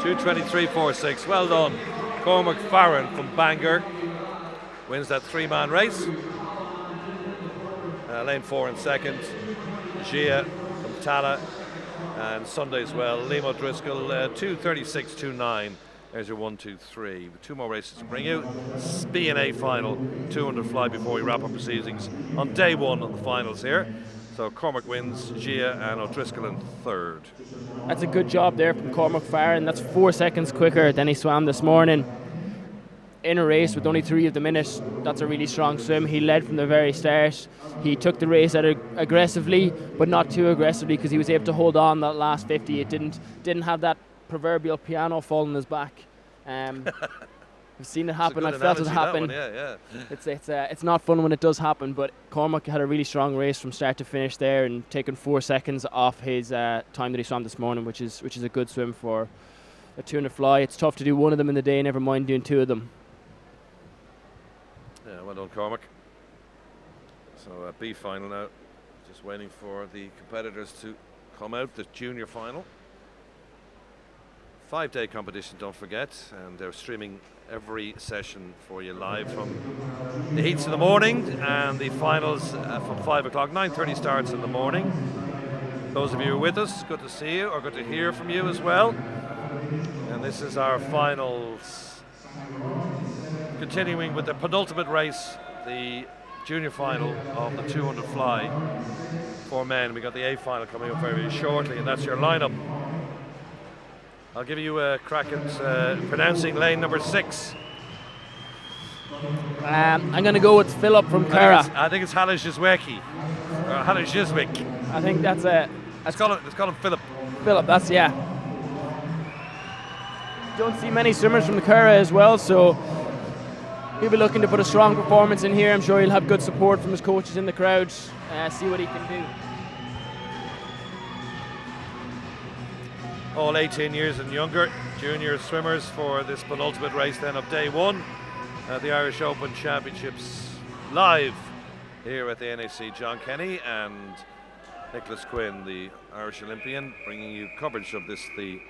S4: 2:23.46. Well done. Cormac Farron from Bangor wins that 3-man race. Lane 4 in second. Gia from Tala, and Sunday as well. Liam O'Driscoll, 2:36.29. There's your 1, 2, 3. 2 more races to bring you. B and A final, 200 fly before we wrap up proceedings on day 1 of the finals here. So Cormac wins, Gia and O'Driscoll in 3rd.
S3: That's a good job there from Cormac Farron. That's 4 seconds quicker than he swam this morning. In a race with only 3 of the minute, that's a really strong swim. He led from the very start. He took the race out aggressively, but not too aggressively, because he was able to hold on that last 50. It didn't have that proverbial piano fall on his back. I've seen it happen. I've felt it happen.
S4: Yeah.
S3: It's not fun when it does happen, but Cormac had a really strong race from start to finish there, and taking 4 seconds off his time that he swam this morning, which is a good swim for a 200 fly. It's tough to do one of them in the day, never mind doing 2 of them.
S4: Yeah, well done, Cormac. So B final now, just waiting for the competitors to come out. The junior final, 5-day competition, don't forget, and they're streaming every session for you live from the heats in the morning, and the finals from 5 o'clock. 9:30 starts in the morning. Those of you who are with us, good to see you, or good to hear from you as well. And this is our finals, continuing with the penultimate race, the junior final of the 200 fly for men. We got the A final coming up very shortly, and that's your lineup. I'll give you a crack at pronouncing lane number 6.
S3: I'm going to go with Philip from Cara.
S4: I think it's Halishizweki, or Halishizwick.
S3: I think that's a.
S4: Let's call him Philip.
S3: Philip, that's, yeah. Don't see many swimmers from the Cara as well, so he'll be looking to put a strong performance in here. I'm sure he'll have good support from his coaches in the crowd. See what he can do.
S4: All 18 years and younger junior swimmers for this penultimate race then of day 1 at the Irish Open Championships, live here at the NAC. John Kenny and Nicholas Quinn, the Irish Olympian, bringing you coverage of this, the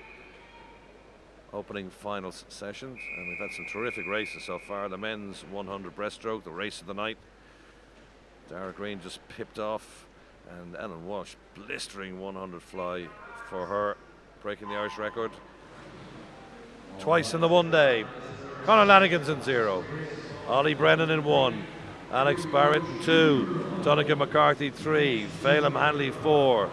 S4: opening finals session. And we've had some terrific races so far. The men's 100 breaststroke, the race of the night. Dara Green just pipped off, and Ellen Walsh, blistering 100 fly for her, breaking the Irish record. Twice in the one day. Conor Lanigan's in 0. Ollie Brennan in 1. Alex Barrett in 2. Donnacha McCarthy 3. Phelim Hanley 4.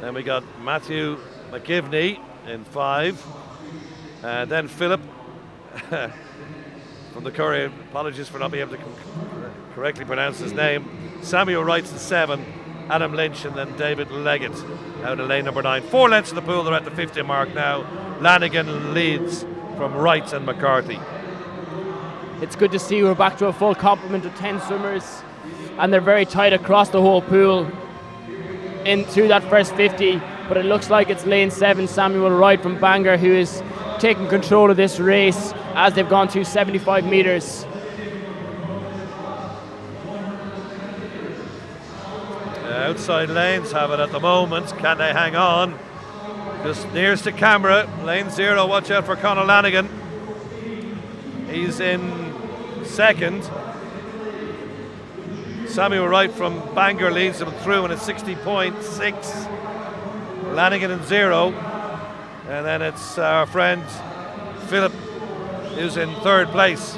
S4: Then we got Matthew McGivney in 5. And then Philip from the Courier, apologies for not being able to correctly pronounce his name. Samuel Wright's in 7. Adam Lynch, and then David Leggett out of lane number 9. 4 lengths in the pool. They're at the 50 mark now. Lanigan leads from Wright and McCarthy.
S3: It's good to see we're back to a full complement of 10 swimmers, and they're very tight across the whole pool into that first 50. But it looks like it's lane 7, Samuel Wright from Bangor, who is taking control of this race as they've gone to 75 metres.
S4: Outside lanes have it at the moment. Can they hang on? Just nearest to camera, lane 0. Watch out for Conor Lanigan. He's in 2nd. Samuel Wright from Bangor leads him through in a 60.6. Lanigan in 0. And then it's our friend Philip, who's in 3rd place.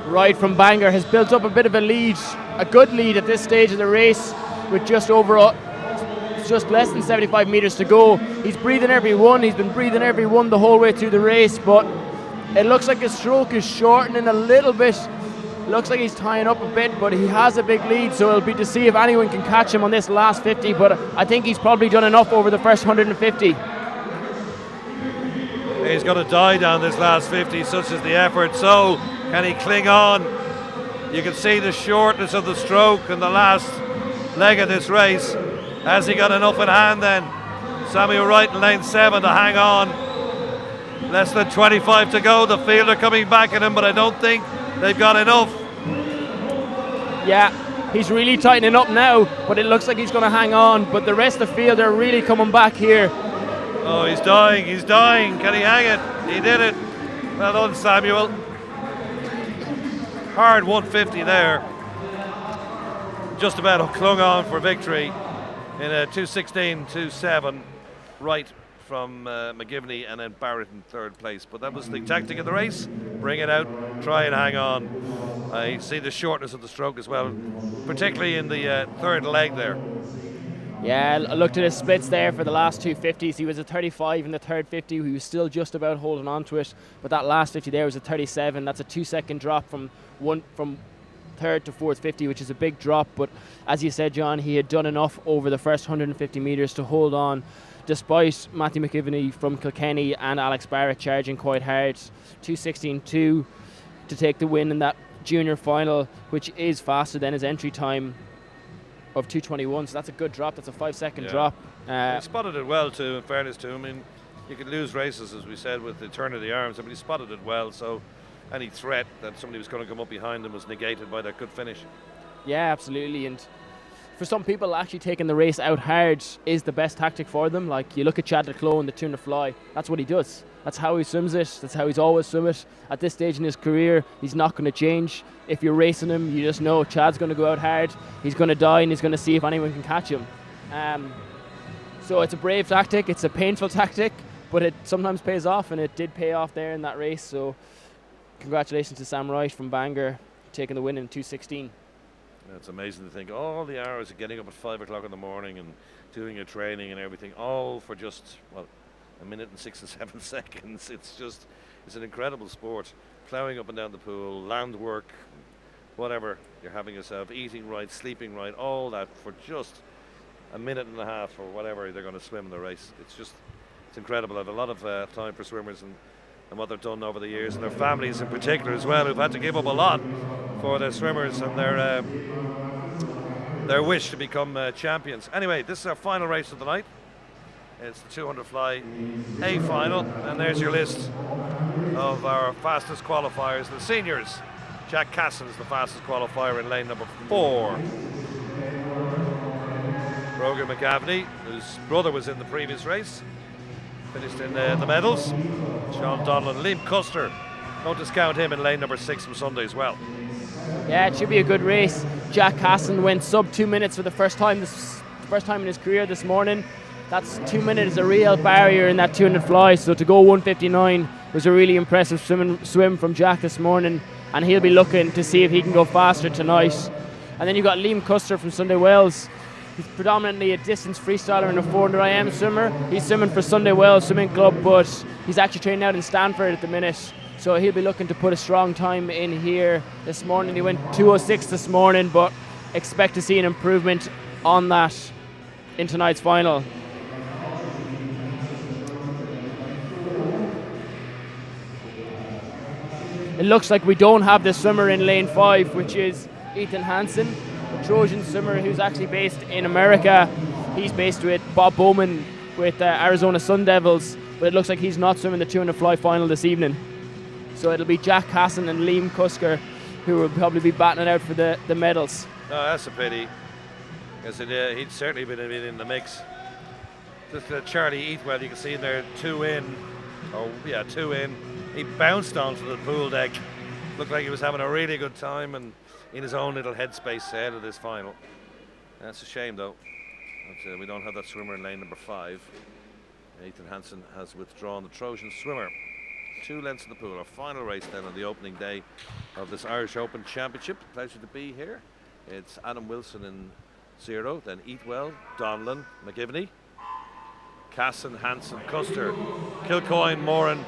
S3: Wright from Bangor has built up a bit of a lead, a good lead at this stage of the race, with just less than 75 metres to go. He's breathing every one. He's been breathing every one the whole way through the race, but it looks like his stroke is shortening a little bit. Looks like he's tying up a bit, but he has a big lead, so it'll be to see if anyone can catch him on this last 50, but I think he's probably done enough over the first 150.
S4: He's got to die down this last 50, such is the effort. So can he cling on? You can see the shortness of the stroke in the last leg of this race. Has he got enough in hand then? Samuel Wright in lane 7 to hang on. Less than 25 to go. The field are coming back at him, but I don't think they've got enough.
S3: Yeah, he's really tightening up now, but it looks like he's going to hang on. But the rest of the field are really coming back here.
S4: Oh, he's dying. Can he hang it? He did it. Well done, Samuel. Hard 150 there. Just about clung on for victory in a 2:16.27. Right from McGivney, and then Barrett in 3rd place. But that was the tactic of the race. Bring it out, try and hang on. I see the shortness of the stroke as well, particularly in the 3rd leg there.
S3: Yeah, I looked at his splits there for the last 250s. He was a 35 in the 3rd 50. He was still just about holding on to it, but that last 50 there was a 37. That's a 2-second drop from 3rd to 4th 50, which is a big drop. But as you said, John, he had done enough over the first 150 metres to hold on, despite Matthew McGivney from Kilkenny and Alex Barrett charging quite hard. 2:16.2 to take the win in that junior final, which is faster than his entry time of 2:21. So that's a good drop. That's a 5-second drop.
S4: He spotted it well too, in fairness to him. I mean, you could lose races, as we said, with the turn of the arms, but he spotted it well, so any threat that somebody was going to come up behind him was negated by that good finish.
S3: Yeah, absolutely. And for some people, actually taking the race out hard is the best tactic for them. Like, you look at Chad Leclos in the Tuna Fly, that's what he does. That's how he swims it. That's how he's always swum it. At this stage in his career, he's not going to change. If you're racing him, you just know Chad's going to go out hard. He's going to die, and he's going to see if anyone can catch him. So it's a brave tactic. It's a painful tactic, but it sometimes pays off, and it did pay off there in that race. So congratulations to Sam Wright from Bangor, taking the win in 2:16.
S4: It's amazing to think all the hours of getting up at 5 o'clock in the morning and doing your training and everything, all for just, well, a minute and 6 and 7 seconds. It's an incredible sport. Ploughing up and down the pool, land work, whatever you're having yourself, eating right, sleeping right, all that for just a minute and a half or whatever they're going to swim in the race. It's incredible. I have a lot of time for swimmers and what they've done over the years, and their families in particular as well, who've had to give up a lot for their swimmers and their wish to become champions. Anyway, this is our final race of the night. It's the 200 fly A final, and there's your list of our fastest qualifiers. The seniors Jack Casson is the fastest qualifier in lane number 4. Brogan McGavney, whose brother was in the previous race, finished in the medals. Sean Donlan, Liam Custer, don't discount him in lane number 6 from Sunday as well.
S3: Yeah, it should be a good race. Jack Casson went sub 2 minutes for the first time in his career this morning. That's 2 minutes, a real barrier in that 200 fly. So to go 1:59 was a really impressive swim from Jack this morning, and he'll be looking to see if he can go faster tonight. And then you've got Liam Custer from Sunday Wells. He's predominantly a distance freestyler and a 400 IM swimmer. He's swimming for Sunday Wells Swimming Club, but he's actually training out in Stanford at the minute. So he'll be looking to put a strong time in here this morning. He went 2:06 this morning, but expect to see an improvement on that in tonight's final. It looks like we don't have the swimmer in lane 5, which is Ethan Hansen, a Trojan swimmer who's actually based in America. He's based with Bob Bowman with Arizona Sun Devils, but it looks like he's not swimming the 200 fly final this evening. So it'll be Jack Casson and Liam Custer who will probably be batting it out for the medals.
S4: No, that's a pity, because he'd certainly been in the mix. Just Charlie Eatwell, you can see in there, 2 in. He bounced onto the pool deck. Looked like he was having a really good time and in his own little headspace ahead of this final. That's a shame though, that we don't have that swimmer in lane number 5. Ethan Hansen has withdrawn, the Trojan swimmer. 2 lengths of the pool. Our final race then on the opening day of this Irish Open Championship. Pleasure to be here. It's Adam Wilson in 0, then Eatwell, Donlan, McGivney, Casson, Hansen, Custer, Kilcoyne, Moran,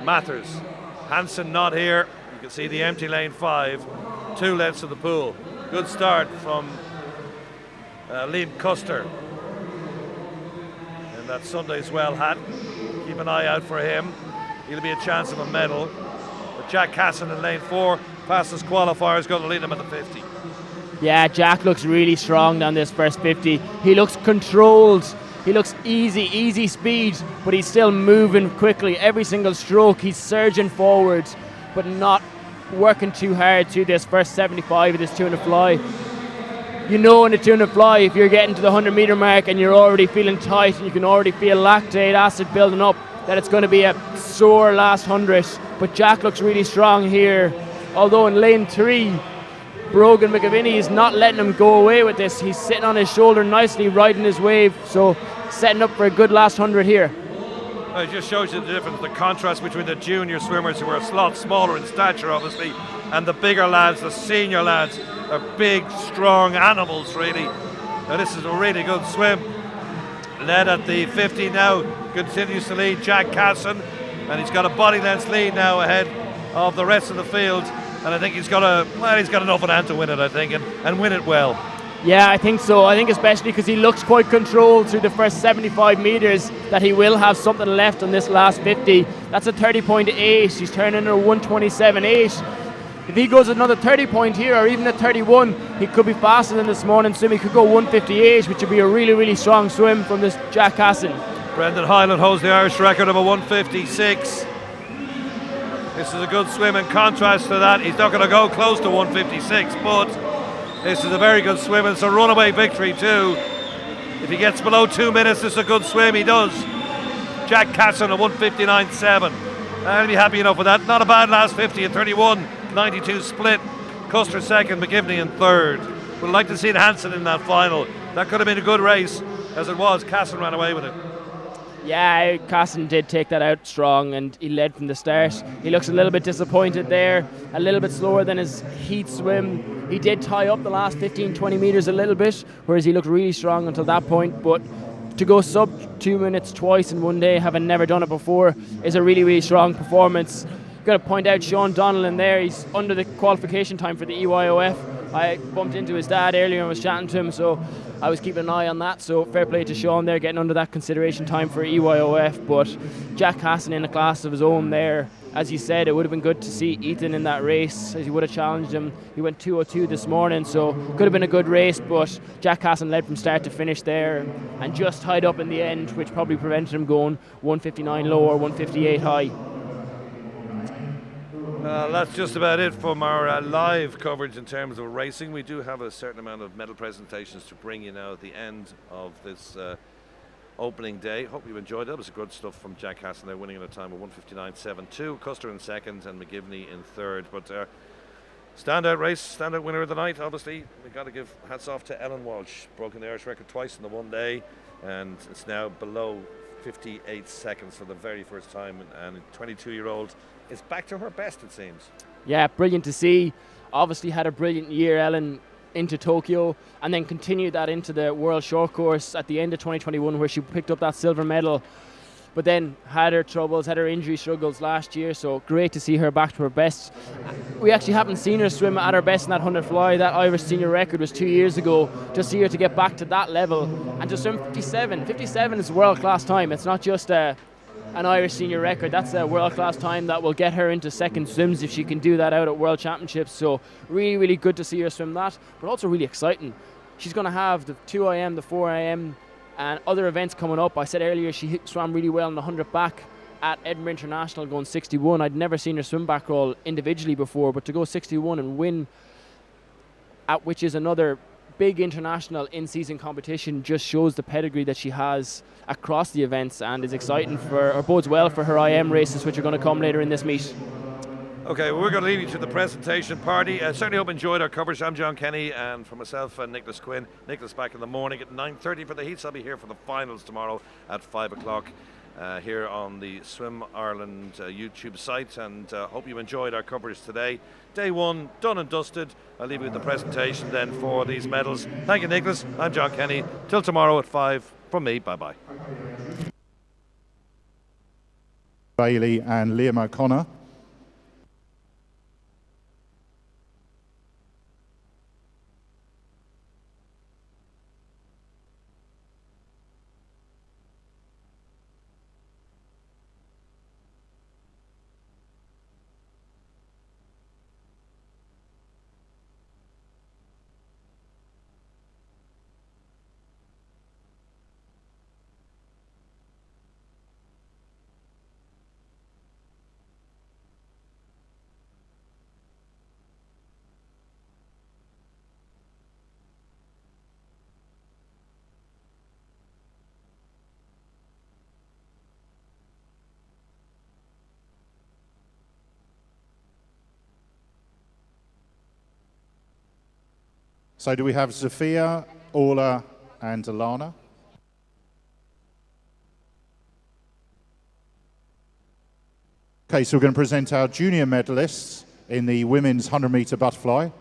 S4: Mathers. Hansen not here. You can see the empty lane 5. 2 lengths of the pool. Good start from Liam Custer in that Sunday's well hat. Keep an eye out for him. He'll be a chance of a medal. But Jack Casson in lane 4, fastest qualifier, is going to lead him at the 50.
S3: Yeah, Jack looks really strong down this first 50. He looks controlled. He looks easy speed, but he's still moving quickly. Every single stroke, he's surging forward, but not working too hard to this first 75 of this 200 fly. You know, in the 200 fly, if you're getting to the 100 meter mark and you're already feeling tight and you can already feel lactate acid building up, that it's going to be a sore last 100. But Jack looks really strong here. Although in lane 3, Brogan McAviney is not letting him go away with this. He's sitting on his shoulder nicely, riding his wave. So setting up for a good last 100 here.
S4: It just shows you the difference, the contrast between the junior swimmers, who are a lot smaller in stature obviously, and the bigger lads, the senior lads, are big, strong animals really. Now this is a really good swim. Led at the 50 now, continues to lead Jack Casson, and he's got a body length lead now ahead of the rest of the field. And I think he's got enough in hand to win it, I think, and win it well.
S3: Yeah, I think so. I think especially because he looks quite controlled through the first 75 metres, that he will have something left on this last 50. That's a 30.8. He's turning a 127.8. If he goes another 30 point here, or even a 31, he could be faster than this morning's swim. He could go 158, which would be a really strong swim from this Jack Casson.
S4: Brendan Hyland holds the Irish record of a 156. This is a good swim. In contrast to that, he's not going to go close to 156, but this is a very good swim. It's a runaway victory too. If he gets below 2 minutes, this is a good swim. He does. Jack Casson a 159.7. I'll be happy enough with that. Not a bad last 50 at 31.92 split. Custer second, McGivney in third. Would like to see Hansen in that final. That could have been a good race. As it was, Casson ran away with it.
S3: Yeah, Casson did take that out strong, and he led from the start. He looks a little bit disappointed there, a little bit slower than his heat swim. He did tie up the last 15-20 metres a little bit, whereas he looked really strong until that point. But to go sub 2 minutes twice in one day, having never done it before, is a really strong performance. Got to point out Sean Donnellan there. He's under the qualification time for the EYOF. I bumped into his dad earlier and was chatting to him, so I was keeping an eye on that. So fair play to Sean there, getting under that consideration time for EYOF. But Jack Casson in a class of his own there. As you said, it would have been good to see Ethan in that race, as he would have challenged him. He went 2:02 this morning, so could have been a good race, but Jack Casson led from start to finish there and just tied up in the end, which probably prevented him going 159 low or 158 high.
S4: That's just about it from our live coverage in terms of racing. We do have a certain amount of medal presentations to bring you now at the end of this opening day. Hope you enjoyed it. It was good stuff from Jack Hassan there, winning at a time of 1:59.72. Custer in second and McGivney in third. But standout race, standout winner of the night. Obviously, we've got to give hats off to Ellen Walsh. Broken the Irish record twice in the one day, and it's now below 58 seconds for the very first time. And a 22-year-old is back to her best, it seems.
S3: Yeah, brilliant to see. Obviously had a brilliant year, Ellen, into Tokyo, and then continued that into the World Short Course at the end of 2021, where she picked up that silver medal, but then had her troubles, had her injury struggles last year. So great to see her back to her best. We actually haven't seen her swim at her best in that 100 fly. That Irish senior record was 2 years ago. To see her to get back to that level and to swim 57. 57 is a world-class time. It's not just an Irish senior record. That's a world-class time that will get her into second swims if she can do that out at World Championships. So really, really good to see her swim that, but also really exciting. She's going to have the 2 IM, the 4 IM, and other events coming up. I said earlier she swam really well in the 100 back at Edinburgh International, going 61. I'd never seen her swim back roll individually before, but to go 61 and win at which is another big international in-season competition just shows the pedigree that she has across the events, and is exciting for, or bodes well for her IM races, which are going to come later in this meet.
S4: Okay, well, we're going to leave you to the presentation party. Certainly hope you enjoyed our coverage. I'm John Kenny, and for myself and Nicholas Quinn. Nicholas back in the morning at 9:30 for the heats. I'll be here for the finals tomorrow at 5 o'clock here on the Swim Ireland YouTube site, and hope you enjoyed our coverage today. Day one done and dusted. I'll leave you with the presentation then for these medals. Thank you, Nicholas. I'm John Kenny. Till tomorrow at 5 from me. Bye-bye.
S1: Bailey and Liam O'Connor. So do we have Zofia, Orla and Alana? Okay, so we're going to present our junior medalists in the women's 100-meter butterfly.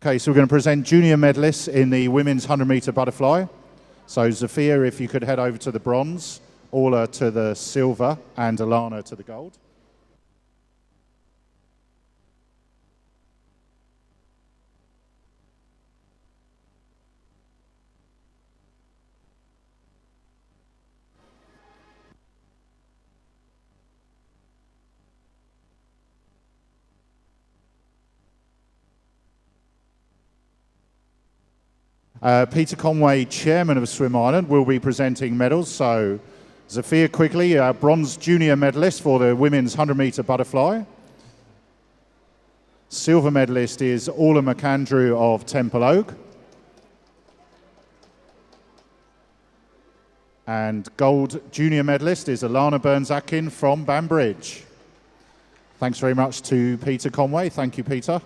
S1: Okay, so we're going to present junior medalists in the women's 100-meter butterfly. So Zofia, if you could head over to the bronze, Orla to the silver, and Alana to the gold. Peter Conway, chairman of Swim Ireland, will be presenting medals. So Zofia Quigley, bronze junior medalist for the women's 100-meter butterfly. Silver medalist is Orla McAndrew of Temple Oak. And gold junior medalist is Alana Burns-Atkin from Banbridge. Thanks very much to Peter Conway. Thank you, Peter.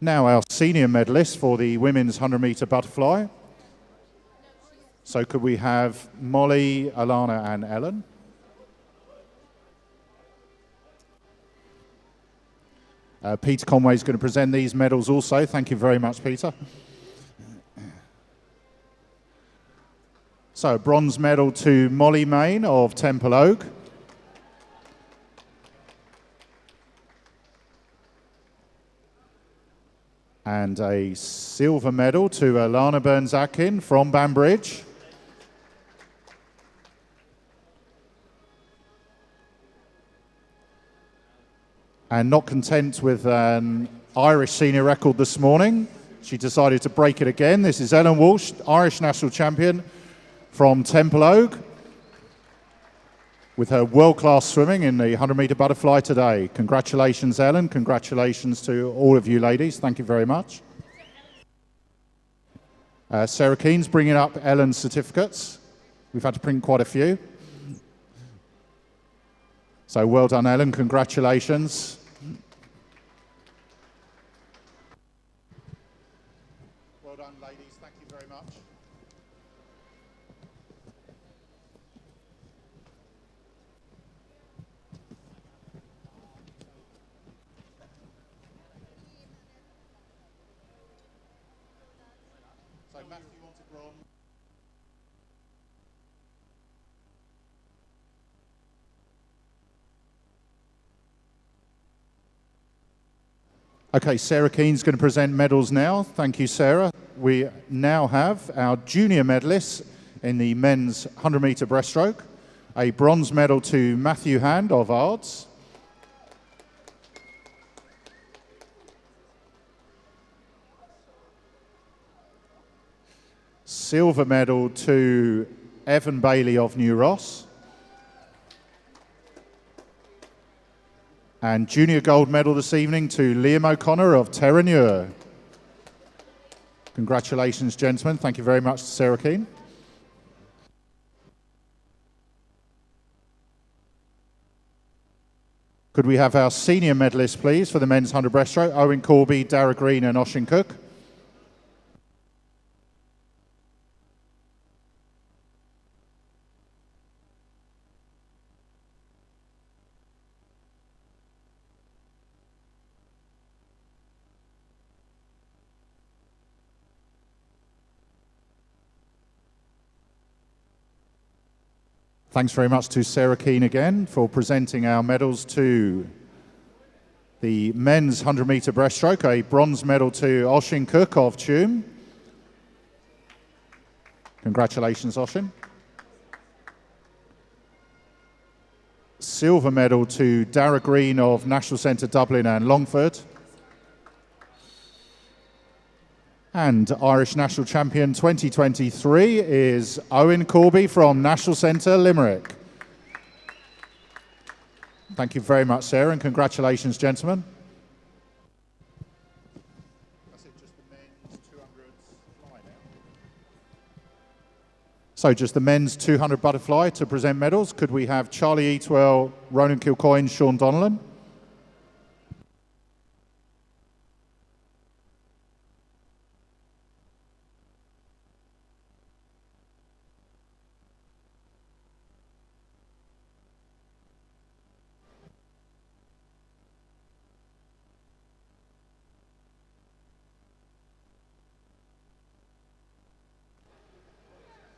S1: Now our senior medalists for the women's 100-meter butterfly. So could we have Molly, Alana and Ellen? Peter Conway is going to present these medals also. Thank you very much, Peter. So bronze medal to Molly Main of Temple Oak. And a silver medal to Alana Burns-Atkin from Banbridge. And not content with an Irish senior record this morning, she decided to break it again. This is Ellen Walsh, Irish national champion from Temple Oak, with her world-class swimming in the 100-metre butterfly today. Congratulations, Ellen. Congratulations to all of you ladies. Thank you very much. Sarah Keen's bringing up Ellen's certificates. We've had to print quite a few. So well done, Ellen. Congratulations. Well done, ladies. Thank you very much. So Matthew wants a bronze. Okay, Sarah Keen's going to present medals now. Thank you, Sarah. We now have our junior medalists in the men's 100-metre breaststroke. A bronze medal to Matthew Hand of Ards. Silver medal to Evan Bailey of New Ross. And junior gold medal this evening to Liam O'Connor of Terranure. Congratulations, gentlemen. Thank you very much to Sarah Keen. Could we have our senior medalists, please, for the men's 100 breaststroke? Owen Corby, Dara Green and Oshin Cook. Thanks very much to Sarah Keen again for presenting our medals to the men's 100-metre breaststroke. A bronze medal to Oshin Cook of Tuam. Congratulations, Oshin. Silver medal to Dara Green of National Centre Dublin and Longford. And Irish National Champion 2023 is Owen Corby from National Centre Limerick. Thank you very much, Sarah, and congratulations, gentlemen. That's it, just the men's 200 fly now. So just the men's 200 butterfly to present medals. Could we have Charlie Eatwell, Ronan Kilcoyne, Sean Donnellan?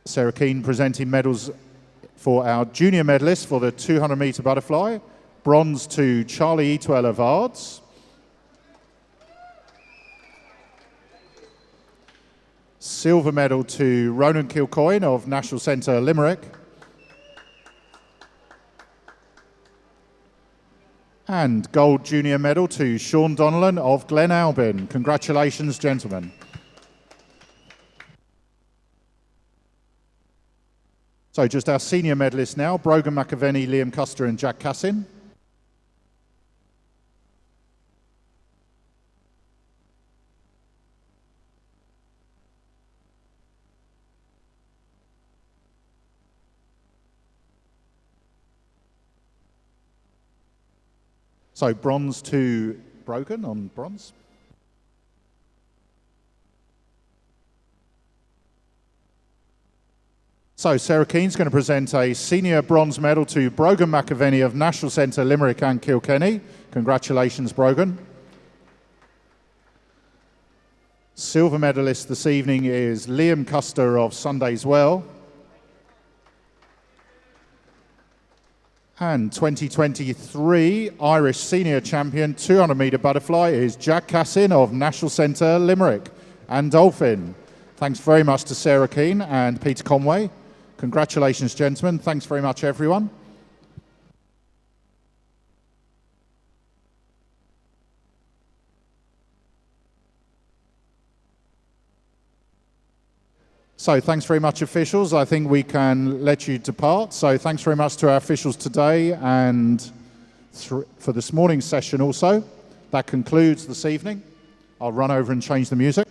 S1: Sarah Keen presenting medals for our junior medalists for the 200-metre butterfly. Bronze to Charlie Eatwell of Ards. Silver medal to Ronan Kilcoyne of National Centre Limerick. And gold junior medal to Sean Donnellan of Glen Albin. Congratulations, gentlemen. So just our senior medalists now, Brogan McAvenny, Liam Custer and Jack Cassin. So bronze to Brogan on bronze. So Sarah Keen's going to present a senior bronze medal to Brogan McAvenny of National Centre Limerick and Kilkenny. Congratulations, Brogan. Silver medalist this evening is Liam Custer of Sundays Well.
S5: And 2023 Irish Senior Champion 200 metre butterfly is Jack Cassin of National Centre, Limerick, and Dolphin. Thanks very much to Sarah Keane and Peter Conway. Congratulations, gentlemen. Thanks very much, everyone. So thanks very much, officials. I think we can let you depart. So thanks very much to our officials today and for this morning's session also. That concludes this evening. I'll run over and change the music.